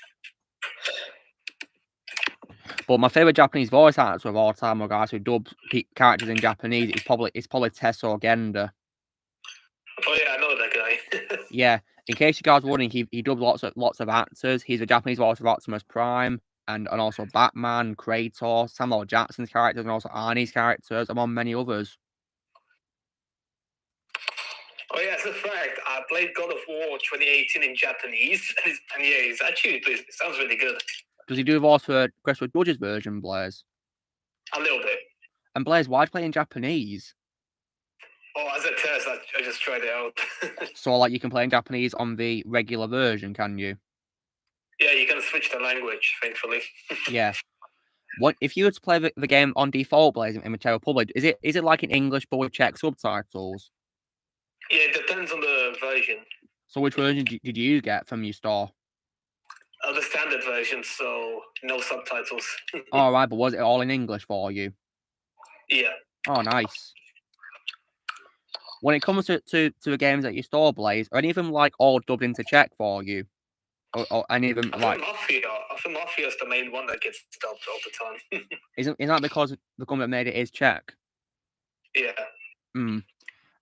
But my favourite Japanese voice actor of all time, or guys who dub characters in Japanese, is probably Tesso Genda. Oh yeah, I know that guy. Yeah, in case you guys were wondering, he dubbed lots of actors. He's a Japanese voice of Optimus Prime and also Batman, Kratos, Samuel Jackson's characters, and also Arnie's characters, among many others. Oh yeah, as a fact, I played God of War 2018 in Japanese, and yeah, it sounds really good. Does he do a voice for Christopher Judge's version, Blaze? A little bit. And Blaze, why play in Japanese? Oh, as a test, I just tried it out. So, like, you can play in Japanese on the regular version, can you? Yeah, you can switch the language, thankfully. Yeah. What if you were to play the game on default, Blaze, in the Republic? Is it like in English but with Czech subtitles? Yeah, it depends on the version. So, which version did you get from your store? The standard version, so no subtitles. All right, but was it all in English for you? Yeah. Oh, nice. When it comes to the games at your store, Blaze, are any of them like all dubbed into Czech for you? Or any of them like? I think Mafia is the main one that gets dubbed all the time. Isn't that because the company that made it is Czech? Yeah. Hmm.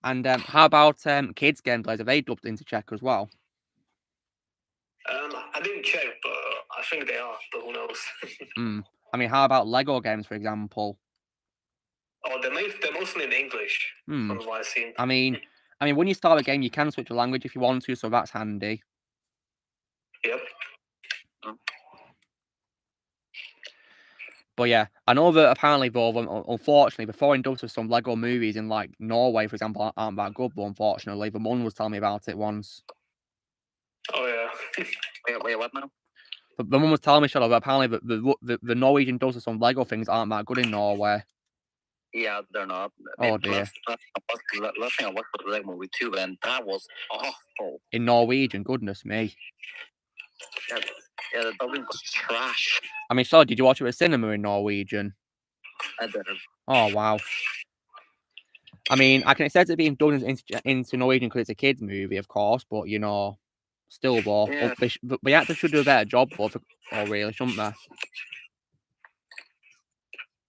And how about kids game, Blaze? Are they dubbed into Czech as well? I didn't check, but I think they are, but who knows? I mean, how about Lego games, for example? Oh, they're mostly in English, from what I've seen. I mean, when you start a game, you can switch the language if you want to, so that's handy. Yep. But yeah, I know that apparently, though, unfortunately, the foreign dubs of some Lego movies in like Norway, for example, aren't that good. But unfortunately, the mum was telling me about it once. Oh yeah. Wait, what now? But the mum was telling me, Shadow, that apparently the Norwegian dubs of some Lego things aren't that good in Norway. Yeah, they're not. Oh dear. Last thing I watched was the Lego movie 2, and that was awful. In Norwegian, goodness me. Yeah, the dubbing was trash. I mean, sorry, did you watch it at cinema in Norwegian? I didn't. Oh, wow. I mean, I can accept it being dubbed into Norwegian because it's a kid's movie, of course, but, you know, still, though. Yeah. The actors should do a better job, though, really, shouldn't they?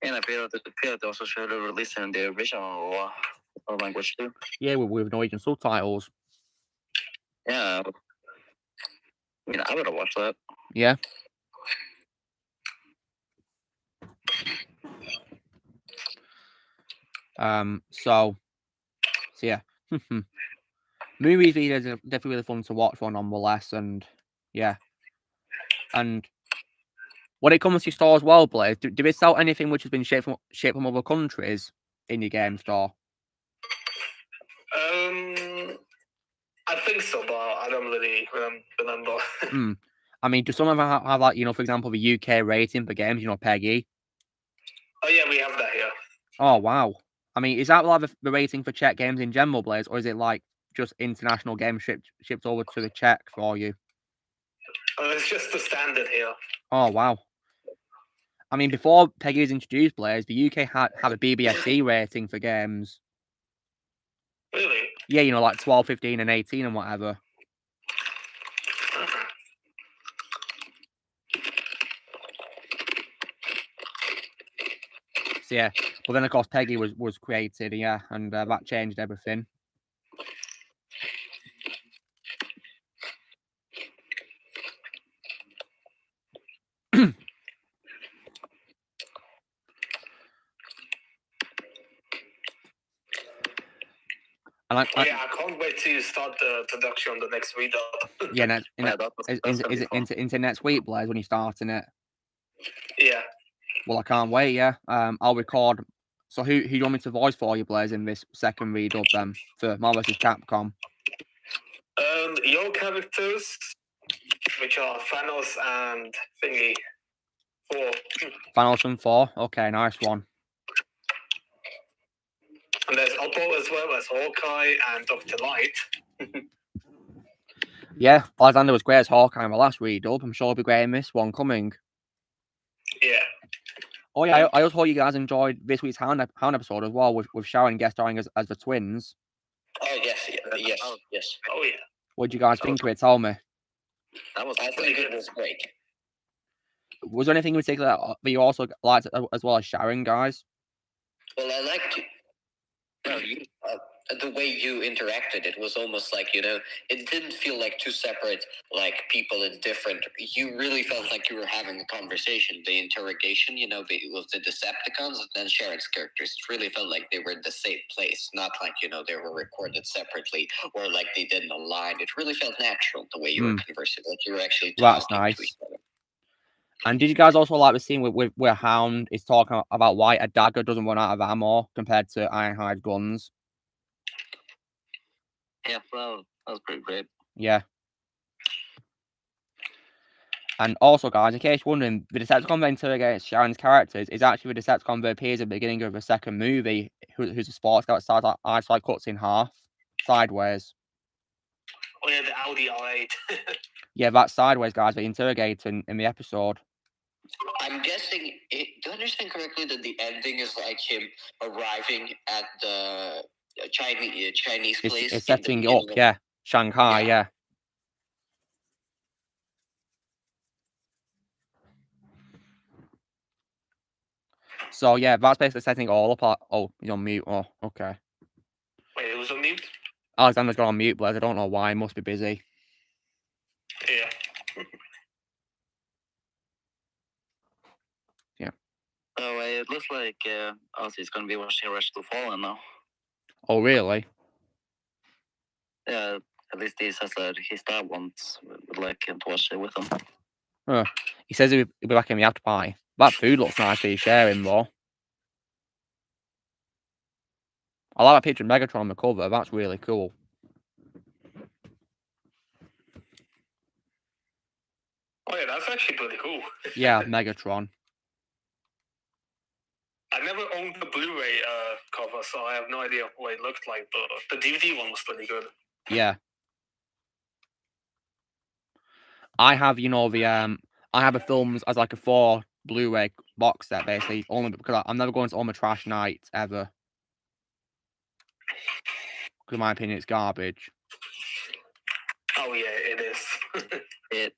And I feel that they also should have released it in the original language, too. Yeah, with Norwegian subtitles. Yeah. I mean, I would have watched that. Yeah. So yeah. Movie videos are definitely really fun to watch for nonetheless, and yeah. And when it comes to your store as well, Blaze, do they sell anything which has been shipped from other countries in your game store? I think so, but I don't really remember. I mean, do some of them have like, you know, for example, the UK rating for games, you know, PEGI? Oh yeah, we have that here. Oh wow. I mean, is that like the rating for Czech games in general, Blaze, or is it like just international games shipped over to the Czech for you? It's just the standard here. Oh wow. I mean, before PEGI was introduced, Blaze, the UK had a BBFC rating for games. Really? Yeah, you know, like 12, 15, and 18 and whatever. So yeah, but then of course PEGI was created, yeah, and that changed everything. And I can't wait to start the production on the next video. Yeah, into next week, Blaze, when you're starting it. Yeah. Well, I can't wait. Yeah, I'll record. So who do you want me to voice for you, Blaze, in this second redub then for Marvel vs. Capcom? Your characters, which are Thanos and Thingy. 4. Thanos and 4. Okay, nice one. And there's Oppo as well as Hawkeye and Dr. Light. Yeah, Alexander was great as Hawkeye in the last redub. I'm sure he'll be great in this one coming. Yeah. Oh yeah, I also hope you guys enjoyed this week's Hound episode as well, with Sharon guest starring as the twins. Oh yes. Oh yeah. What did you guys think of it? Tell me. I think it was great. Was there anything in particular that you also liked as well as Sharon, guys? Well, I liked the way you interacted, it was almost like, it didn't feel like two separate, like, people in different. You really felt like you were having a conversation. The interrogation, with the Decepticons, and then Sharon's characters, it really felt like they were in the same place, not like, they were recorded separately or like they didn't align. It really felt natural the way you were conversing, like you were actually talking to each other. And did you guys also like the scene where Hound is talking about why a dagger doesn't run out of ammo compared to Ironhide guns? Yeah, well, that was pretty great. Yeah. And also, guys, in case you're wondering, the Decepticon that interrogates Sharon's characters is actually the Decepticon that appears at the beginning of the second movie, who's a sports guy that eyesight cuts in half, sideways. Oh yeah, the Audi R8. Yeah, that's sideways, guys, they interrogate in the episode. I'm guessing, do I understand correctly that the ending is like him arriving at the Chinese place? It's setting up, yeah. Shanghai, yeah. So, yeah, that's basically setting it all up. Oh, he's on mute. Oh, okay. Wait, it was on mute? Alexander's gone on mute, Blaze. I don't know why. He must be busy. Yeah. Yeah. So it looks like Ozzy's going to be watching Rush to Fallen now. Oh, really? Yeah, at least he says that his dad would like him to watch it with him. Huh. He says he'll be back in the after party. That food looks nice for you sharing, though. I like that picture of Megatron on the cover. That's really cool. Oh yeah, that's actually pretty cool. Yeah, Megatron. I never owned the Blu-ray cover, so I have no idea what it looked like, but the DVD one was pretty good. Yeah. I have, I have the films as like a 4 Blu-ray box set, basically, only because I'm never going to all my trash nights ever. Because in my opinion, it's garbage. Oh yeah, it is. it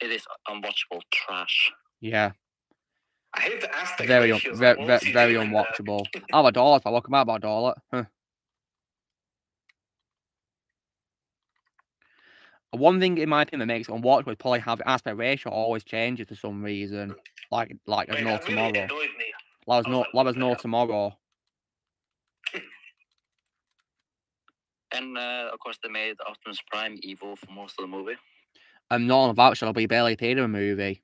is unwatchable trash. Yeah. I hate the aspect Very ratios. very unwatchable. Oh, a dollar. I'll come out about a dollar. Huh. One thing in my opinion that makes it unwatchable is probably how the aspect ratio always changes for some reason. Like there's no tomorrow. Really annoyed me. Like there's no tomorrow. And of course they made Optimus Prime evil for most of the movie. And none of that shall be barely appeared in a movie.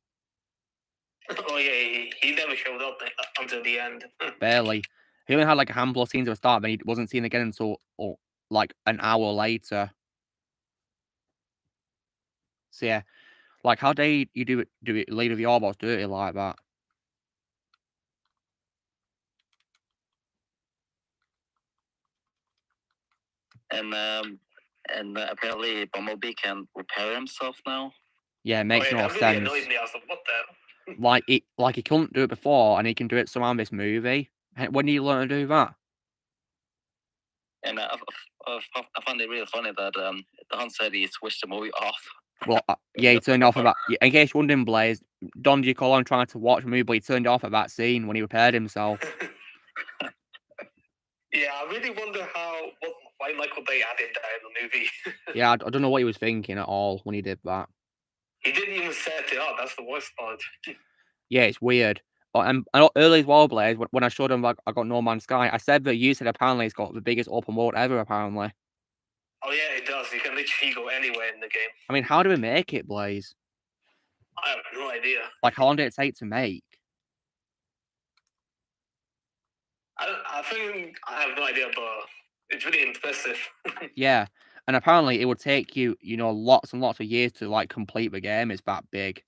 Oh yeah, he never showed up until the end. Barely. He only had like a handful of scenes at the start, then he wasn't seen again until like an hour later. So yeah, like how dare you do it Leader of the Autobots dirty like that? And apparently Bumblebee can repair himself now. Yeah, it makes no really sense. Annoyed me. I was like, what the? Like he couldn't do it before, and he can do it somehow in this movie. When did you learn to do that? And I found it really funny that Don said he switched the movie off. Well, yeah, he turned it off at that. In case you're wondering, Blaze, Don, did you call on trying to watch the movie, but he turned it off at that scene when he repaired himself. Yeah, I really wonder why Michael Bay added that in the movie. Yeah, I don't know what he was thinking at all when he did that. He didn't even set it up. That's the worst part. Yeah, it's weird. And early as well, Blaze, when I showed him like I got No Man's Sky, I said that you said apparently it's got the biggest open world ever, apparently. Oh yeah, it does. You can literally go anywhere in the game. I mean, how do we make it, Blaze? I have no idea. Like, how long did it take to make? I think I have no idea, but it's really impressive. Yeah, and apparently it would take you, lots and lots of years to like complete the game. It's that big.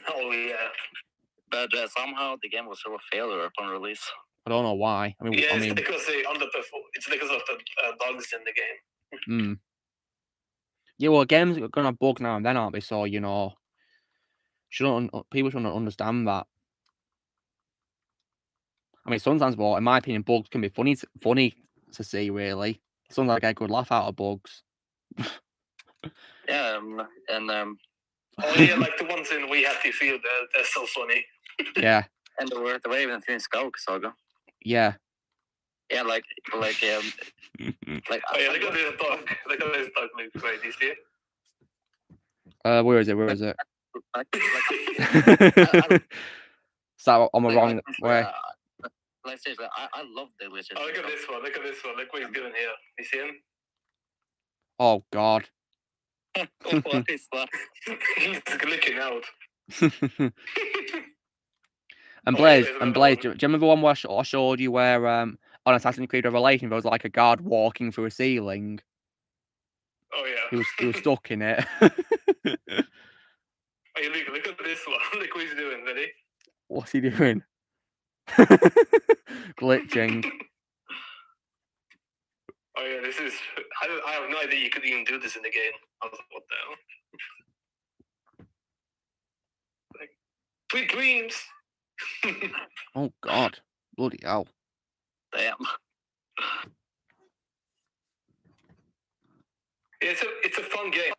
Oh yeah. But somehow the game was sort of a failure upon release. I don't know why. It's because they underperformed. It's because of the bugs in the game. Yeah, well, games are gonna bug now and then, aren't they? So people shouldn't understand that. I mean, sometimes, but in my opinion, bugs can be funny to see. Really, sometimes I get a good laugh out of bugs. Yeah, and oh yeah, like the ones in We Happy Few, they're so funny. Yeah. And the way even in Skull Saga. Yeah. Yeah, like Oh yeah, look at this dog. Look at this dog, Luke. Wait, do you see it? Where is it? Where is it? I- So on the like, wrong way. Like seriously, I love the wizard. Oh, look at this one. Look at this one. Look what he's doing here. You see him? Oh God. What is that? He's glitching out. And Oh, Blaze, yeah, there's and another Blaze, one. do you remember the one where I showed you where on Assassin's Creed Revelation there was like a guard walking through a ceiling? Oh yeah. He was stuck in it. Oh, yeah, look at this one. Look what he's doing. Ready? What's he doing? Glitching. Oh yeah, this is. I have no idea you could even do this in the game. I was like, what the hell? Like, sweet dreams. Oh God. Bloody hell. Damn. It's a fun game.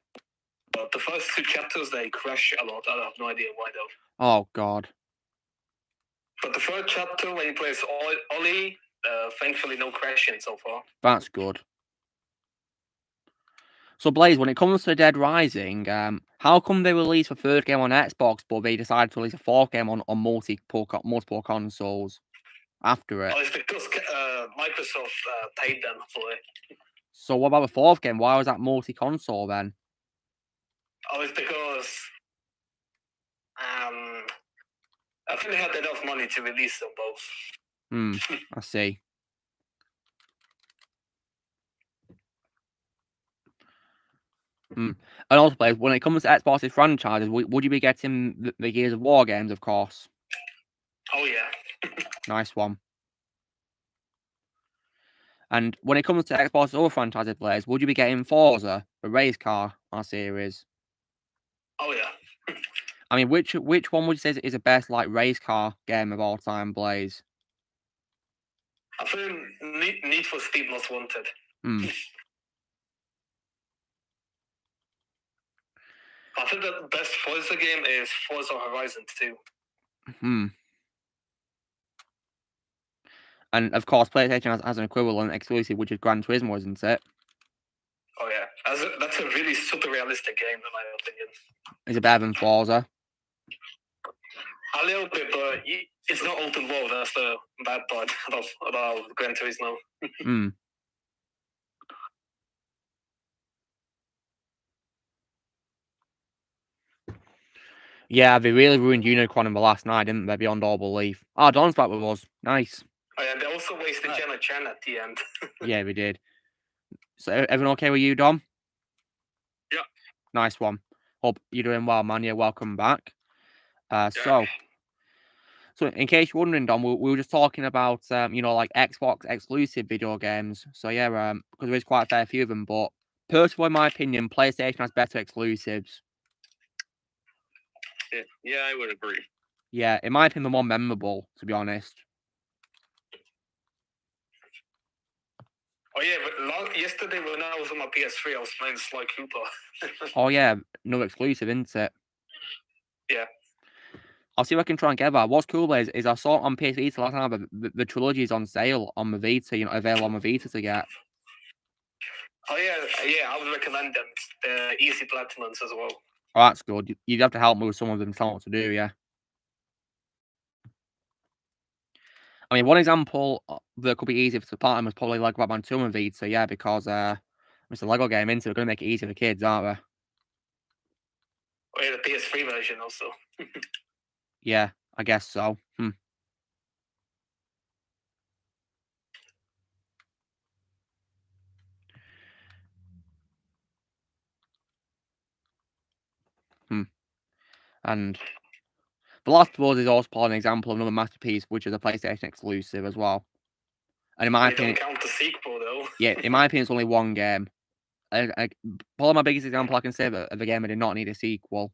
But the first 2 chapters they crash a lot. I have no idea why though. Oh God. But the third chapter when you play as Ollie, thankfully no crashing so far. That's good. So Blaze, when it comes to Dead Rising, how come they released the 3rd game on Xbox, but they decided to release a 4th game on multiple consoles after it? Oh, it's because Microsoft paid them for it. So what about the 4th game? Why was that multi-console then? Oh, it's because I think they had enough money to release them both. I see. And also, Blaze, when it comes to Xbox's franchises, would you be getting the Gears of War games, of course? Oh yeah. Nice one. And when it comes to Xbox's other franchises, Blaze, would you be getting Forza, the race car series? Oh yeah. I mean, which one would you say is the best like race car game of all time, Blaze? I think Need for Speed Most Wanted. I think the best Forza game is Forza Horizon 2. And of course, PlayStation has an equivalent exclusive, which is Gran Turismo, isn't it? Oh yeah, that's a really super realistic game in my opinion. Is it better than Forza? A little bit, but it's not open world. That's the bad part about Gran Turismo. Yeah, they really ruined Unicron in the last night, didn't they? Beyond all belief. Oh, Don's back with us. Nice. Oh yeah, they also wasted Jenna Chan at the end. Yeah, we did. So everyone okay with you, Dom? Yeah. Nice one. Hope you're doing well, man. Yeah, welcome back. So in case you're wondering, Dom, we were just talking about like Xbox exclusive video games. So yeah, because there is quite a fair few of them, but personally, in my opinion, PlayStation has better exclusives. Yeah, I would agree. Yeah, in my opinion, the more memorable, to be honest. Oh yeah, but yesterday when I was on my PS3, I was playing Sly Cooper. Oh yeah, no exclusive, isn't it? Yeah. I'll see if I can try and get that. What's cool is I saw it on PS Vita last time, but the trilogy is on sale on the Vita, available on the Vita to get. Oh yeah, I would recommend them. They're easy platinums as well. Oh, that's good. You'd have to help me with some of them, tell me what to do, yeah. I mean, one example that could be easy for platinum is probably Lego Batman 2 on Vita, yeah, because it's a Lego game, into it, going to make it easy for kids, aren't they? Oh yeah, the PS3 version also. Yeah, I guess so. And The Last of Us is also an example of another masterpiece, which is a PlayStation exclusive as well. And in my opinion, don't count the sequel though. Yeah, in my opinion, it's only one game. Probably my biggest example I can say of a game that did not need a sequel.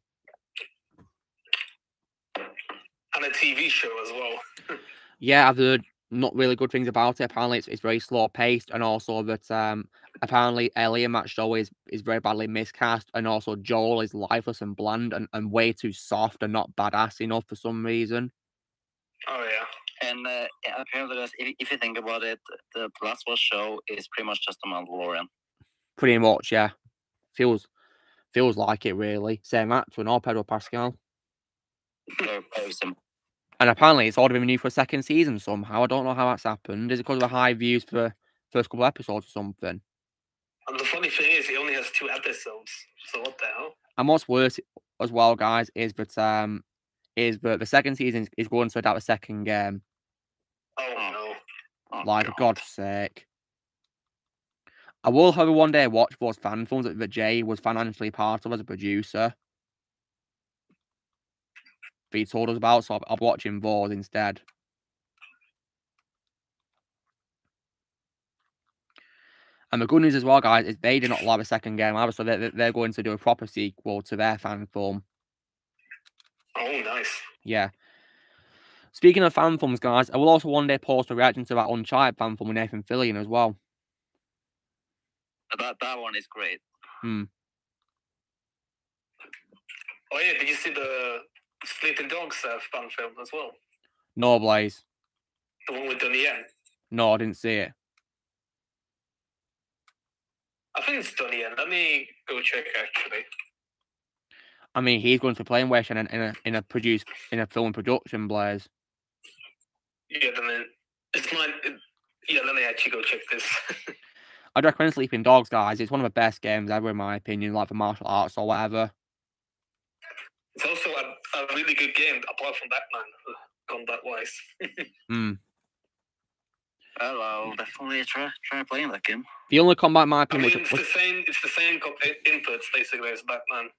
And a TV show as well. Yeah, I've heard not really good things about it. Apparently, it's very slow paced, and also that apparently Ellie in that show is very badly miscast, and also Joel is lifeless and bland and way too soft and not badass enough for some reason. Oh yeah. And apparently, guys, if you think about it, the Last of Us show is pretty much just a Mandalorian. Pretty much, yeah. Feels like it, really. Same actor, no Pedro Pascal. And apparently it's already been renewed for a second season somehow. I don't know how that's happened. Is it because of the high views for the first couple of episodes or something? And the funny thing is, he only has 2 episodes. So what the hell? And what's worse as well, guys, is that the second season is going to adapt a second game. Oh no. Oh, Like, for God. God's sake. I will, however, one day watch those fan films that Jay was financially part of as a producer. That he told us about, so I'll be watching those instead. And the good news as well, guys, is they did not allow a second game either, so they're going to do a proper sequel to their fan film. Oh, nice. Yeah. Speaking of fan films, guys, I will also one day post a reaction to that Uncharted fan film with Nathan Fillion as well. That one is great. Hmm. Oh yeah, did you see the Sleeping Dogs fan film as well? No, Blaze. The one with Donnie Yen. No, I didn't see it. I think it's Donnie Yen. Let me go check actually. I mean, he's going to play in West in a film production, Blaze. Yeah, then it's mine. Yeah, let me actually go check this. I'd recommend Sleeping Dogs, guys. It's one of the best games ever, in my opinion, like for martial arts or whatever. It's also a really good game, apart from Batman, combat-wise. Well, I'll definitely try playing that game. The only combat, in my I opinion, mean, it's the same inputs basically as Batman.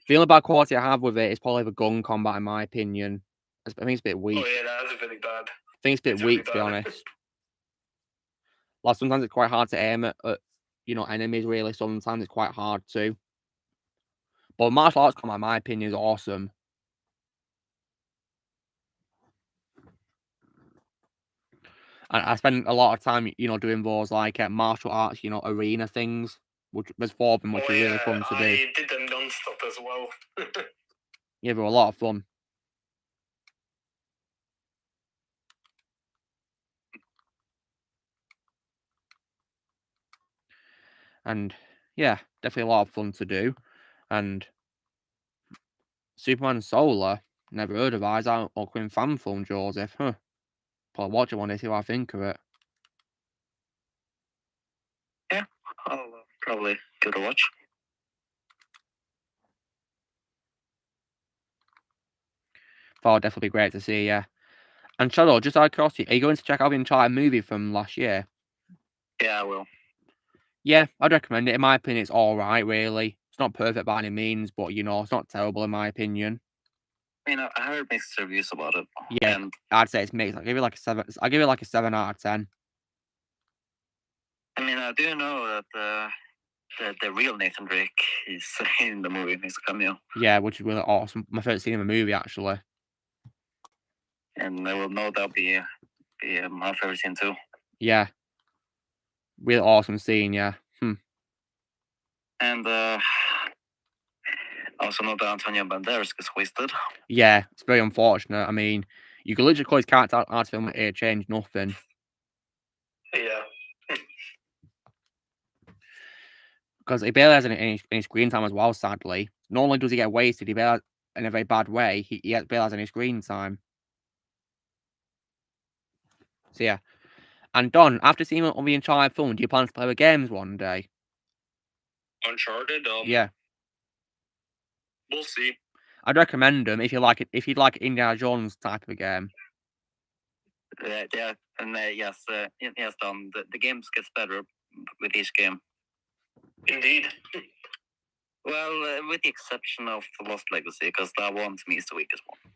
the only bad quality I have with it is probably the gun combat, in my opinion. I think it's a bit weak. Oh yeah, that's really bad. I think it's a bit It's weak, really to be bad. honest. Like, sometimes it's quite hard to aim at enemies, really. Sometimes it's quite hard to. But martial arts combat, in my opinion, is awesome. And I spend a lot of time, doing those, like, martial arts, arena things. Which there's 4 of them, which are really fun to do. I did them non-stop as well. Yeah, they're a lot of fun. And yeah, definitely a lot of fun to do. And Superman Solar, never heard of Eyes Out or Quinn fan film, Joseph. Probably watch it one day, see what I think of it. Yeah, I'll probably give it a watch. That'll definitely be great to see, yeah. And Shadow, just out of curiosity, are you going to check out the Uncharted movie from last year? Yeah, I will. Yeah, I'd recommend it. In my opinion, it's alright, really. It's not perfect by any means, but, it's not terrible, in my opinion. I mean, I heard mixed reviews about it. Yeah, and I'd say it's mixed. I'll give it like a 7. I'll give it like a 7 out of 10. I mean, I do know that the real Nathan Drake is in the movie. He's a cameo. Yeah, which is really awesome. My favorite scene in the movie, actually. And I will know that'll be my favorite scene too. Yeah. Really awesome scene, yeah. And I also know that Antonio Banderas gets wasted. Yeah, it's very unfortunate. I mean, you could literally call his character out of film and change nothing. Yeah. Because he barely has any screen time as well, sadly. Not only does he get wasted, he barely, in a very bad way, he barely has any screen time. So yeah. And Don, after seeing on the Uncharted film, do you plan to play the games one day? Uncharted? Yeah. We'll see. I'd recommend them if you'd like Indiana Jones type of a game. Yeah, and yes, Don. The games gets better with each game. Indeed. Well, with the exception of The Lost Legacy, because that one to me is the weakest one.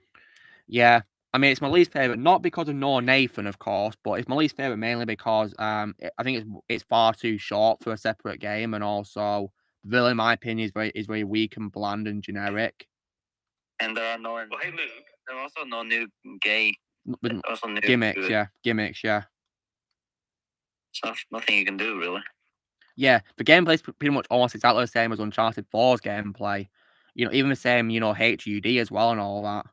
Yeah, I mean, it's my least favorite, not because of Noah Nathan, of course, but it's my least favorite mainly because I think it's far too short for a separate game, and also the villain, in my opinion, is very weak and bland and generic. And there are also no new gay. Also new gimmicks, yeah. So nothing you can do really. Yeah, the gameplay's pretty much almost exactly the same as Uncharted 4's gameplay. Even the same, HUD as well and all that.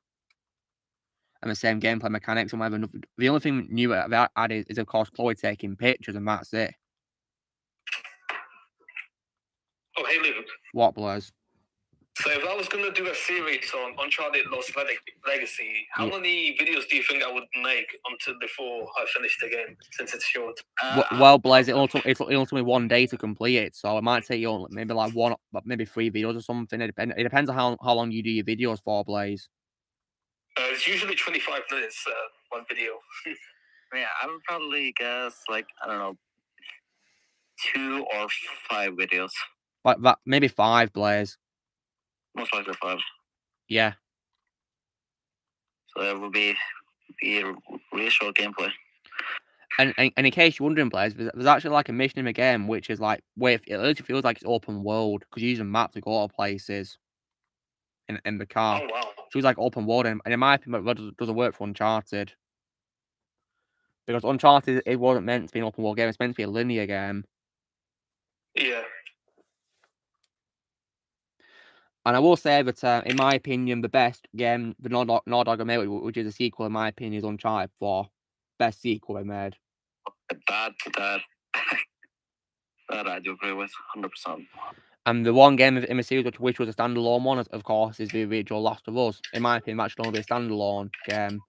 and the same gameplay mechanics and whatever. The only thing new that added is of course Chloe taking pictures, and that's it. Oh, hey, Luke. What, Blaze? So if I was going to do a series on Uncharted Lost Legacy, how many videos do you think I would make before I finish the game, since it's short? Well, Blaze, it'll take me 1 day to complete it, so it might take you maybe like maybe 3 videos or something. It depends on how long you do your videos for, Blaze. It's usually 25 minutes, one video. Yeah, I would probably guess, like, I don't know, 2 or 5 videos. Like that, maybe 5, Blaze. Most likely 5. Yeah. So it would be a really short gameplay. And in case you're wondering, Blaze, there's actually like a mission in the game which is like where it literally feels like it's open world because you use a map to go to places in the car. Oh, wow. So it's like open world, and in my opinion, that doesn't work for Uncharted. Because Uncharted, it wasn't meant to be an open world game, it's meant to be a linear game. Yeah. And I will say that, in my opinion, the best game the Naughty Dog made, which is a sequel, in my opinion, is Uncharted 4. Best sequel they made. That I do agree with, 100%. And the one game in the series which was a standalone one, of course, is the original Last of Us. In my opinion, that should only be a standalone game.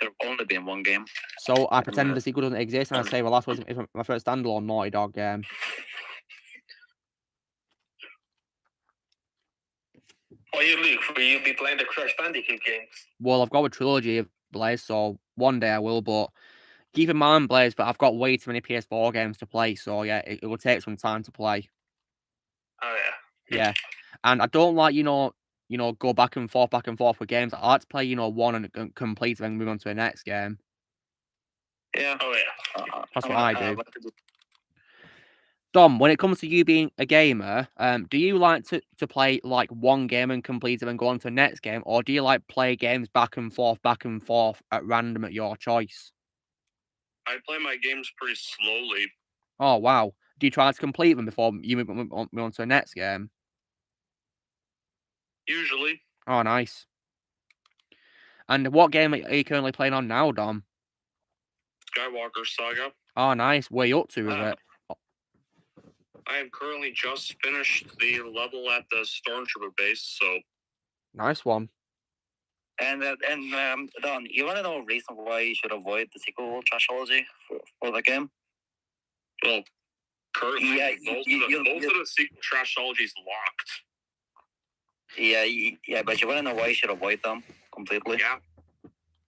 Should have only been one game. So I pretend the sequel doesn't exist, and I say, well, Last of Us is my first standalone Naughty Dog game. Are you, Luke? Will you be playing the Crash Bandicoot games? Well, I've got a trilogy of Blaze, so one day I will, but keep in mind, Blaze, that I've got way too many PS4 games to play, so yeah, it will take some time to play. Oh, yeah. Yeah. And I don't like, go back and forth with games. I like to play, one and complete and then move on to the next game. Yeah. Oh, yeah. That's what I do. Dom, when it comes to you being a gamer, do you like to play like one game and complete it and go on to the next game, or do you like play games back and forth at random at your choice? I play my games pretty slowly. Oh wow! Do you try to complete them before you move on to the next game? Usually. Oh, nice. And what game are you currently playing on now, Dom? Skywalker Saga. Oh, nice. Where you up to with it? I have currently just finished the level at the Stormtrooper base, so... Nice one. And Don, you want to know a reason why you should avoid the sequel trashology for the game? Well, currently, Yeah, most of the sequel trashology is locked. Yeah, but you want to know why you should avoid them completely? Yeah.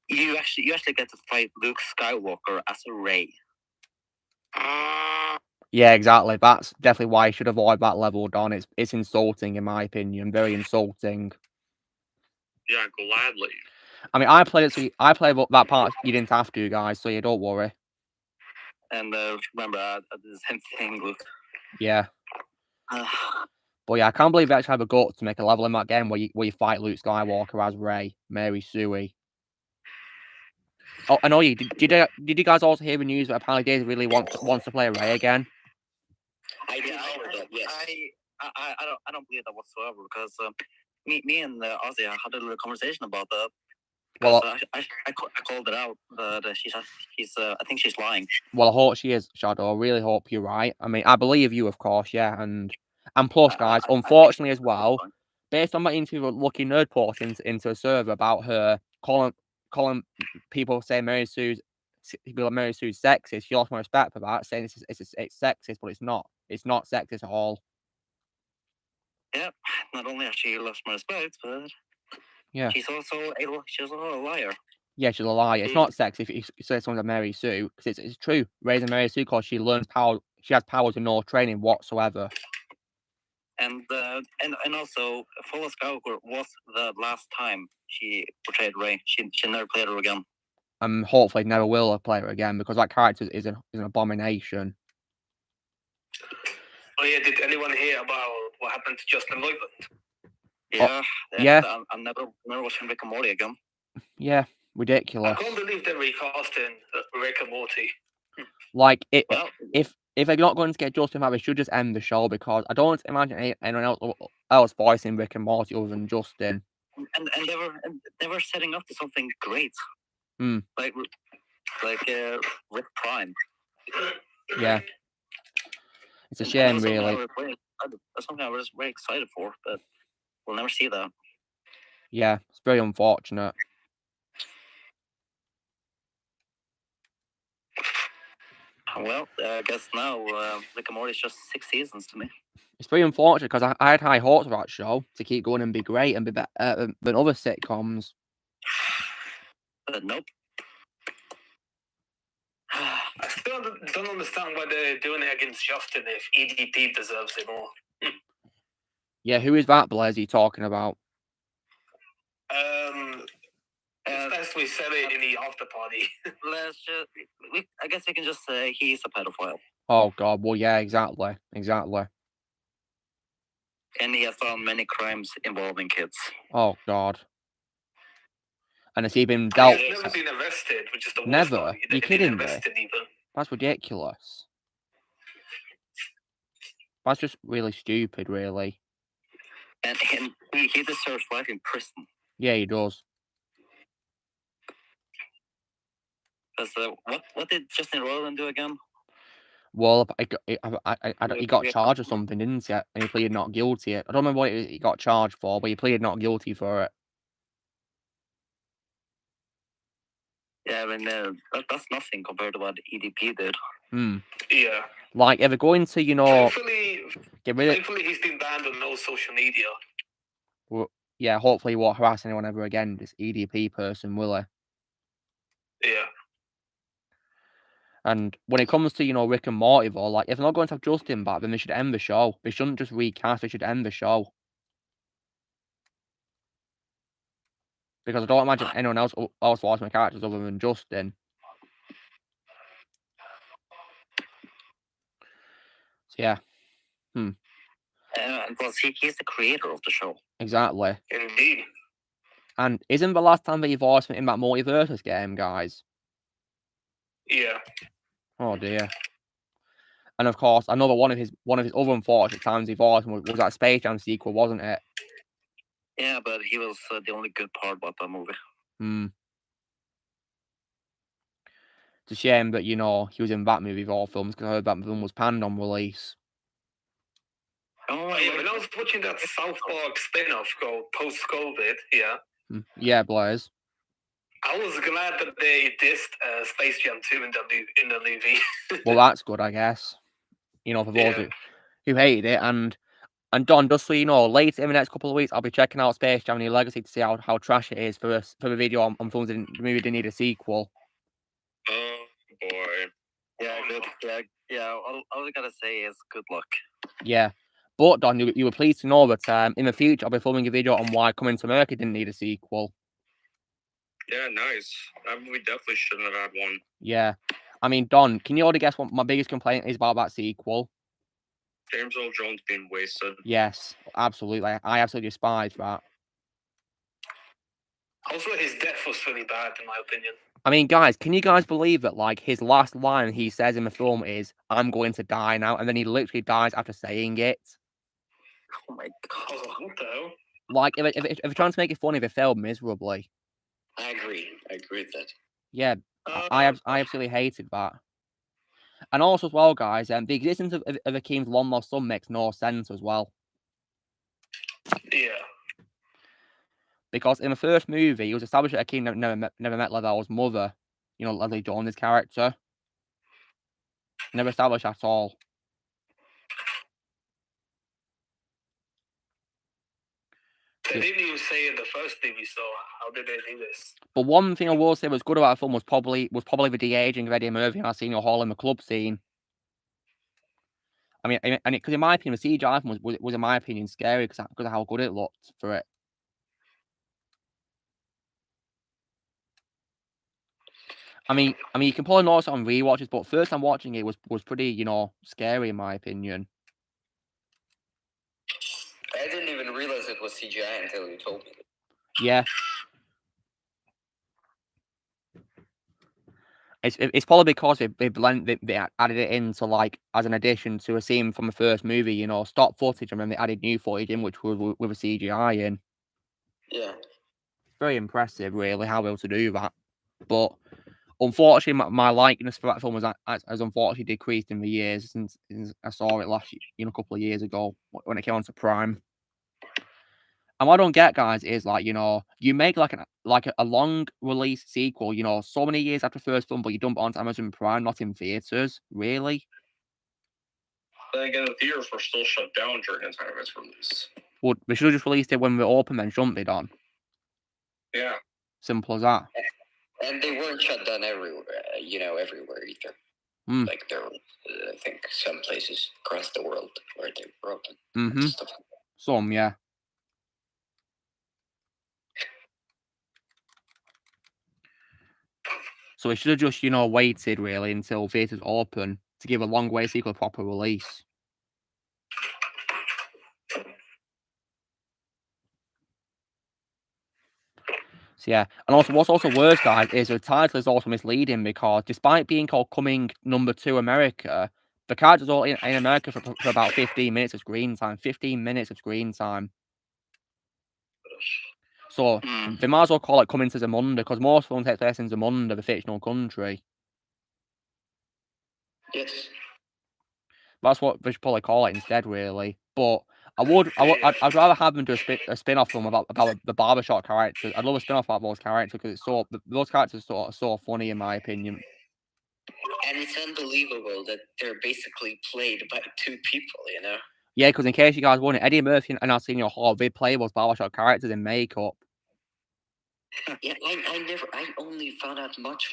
You actually get to fight Luke Skywalker as a Rey. Yeah, exactly. That's definitely why you should avoid that level, Don. It's insulting, in my opinion. Very insulting. Yeah, gladly. I mean, I played that part. You didn't have to, guys. So yeah, don't worry. And remember, I did the same thing, Luke. Yeah. But yeah, I can't believe they actually have a gut to make a level in that game where you fight Luke Skywalker as Rey, Mary Sue. Oh, I know you. Did you guys also hear the news that apparently Daisy really wants to play Rey again? I did hear that. Yes. I don't believe that whatsoever because me and Ozzy had a little conversation about that. Well, I called it out. She's I think she's lying. Well, I hope she is, Shadow. I really hope you're right. I mean, I believe you, of course, yeah. And plus, guys, unfortunately as well, based on my interview with Lucky Nerd post into a server about her calling people saying Mary Sue's sexist, she lost my respect for that, saying it's sexist, but it's not. It's not sexist at all. Yeah, not only has she lost my respect, but yeah, she's also a liar. Yeah, she's a liar. It's not sexy if you say someone's a Mary Sue, because it's true. Raising Mary Sue because she learns power. She has powers with no training whatsoever. And also, Full Skywalker was the last time she portrayed Rey. She never played her again. Hopefully never will play her again because that character is an abomination. Oh yeah, did anyone hear about what happened to Justin Roiland? Yeah. I'm never watching Rick and Morty again. Yeah, ridiculous. I can't believe they're recasting Rick and Morty. Like if they're not going to get Justin back, they should just end the show because I don't imagine anyone else voicing Rick and Morty other than Justin. and they were setting up to something great. Hmm. Like Rick Prime. Yeah. It's a shame, really. That's something I was very excited for, but we'll never see that. Yeah, it's very unfortunate. Well, I guess now Rick and Morty is just 6 seasons to me. It's very unfortunate because I had high hopes for that show to keep going and be great and be better than other sitcoms. But nope. I still don't understand why they're doing it against Justin if EDP deserves it more. Yeah, who is that, Blaze, you talking about? As we said it in the after party. I guess we can just say he's a pedophile. Oh, God. Well, yeah, exactly. And he has done many crimes involving kids. Oh, God. And has he been dealt... He's never been arrested, which is the worst. Never? You're kidding me? Either. That's ridiculous. That's just really stupid, really. And he deserves life in prison. Yeah, he does. What did Justin Roiland do again? Well, he got charged or something, didn't he? And he pleaded not guilty. I don't remember what he got charged for, but he pleaded not guilty for it. Yeah, I mean, that's nothing compared to what EDP did. Yeah. Like, if they're going to, you know... Thankfully, he's been banned on all social media. Well, yeah, hopefully he won't harass anyone ever again, this EDP person, will he? Yeah. And when it comes to, you know, Rick and Morty, though, like, if they're not going to have Justin back, then they should end the show. They shouldn't just recast, they should end the show. Because I don't imagine anyone else watching the characters other than Justin. So, yeah. And plus, he's the creator of the show. Exactly. Indeed. And isn't the last time that he voiced in that Multiversus game, guys? Yeah. Oh, dear. And, of course, another one of his other unfortunate times he voiced was that Space Jam sequel, wasn't it? Yeah, but he was the only good part about that movie. It's a shame that, you know, he was in that movie of all films, because I heard that film was panned on release. Oh, yeah, when I was watching that South Park spin-off called Post-COVID, yeah. Yeah, Blaze. I was glad that they dissed Space Jam 2 in the movie. Well, that's good, I guess. You know, for those who hated it. And Don, just so you know, later in the next couple of weeks, I'll be checking out Space Jam New Legacy to see how trash it is for the video on films the movie didn't need a sequel. Oh, boy. Yeah, good. Yeah, all I gotta say is good luck. Yeah. But, Don, you were pleased to know that in the future, I'll be filming a video on why Coming to America didn't need a sequel. Yeah, nice. We definitely shouldn't have had one. Yeah. I mean, Don, can you already guess what my biggest complaint is about that sequel? James Earl Jones being wasted. Yes, absolutely. I absolutely despise that. Also, his death was really bad, in my opinion. I mean, guys, can you guys believe that, like, his last line he says in the film is, "I'm going to die now," and then he literally dies after saying it? Oh my god. What the hell? Like, if you're trying to make it funny, they failed miserably. I agree with that. Yeah, I absolutely hated that. And also, as well, guys, the existence of Akeem's long lost son makes no sense as well. Yeah. Because in the first movie, it was established that Akeem never met Lavell's mother, you know, Leslie Jones' character. Never established at all. They didn't even say in the first movie, so how did they do this? But one thing I will say was good about the film was probably the de-aging of Eddie Murphy and Arsenio Hall in the club scene. I mean, because in my opinion, the CGI film was in my opinion scary because of how good it looked for it. I mean, you can probably notice it on rewatches, but first time watching it was pretty, you know, scary in my opinion. I didn't even realize it was CGI until you told me. Yeah. It's probably because they added it into, like, as an addition to a scene from the first movie, you know, stock footage, and then they added new footage in which was with a CGI in. Yeah. Very impressive, really, how able to do that. But unfortunately, my likeness for that film has unfortunately decreased in the years since I saw it a couple of years ago when it came onto Prime. And what I don't get, guys, is like, you make like a long release sequel, so many years after the first film, but you dump it onto Amazon Prime, not in theaters, really. Then again, the theaters were still shut down during the time of its release. Well, they should have just released it when we open, then shouldn't they, Don? Yeah. Simple as that. And they weren't shut down everywhere, everywhere either. Mm. Like there were, I think, some places across the world where they were open. Mm-hmm. Stuff. Some, yeah. So we should have just, waited really until theaters open to give a long way sequel a proper release. So yeah, and also what's also worse, guys, is the title is also misleading because despite being called Coming Number 2 America, the characters all in America for about 15 minutes of screen time. 15 minutes of screen time. So they might as well call it Coming to Zamunda because most films take place in Zamunda, the fictional country. Yes. That's what they should probably call it instead, really. But I'd rather have them do a spin-off film about the barbershop characters. I'd love a spin-off about those characters because those characters are so funny in my opinion. And it's unbelievable that they're basically played by two people, Yeah, because in case you guys wondering, Eddie Murphy and Arsenio Hall, they play those barbershop characters in makeup. Yeah, I only found out much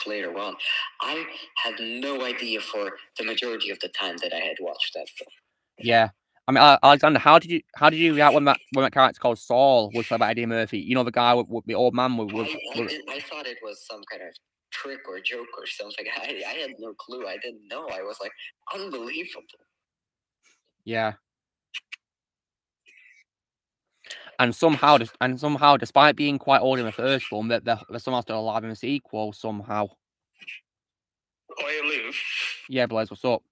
later on. I had no idea for the majority of the time that I had watched that film. Yeah. I mean, Alexander, how did you react when that character called Saul was played by Eddie Murphy? The guy with the old man I thought it was some kind of trick or joke or something. I had no clue. I didn't know. I was like, unbelievable. Yeah. And somehow, despite being quite old in the first film, they're somehow still alive in the sequel somehow. Hey, Lou. Yeah, Blaze, what's up?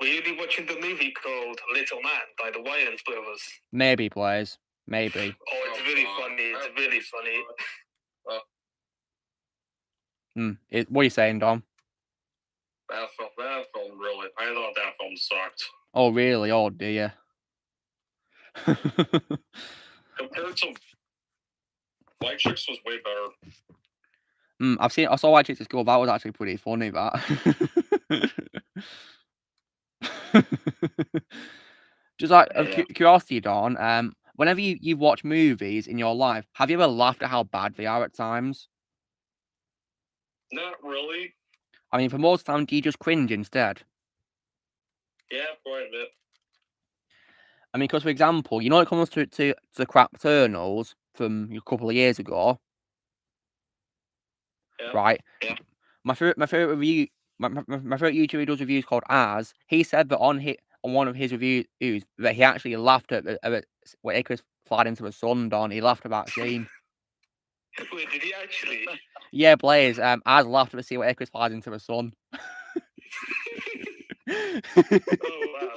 Will you be watching the movie called Little Man by the Wayans brothers? Maybe, Blaze. Maybe. Oh, it's really funny. It's really funny. What are you saying, Dom? That film really. I thought that film sucked. Oh, really? Oh, dear. Compared to White Chicks was way better. I saw White Chicks at school. That was actually pretty funny. That. Just like curiosity, Don. Whenever you've watched movies in your life, have you ever laughed at how bad they are at times? Not really. I mean, for most times, do you just cringe instead? Yeah, quite a bit. I mean, because for example, when it comes to the crap Eternals from a couple of years ago, right? Yeah. My favorite review, my favorite YouTuber who does reviews called Az. He said that on one of his reviews that he actually laughed at when Icarus flied into the sun. Don, he laughed about the scene. Wait, did he actually? Yeah, Blaze. Az laughed to see when Icarus flies into the sun. Oh wow!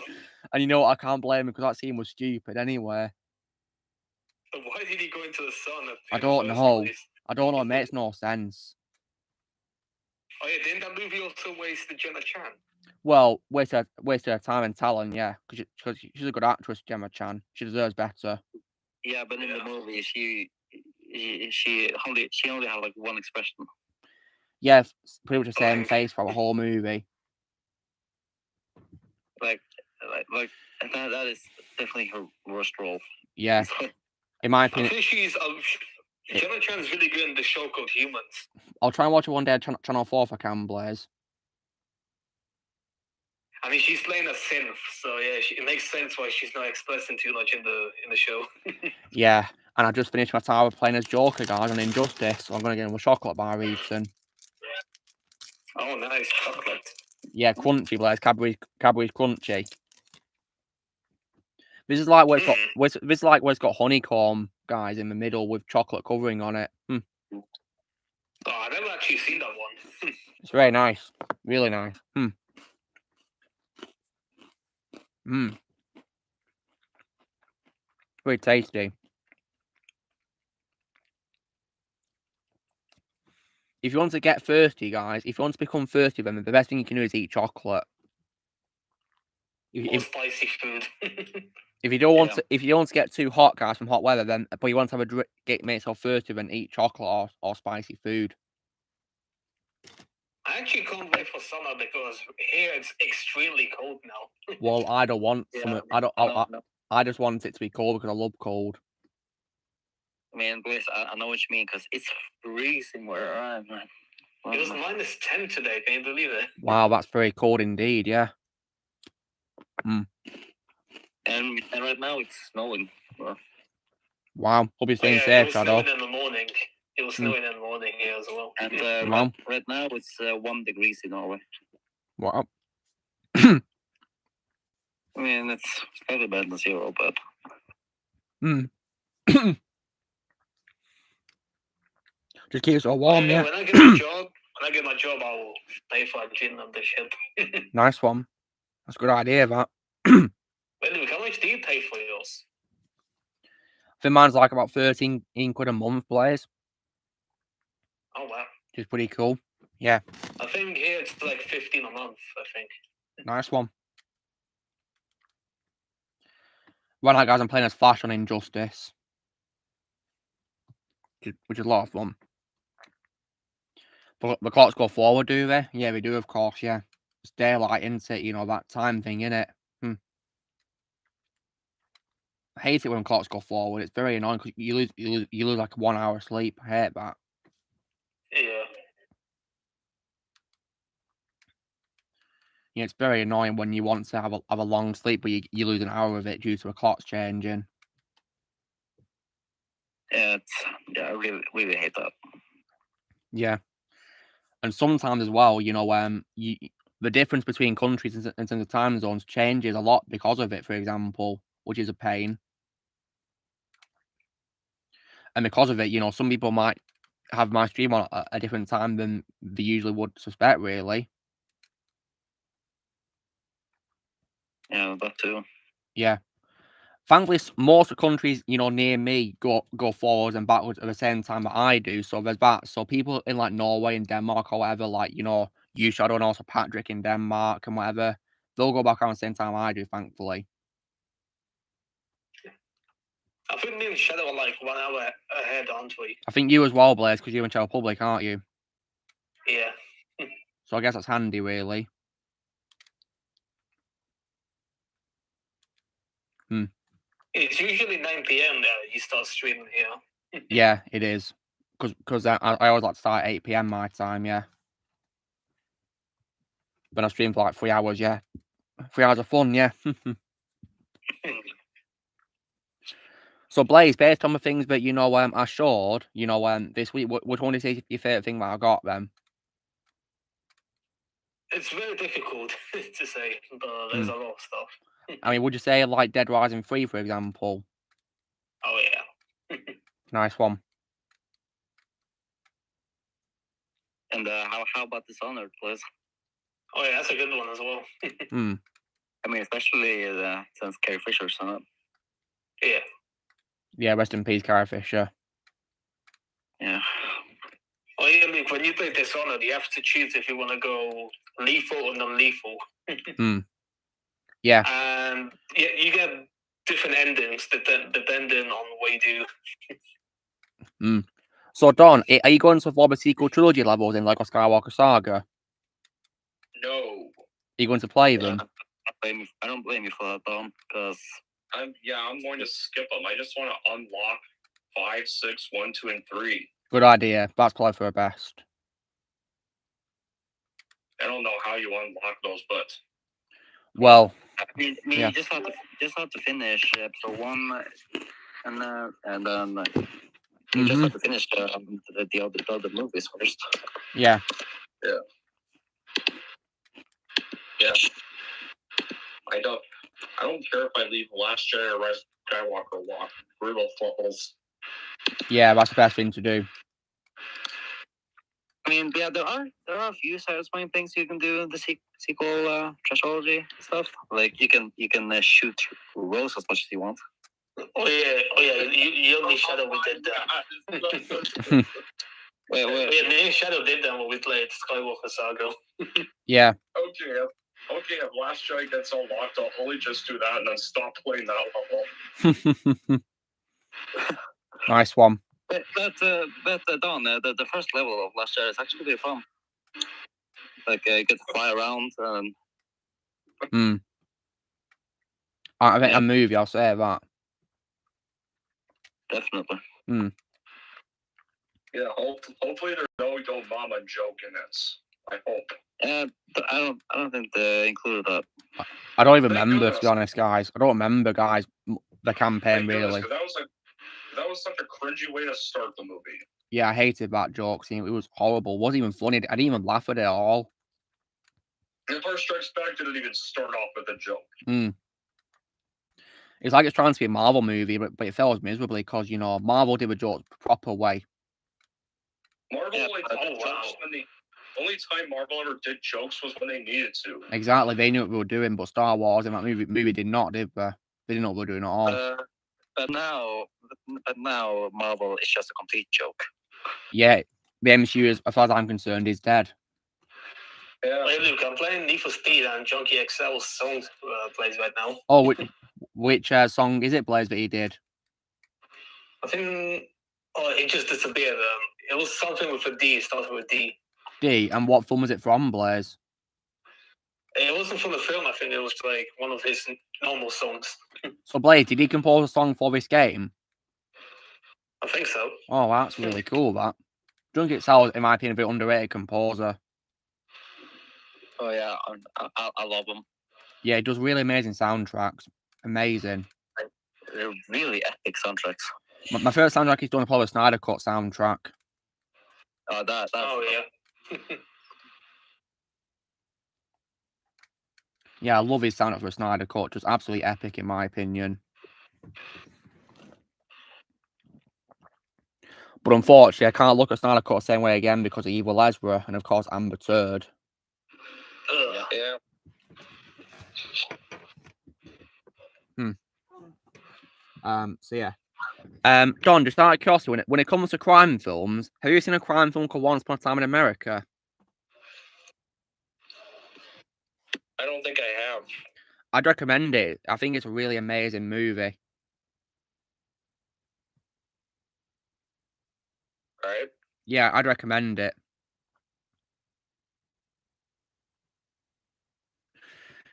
And you know what? I can't blame him because that scene was stupid anyway. Why did he go into the sun? I don't know. I don't know. It makes no sense. Oh yeah, didn't that movie also waste Gemma Chan? Well, wasted her time and talent, yeah, because she's a good actress, Gemma Chan. She deserves better. Yeah, but in the movie, she only had like one expression. Yeah, pretty much the same face for the whole movie. Like that is definitely her worst role. Yeah, in my opinion. I think Gemma Chan's really good in the show called Humans. I'll try and watch it one day at Channel 4 if I can, Blaze. I mean, she's playing a synth, so yeah, it makes sense why she's not expressing too much in the show. Yeah, and I just finished my time with playing as Joker, guys, on Injustice, so I'm going to get him a chocolate bar eaten. Oh, nice, chocolate. Yeah, crunchy, Blaze, Cadbury's crunchy. This is like where it's got honeycomb, guys, in the middle with chocolate covering on it. Oh, I've never actually seen that one. It's very nice, really nice. Very tasty. if you want to get thirsty, guys, if you want to become thirsty, then the best thing you can do is eat chocolate. Or spicy food. If you don't want to, if you don't want to get too hot, guys, from hot weather, then but you want to have a drink, make yourself thirsty, then eat chocolate or spicy food. I actually can't wait for summer because here it's extremely cold now. Well, I don't want summer. I just want it to be cold because I love cold. Man, boys, I know what you mean because it's freezing where I am, man. It was -10 today. Can you believe it? Wow, that's very cold indeed. Yeah. And right now it's snowing. Wow. Hope you're staying safe, Shadow. It was snowing in the morning. It was snowing in the morning here as well. And right now it's 1 degree in Norway. Wow. I mean, it's slightly better than 0, but. Just keep it so warm, yeah. When I get my job, I will pay for a gin on the ship. Nice one. That's a good idea, that. Wait, how much do you pay for yours? I think mine's like about 13 quid a month, Blaze. Oh, wow. Which is pretty cool. Yeah. I think here it's like 15 a month, I think. Nice one. Right now, guys, I'm playing as Flash on Injustice. Which is a lot of fun. But the clocks go forward, do they? Yeah, they do, of course, yeah. It's daylight, isn't it? You know, that time thing, innit? I hate it when clocks go forward. It's very annoying because you lose like 1 hour sleep. I hate that. Yeah. Yeah, it's very annoying when you want to have a long sleep, but you lose an hour of it due to a clock's changing. Yeah, I really hate that. Yeah. And sometimes as well, you know, the difference between countries in terms of time zones changes a lot because of it, for example, which is a pain. And because of it, you know, some people might have my stream on a different time than they usually would suspect, really. Yeah, that too. Yeah. Thankfully, most of the countries, you know, near me go forwards and backwards at the same time that I do. So there's that. So people in like Norway and Denmark or whatever, like, you know, you, Shadow, and also Patrick in Denmark and whatever, they'll go back around the same time I do, thankfully. I think me and Shadow are like 1 hour ahead, aren't we? I think you as well, Blaze, because you're in Czech Republic, aren't you? Yeah. So I guess that's handy, really. It's usually 9 p.m. that you start streaming here. Yeah, it is. Because I always like to start at 8 p.m. my time, yeah. But I stream for like 3 hours, yeah. 3 hours of fun, yeah. So, Blaze, based on the things that, you know, I showed, you know, this week, which one is your favourite thing that I got, then? It's very difficult to say, but there's a lot of stuff. I mean, would you say, like, Dead Rising 3, for example? Oh, yeah. Nice one. And how about Dishonored, please? Oh, yeah, that's a good one as well. I mean, especially since Carrie Fisher's on it. Yeah. Yeah, rest in peace, Carrie Fisher. Yeah. Oh, yeah, look, when you play Dishonored, you have to choose if you want to go lethal or non-lethal. Yeah. And yeah, you get different endings depending on what you do. So, Don, are you going to avoid the sequel trilogy levels in Lego Skywalker Saga? No. Are you going to play them? I don't blame you for that, Don, because... I'm going to skip them. I just want to unlock 5, 6, 1, 2, and 3. Good idea. That's probably for the best. I don't know how you unlock those, but... Well... I mean, you just have to finish episode 1, and then you just have to finish the other movies first. Yeah. Yeah. Yeah. I don't care if I leave Last Jedi or Rise of Skywalker walk. Brutal falls. Yeah, that's the best thing to do. I mean, yeah, there are a few satisfying things you can do in the sequel trilogy stuff. Like you can shoot Rose as much as you want. Oh yeah. You only Shadow we did that. Wait. Yeah, me and Shadow did that when we played Skywalker Saga. Yeah. Okay, if Last Jedi gets unlocked, I'll only just do that and then stop playing that level. Nice one. But Don, the first level of Last Jedi is actually pretty fun. Like you get to fly around and. I think a movie, I'll say that. Definitely. Yeah, hopefully there's no Yo Mama joke in it. I hope. But I don't think they included that. I don't even remember, to be honest, guys. I don't remember, guys, the campaign, really. That was such a cringy way to start the movie. Yeah, I hated that joke scene. It was horrible. It wasn't even funny. I didn't even laugh at it at all. Empire Strikes Back didn't even start off with a joke. It's like it's trying to be a Marvel movie, but it fails miserably because, you know, Marvel did the jokes the proper way. Marvel only time Marvel ever did jokes was when they needed to. Exactly, they knew what they were doing, but Star Wars and that movie did not, did they? They didn't know what they were doing at all. But now Marvel is just a complete joke. Yeah, the MCU, as far as I'm concerned, is dead. Yeah. Hey, Luke, I'm playing Need for Speed and Junkie XL's song plays right now. Oh, which song is it, Blaze, that he did? I think it just disappeared. It was something with a D, started with D. D, and what film was it from, Blaze? It wasn't from the film, I think it was like one of his normal songs. So, Blaze, did he compose a song for this game? I think so. Oh, that's really cool, that. Junkie XL, in my opinion, a bit underrated composer. Oh, yeah, I love him. Yeah, he does really amazing soundtracks. Amazing. They're really epic soundtracks. My favorite soundtrack he's done is probably Snyder Cut soundtrack. Oh, that's yeah. Yeah, I love his soundtrack for Snyder Cut. Just absolutely epic, in my opinion. But unfortunately, I can't look at Snyder Cut the same way again because of Evil Ezra and, of course, Amber Turd. Yeah. So yeah. John, just out of curiosity, when it comes to crime films, have you seen a crime film called Once Upon a Time in America? I don't think I have. I'd recommend it. I think it's a really amazing movie. Alright. Yeah, I'd recommend it.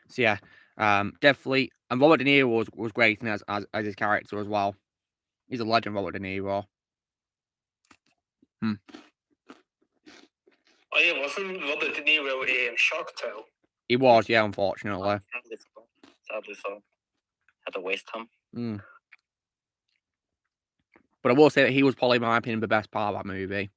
So yeah, definitely. And Robert De Niro was great in as his character as well. He's a legend, Robert De Niro. Oh yeah, wasn't Robert De Niro in Shark Tale? He was, yeah, unfortunately. Sadly so. Had to waste him. But I will say that he was probably, in my opinion, the best part of that movie.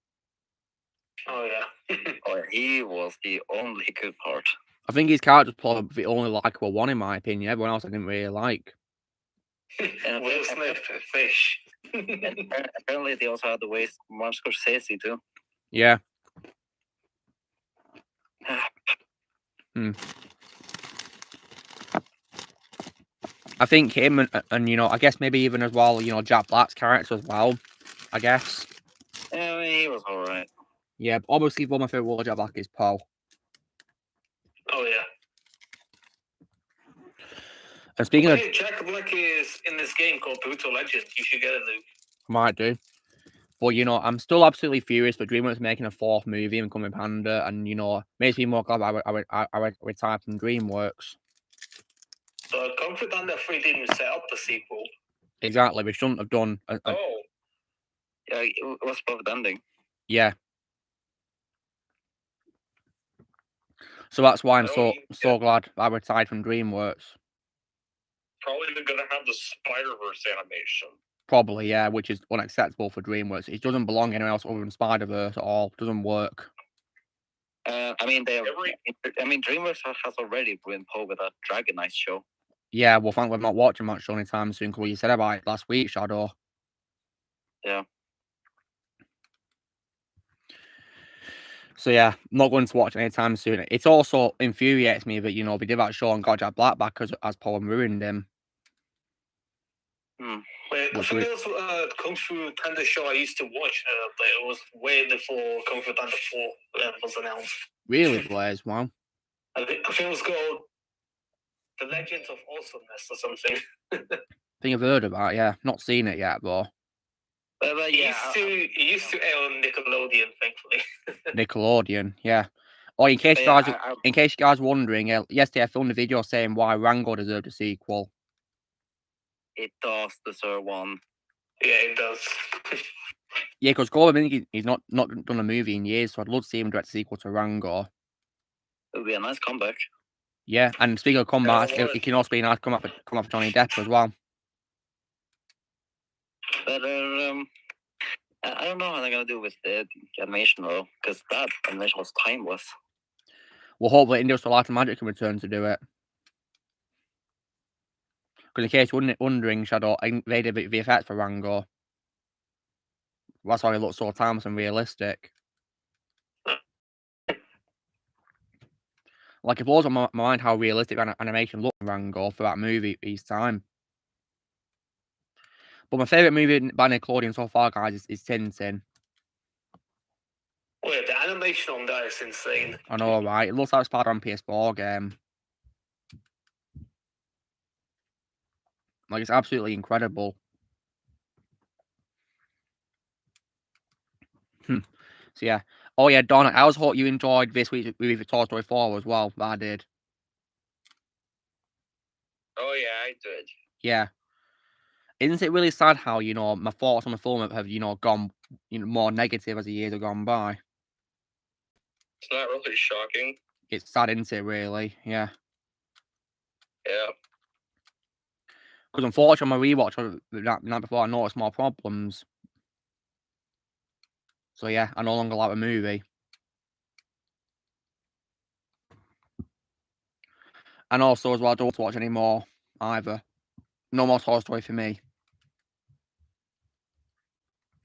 Oh yeah. Oh, he was the only good part. I think his character was probably the only likable one, in my opinion. Everyone else I didn't really like. Will Smith, fish. And apparently they also had to waste Martin Scorsese too. Yeah. I think him and you know, I guess maybe even as well, you know, Jack Black's character as well, I guess. Yeah, I mean, he was alright. Yeah, but obviously one of my favourite role of Jack Black is Poe. Oh yeah. And speaking of Jack Black is in this game called Brutal Legend. You should get it, Luke. Might do. But, you know, I'm still absolutely furious for DreamWorks making a fourth movie and Coming Panda, and, you know, makes me more glad I retired from DreamWorks. So Kung Fu Panda 3 didn't set up the sequel. Exactly, we shouldn't have done. Yeah, it was both ending. Yeah. So that's why I'm so glad I retired from DreamWorks. Probably they're gonna have the Spider-Verse animation. Probably, yeah, which is unacceptable for DreamWorks. It doesn't belong anywhere else other than Spider-Verse at all. It doesn't work. I mean, DreamWorks has already ruined Poe with a Dragon Knight show. Yeah, well, thank we're not watching much anytime soon because you said about it last week, Shadow. Yeah. So yeah, I'm not going to watch it anytime soon. It also infuriates me that, you know, they did that show and got Jack Black back as Poe and ruined him. Wait, I think it was Kung Fu Panda show I used to watch, but it was way before Kung Fu Panda 4 was announced. Really, Blaze? Wow. I think it was called The Legends of Awesomeness or something. I think I've heard about it, yeah. Not seen it yet, but... It used to air on Nickelodeon, thankfully. Nickelodeon, yeah. Oh, in case you guys wondering, yesterday I filmed a video saying why Rango deserved a sequel. It does deserve one. Yeah, it does. Yeah, because Gorman, he's not done a movie in years, so I'd love to see him direct a sequel to Rango. It would be a nice comeback. Yeah, and speaking of combat, it can also be a nice comeback for Johnny Depp as well. But I don't know how they're gonna do with the animation though, because that animation was timeless. Well, hopefully Industrial Light and Magic can return to do it. Because in case you're wondering, Shadow, they did VFX for Rango. That's why it looks so timeless and realistic. Like, it blows my mind how realistic animation looked in Rango for that movie each time. But my favourite movie by Nickelodeon so far, guys, is Tintin. Oh, yeah, the animation on that is insane. I know, right? It looks like it's part on PS4 game. Like, it's absolutely incredible. So, yeah. Oh, yeah, Donna, I also hope you enjoyed this week's movie for Toy Story 4 as well. I did. Oh, yeah, I did. Yeah. Isn't it really sad how, my thoughts on the film have, gone, more negative as the years have gone by? It's not really shocking. It's sad, isn't it, really? Yeah. Yeah. Because unfortunately, on my rewatch of the night before, I noticed more problems. So, yeah, I no longer like the movie. And also, as well, I don't want to watch any more either. No more Toy Story for me.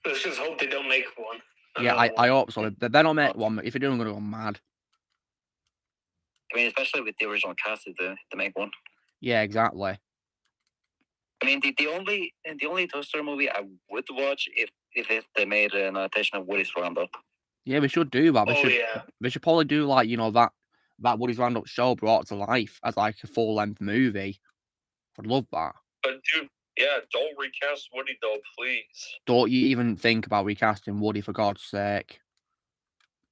Let's just hope they don't make one. Yeah, I hope so. They better not make one, but if they do, I'm going to go mad. I mean, especially with the original cast to make one. Yeah, exactly. I mean, the only Toy Story movie I would watch if they made an adaptation of Woody's Roundup. Yeah, we should do that. We should probably do, like, that Woody's Roundup show brought to life as, like, a full-length movie. I'd love that. But, dude, yeah, don't recast Woody, though, please. Don't you even think about recasting Woody, for God's sake.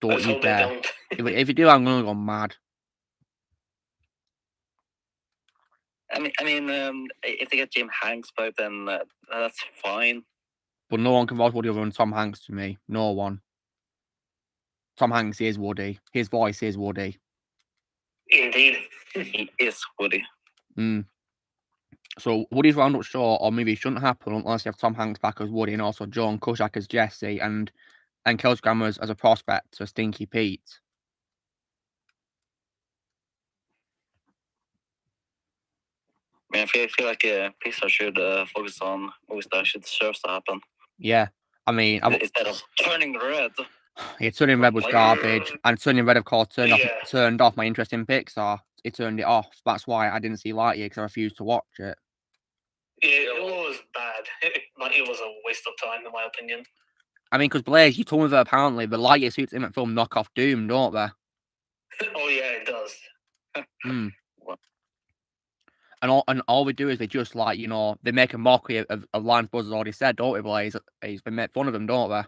Don't you dare. If you do, I'm going to go mad. I mean, if they get Jim Hanks back, then that's fine. But no one can voice Woody other than Tom Hanks to me. No one. Tom Hanks is Woody. His voice is Woody. Indeed. He is Woody. So Woody's Roundup show or movie shouldn't happen unless you have Tom Hanks back as Woody and also Joan Cusack as Jesse and Kelsey Grammer as a prospect, so Stinky Pete. I mean, I feel like Pixar should focus on movies that should deserve to happen. Yeah, I mean... Instead of Turning Red. Yeah, Turning Red was garbage. And Turning Red, of course, turned off my interest in Pixar. It turned it off. That's why I didn't see Lightyear, because I refused to watch it. Yeah, it was bad. It was a waste of time, in my opinion. I mean, because Blaze, you told me that apparently the Lightyear suits in that film knock off Doom, don't they? Oh, yeah, it does. And all we do is they just, like, they make a mockery of lines Buzz has already said, don't we, Blaze? They make fun of them, don't they?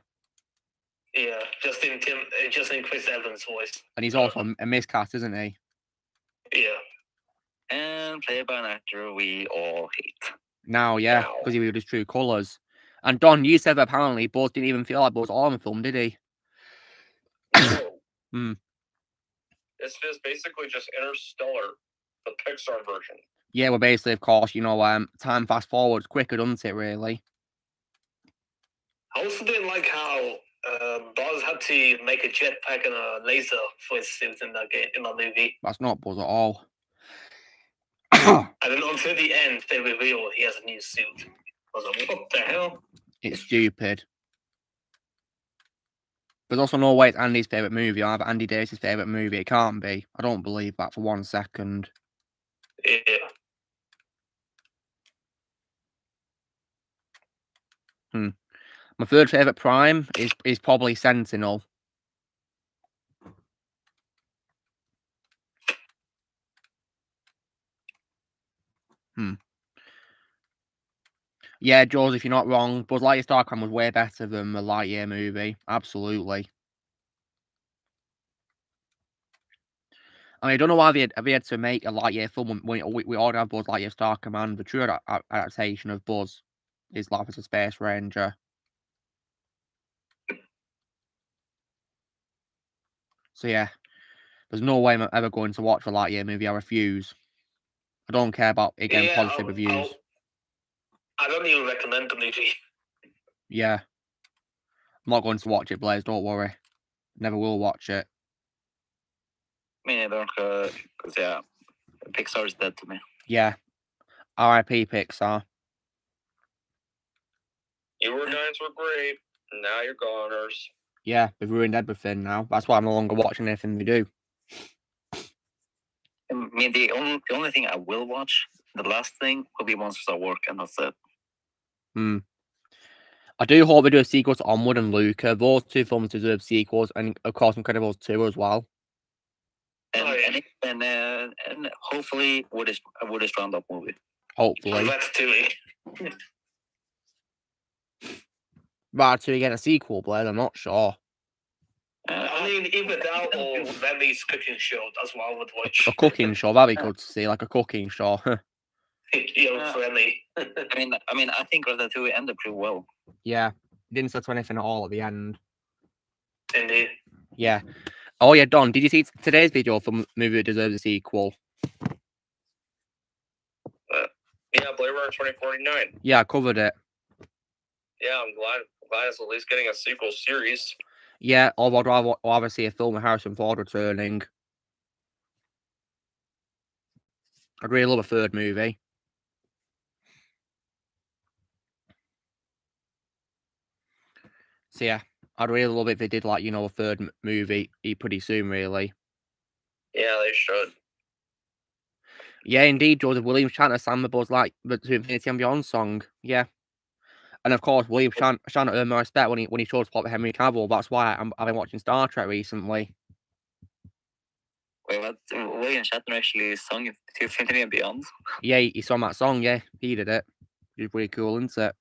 Yeah, just in Chris Evans' voice. And he's also a miscast, isn't he? Yeah. And played by an actor we all hate. Now, yeah, because he revealed his true colours. And Don, you said that apparently Buzz didn't even feel like Buzz all in the film, did he? No. It's just basically just Interstellar, the Pixar version. Yeah, well, basically, of course, time fast forwards quicker, doesn't it, really? I also didn't like how Buzz had to make a jetpack and a laser for his suit in that movie. That's not Buzz at all. And then until the end, they reveal he has a new suit. I was like, what the hell? It's stupid. There's also no way it's Andy's favourite movie, either Andy Davis' favourite movie. It can't be. I don't believe that for 1 second. Yeah. My third favourite Prime is probably Sentinel. Yeah, Joseph, you're not wrong. Buzz Lightyear Starcraft was way better than the Lightyear movie. Absolutely. I mean, I don't know why they had to make a Lightyear film when we already have Buzz Lightyear Starcraft, and the true adaptation of Buzz is Life as a Space Ranger. So yeah, there's no way I'm ever going to watch the Lightyear movie. I refuse. I don't care about it getting positive reviews. I don't even recommend the movie. Yeah. I'm not going to watch it, Blaze, don't worry. Never will watch it. Me neither, because yeah, Pixar is dead to me. Yeah. R.I.P. Pixar. You guys were great. Now you're goners. Yeah, they've ruined everything now. That's why I'm no longer watching anything they do. I mean, the only thing I will watch, the last thing, will be Monsters at Work, and that's it. I do hope they do a sequel to Onward and Luca. Those two films deserve sequels, and of course Incredibles 2 as well. And hopefully Woody's Roundup movie. Hopefully. Ratatouille. Ratatouille get a sequel, Blaze, I'm not sure. I mean, either that or Remy cooking show. That's what I would watch. A cooking show, that'd be good to see, like a cooking show. Remy. I mean, I think Ratatouille ended pretty well. Yeah, didn't set to anything at all at the end. Indeed. Yeah. Oh yeah, Don, did you see today's video from movie that deserves a sequel? Yeah, Blade Runner 2049. Yeah, I covered it. Yeah, I'm glad it's at least getting a sequel series. Yeah, or I'd rather see a film with Harrison Ford returning. I'd really love a third movie. So yeah, I'd really love it if they did, like, a third movie pretty soon, really. Yeah, they should. Yeah, indeed, Joseph Williams chanted Sam the Buzz like the To Infinity and Beyond song. Yeah. And of course, Williams chanted earn my respect when he chose to plot with Henry Cavill. That's why I've been watching Star Trek recently. Wait, what? William Shatner actually sung To Infinity and Beyond? Yeah, he sung that song, yeah. He did it. It's pretty cool, isn't it?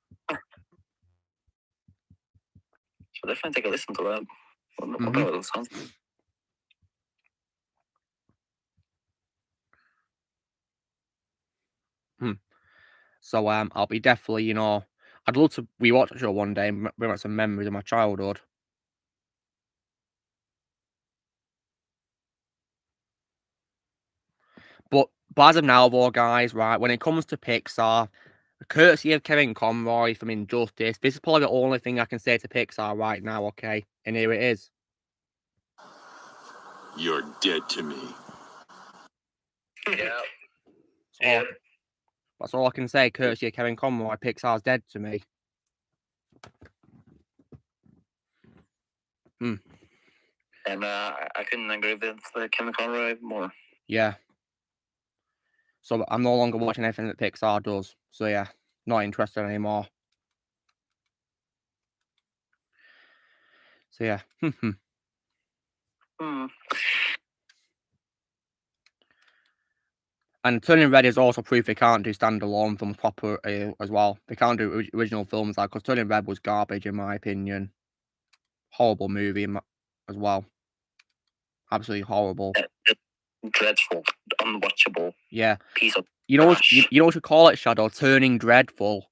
So definitely take a listen to that. What it sounds like. So I'll be definitely, I'd love to rewatch the show one day and bring back some memories of my childhood. But as of now, though, guys, right, when it comes to Pixar, courtesy of Kevin Conroy from Injustice, this is probably the only thing I can say to Pixar right now, okay? And here it is. You're dead to me. Yeah. That's all I can say, courtesy of Kevin Conroy. Pixar's dead to me. And I couldn't agree with Kevin Conroy more. Yeah. So I'm no longer watching anything that Pixar does. So yeah, not interested anymore. So yeah. And Turning Red is also proof they can't do standalone films proper as well. They can't do original films because Turning Red was garbage in my opinion. Horrible movie as well. Absolutely horrible. Dreadful, unwatchable. Yeah. Piece of you know what you call it, Shadow? Turning Dreadful.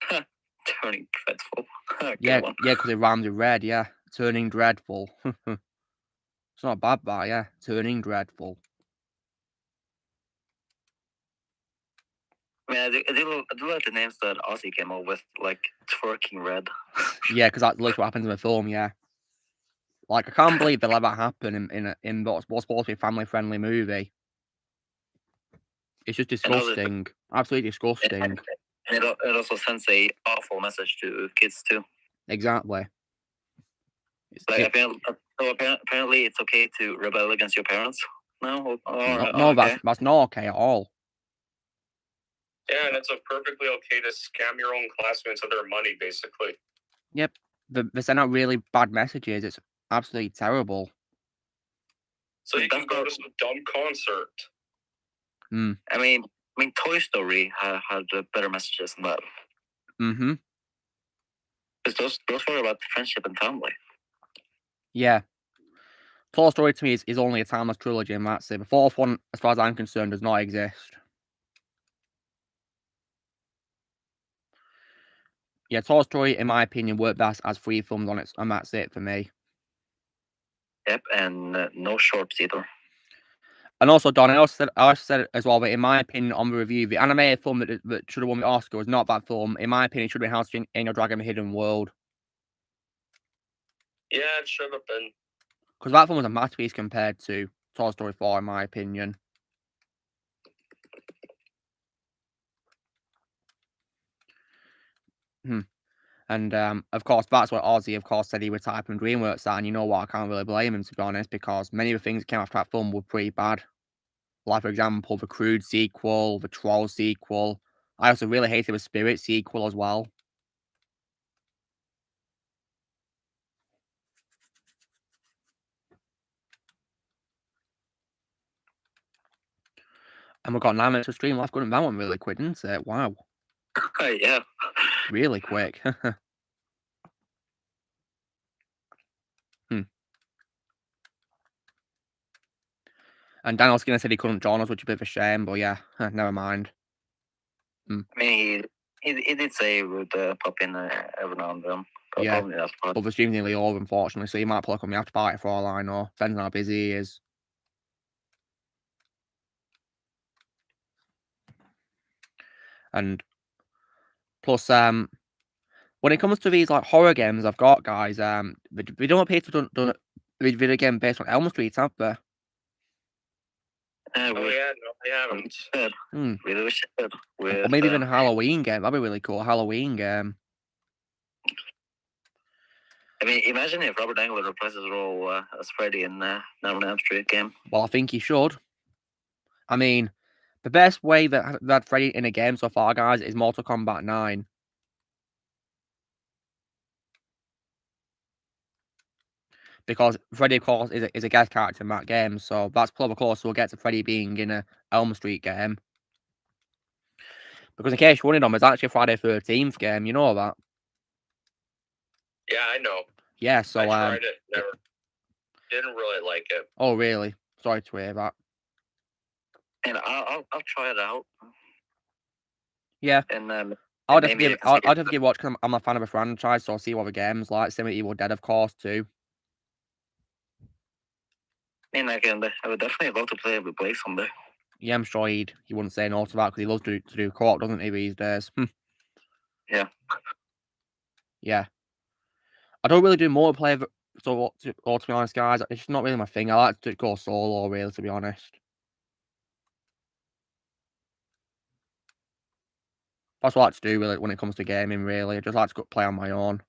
Turning Dreadful. Yeah, because it rhymes with red. Yeah, Turning Dreadful. It's not bad, but yeah, Turning Dreadful. I mean, I do like the names that Ozzy came up with, like Twerking Red. Yeah, because that's literally what happens in the film. Yeah, like I can't believe that let that happen in what's supposed to be a family-friendly movie. It's just disgusting. Absolutely disgusting. And it also sends a awful message to kids too. Exactly. Apparently, it's okay to rebel against your parents. No, that's not okay at all. Yeah, and it's a perfectly okay to scam your own classmates of their money, basically. Yep. They send out really bad messages. It's absolutely terrible. So you can go to some dumb concert. I mean, Toy Story had better messages than that. Mm-hmm. Because those were about friendship and family. Yeah. Toy Story to me is only a timeless trilogy, and that's it. The fourth one, as far as I'm concerned, does not exist. Yeah, Toy Story, in my opinion, worked best as 3 films on its, and that's it for me. Yep, and no shorts either. And also, Don, I also said as well that in my opinion, on the review, the animated film that should have won the Oscar was not that film. In my opinion, it should have been How to Train Your Dragon: The Hidden World. Yeah, it should have been. Because that film was a masterpiece compared to Toy Story 4, in my opinion. And, of course, that's what Ozzy, of course, said he would type in DreamWorks at, and you know what, I can't really blame him, to be honest, because many of the things that came after that film were pretty bad. Like, for example, the Crude sequel, the Troll sequel. I also really hated the Spirit sequel as well. And we've got 9 minutes of stream left. That one really quick, didn't it? Wow. Yeah. Really quick. And Daniel Skinner said he couldn't join us, which is a bit of a shame, but yeah, never mind. I mean, he did say he would pop in every now and then. Yeah, Probably that's part. but the stream's nearly over, unfortunately, so he might pull up on the after party for all I know. Depends on how busy he is. And plus, when it comes to these like horror games I've got, guys, we don't appear to have done a video game based on Elm Street, have they? Oh yeah, no, they haven't. Really wish it did. Or maybe even a Halloween game. That'd be really cool. A Halloween game. I mean, imagine if Robert Englund replaces his role as Freddy in Nightmare on Elm Street game. Well, I think he should. I mean, the best way that Freddy in a game so far, guys, is Mortal Kombat 9. Because Freddy, of course, is a guest character in that game, so that's probably close we'll get to Freddy being in a Elm Street game. Because in case you're wondering, there's actually a Friday 13th game, you know that? Yeah, I know. Yeah, so I tried it, never. Didn't really like it. Oh, really? Sorry to hear that. And I'll try it out. Yeah. And I'll definitely give it a watch because I'm a fan of the franchise, so I'll see what the game's like. Same with Evil Dead, of course, too. I mean, I would definitely love to play with Blake someday. Yeah, I'm sure he wouldn't say no to that because he loves to do co-op, doesn't he, these days? Yeah. Yeah. I don't really do multiplayer, so to be honest, guys, it's just not really my thing. I like to go solo, really, to be honest. That's what I like to do, really, when it comes to gaming, really. I just like to go play on my own.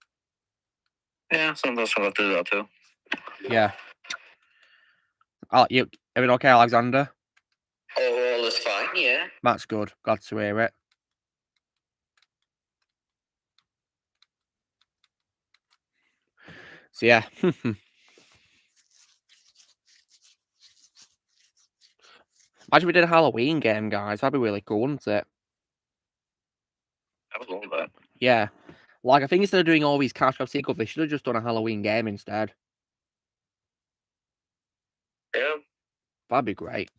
Yeah, sometimes I like to do that, too. Yeah. Everything okay, Alexander? Oh, all is fine, yeah. That's good. Glad to hear it. So, yeah. Imagine we did a Halloween game, guys. That'd be really cool, wouldn't it? I would love that. Yeah. Like, I think instead of doing all these cash grab sequels, they should have just done a Halloween game instead. Yeah. That'd be great.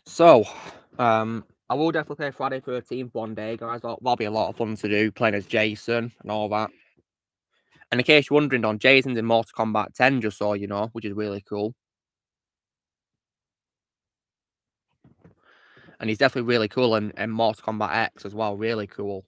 So, I will definitely play Friday 13th one day, guys. That'll be a lot of fun to do, playing as Jason and all that. And in case you're wondering, Don, Jason's in Mortal Kombat 10, just so you know, which is really cool. And he's definitely really cool in Mortal Kombat X as well. Really cool.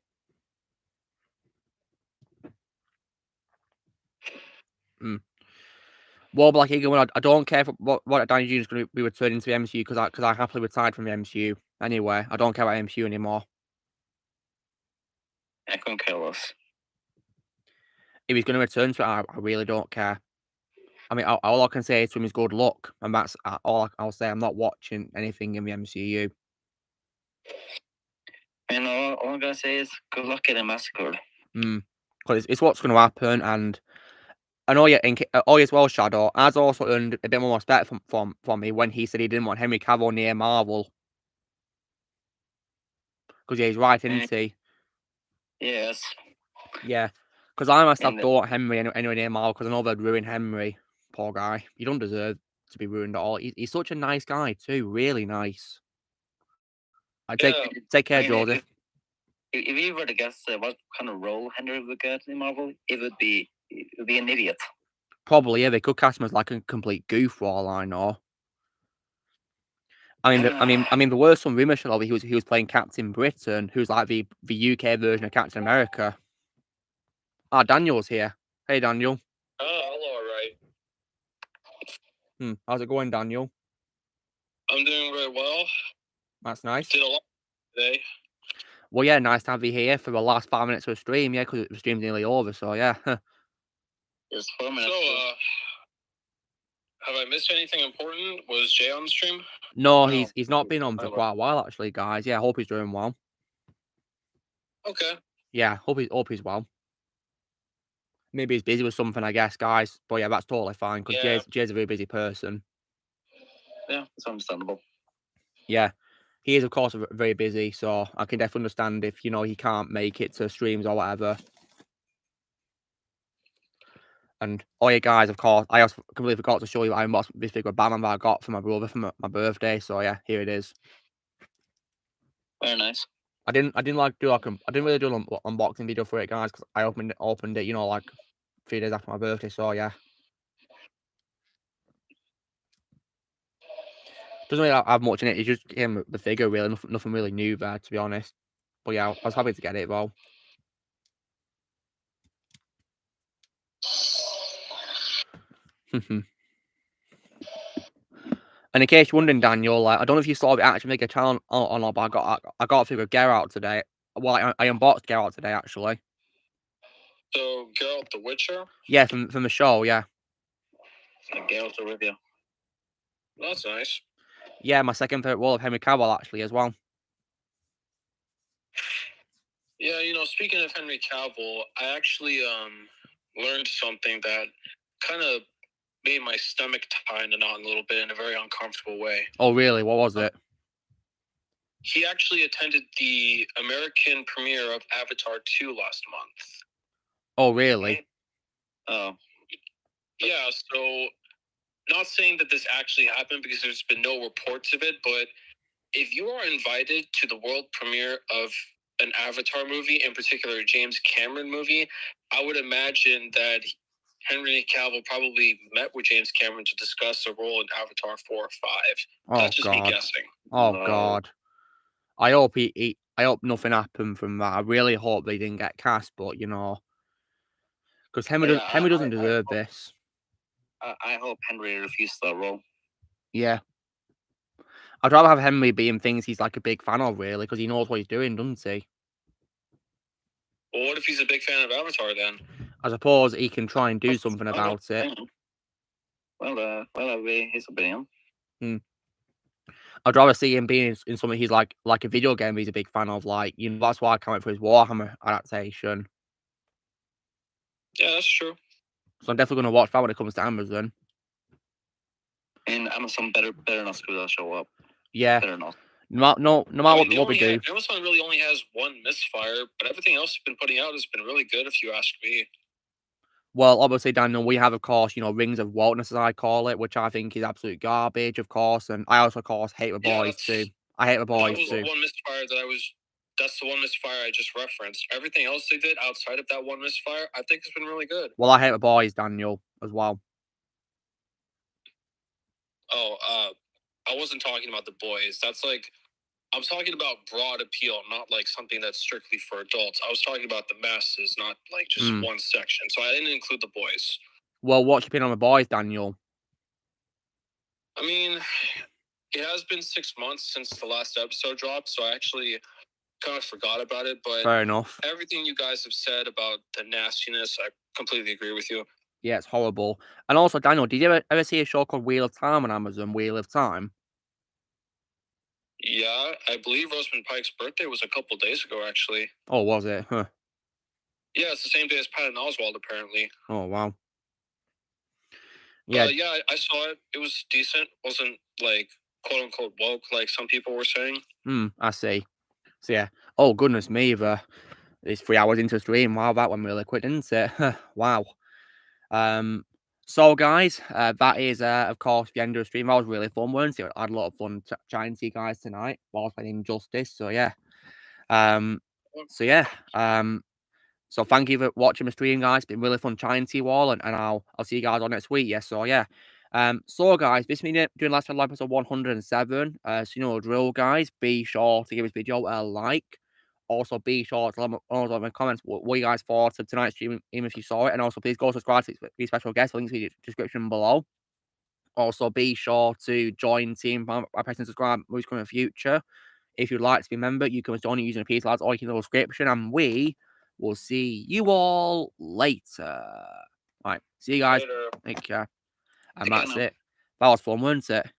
Well, Black Eagle, I don't care what Danny Jr. is going to be returning to the MCU because I happily retired from the MCU. Anyway, I don't care about MCU anymore. I couldn't care less. if he's going to return to it, I really don't care. I mean, all I can say to him is good luck, and that's all I'll say. I'm not watching anything in the MCU. And all I'm gonna say is good luck getting massacred. Because it's what's going to happen, and I know, as well, Shadow has also earned a bit more respect from me when he said he didn't want Henry Cavill near Marvel. Because he's right, isn't he? Yes. Yeah. Because I myself don't want Henry anywhere near Marvel because I know they'd ruin Henry. Poor guy. He don't deserve to be ruined at all. He's such a nice guy too. Really nice. Take care, Joseph. If you were to guess what kind of role Henry would get in Marvel, it would be an idiot. Probably, yeah. They could cast him as like a complete goof for all I know. I mean, there were some rumors of he was playing Captain Britain, who's like the UK version of Captain America. Ah, Daniel's here. Hey, Daniel. Oh, hello, right. How's it going, Daniel? I'm doing very well. That's nice. Did a lot today. Well, yeah, nice to have you here for the last 5 minutes of the stream, yeah, because the stream's nearly over, so yeah. It's 4 minutes. So, have I missed anything important? Was Jay on the stream? No, he's not been on for quite a while, actually, guys. Yeah, I hope he's doing well. Okay. Yeah, hope he's well. Maybe he's busy with something, I guess, guys. But yeah, that's totally fine, because Jay's a very busy person. Yeah, it's understandable. Yeah. He is, of course, very busy, so I can definitely understand if, he can't make it to streams or whatever. And, oh yeah, guys, of course, I also completely forgot to show you I unboxed this figure of Batman that I got for my brother for my birthday, so yeah, here it is. Very nice. I didn't really do an unboxing video for it, guys, because I opened it, like 3 days after my birthday, so yeah. Doesn't really have much in it, it's just the figure, really, nothing really new there, to be honest. But yeah, I was happy to get it, though. And in case you're wondering, Daniel, I don't know if you saw the action figure channel or not, but I got a figure of Geralt today. Well, I unboxed Geralt today, actually. So, Geralt the Witcher? Yeah, from the show, yeah. Geralt the Rivia. That's nice. Yeah, my second favorite role of Henry Cavill, actually, as well. Yeah, speaking of Henry Cavill, I actually learned something that kind of made my stomach tie in a knot a little bit in a very uncomfortable way. Oh, really? What was it? He actually attended the American premiere of Avatar 2 last month. Oh, really? Oh. Yeah, so not saying that this actually happened because there's been no reports of it, but if you are invited to the world premiere of an Avatar movie, in particular a James Cameron movie, I would imagine that Henry Cavill probably met with James Cameron to discuss a role in Avatar 4 or 5. That's just me guessing. Oh, God. I hope I hope nothing happened from that. I really hope they didn't get cast, but because Henry doesn't deserve this. I hope Henry refused that role. Yeah. I'd rather have Henry be in things he's like a big fan of, really, because he knows what he's doing, doesn't he? Well, what if he's a big fan of Avatar then? I suppose he can try and do something about it. Well, that'll be his opinion. I'd rather see him being in something he's like a video game he's a big fan of, like, that's why I can't wait for his Warhammer adaptation. Yeah, that's true. So I'm definitely going to watch that when it comes to Amazon. And Amazon better not screw that show up. Yeah. Better not. No matter what we do. Amazon really only has one misfire, but everything else it's been putting out has been really good, if you ask me. Well, obviously, Daniel, we have, of course, Rings of Wokeness, as I call it, which I think is absolute garbage, of course. And I also, of course, hate the boys, too. I hate the boys, too. That was the one misfire that's the one misfire I just referenced. Everything else they did outside of that one misfire, I think has been really good. Well, I hate the boys, Daniel, as well. Oh, I wasn't talking about the boys. That's I'm talking about broad appeal, not like something that's strictly for adults. I was talking about the masses, not like just one section. So I didn't include the boys. Well, what's your opinion on the boys, Daniel? I mean, it has been 6 months since the last episode dropped, so I actually kind of forgot about it. But Fair enough. everything you guys have said about the nastiness, I completely agree with you. Yeah, it's horrible. And also, Daniel, did you ever see a show called Wheel of Time on Amazon? Wheel of Time. Yeah, I believe Rosamund Pike's birthday was a couple days ago, actually. Oh, was it? Huh. Yeah, it's the same day as Patton Oswalt, apparently. Oh, wow. Yeah. Yeah, I saw it. It was decent. Wasn't like quote unquote woke like some people were saying. I see. So yeah. Oh goodness me, it's 3 hours into the stream. Wow, that went really quick, didn't it? Wow. So guys, that is of course the end of the stream. That was really fun, weren't it? I had a lot of fun chatting to you guys tonight while playing Injustice. So yeah. So thank you for watching the stream, guys. It's been really fun chatting to you all, and I'll see you guys on next week. Yes, so yeah. So guys, this has been doing last live episode 107. So you know the drill, guys. Be sure to give this video a like. Also, be sure to let me know in the comments what you guys thought of tonight's stream, even if you saw it. And also, please go subscribe to these special guests. Links in the description below. Also, be sure to join team by pressing subscribe. Movies coming in the future. If you'd like to be a member, you can join using a piece of or you can do a subscription, and we will see you all later. Right, see you guys. Later. Take care. And Take care that's now. it. That was fun, wasn't it?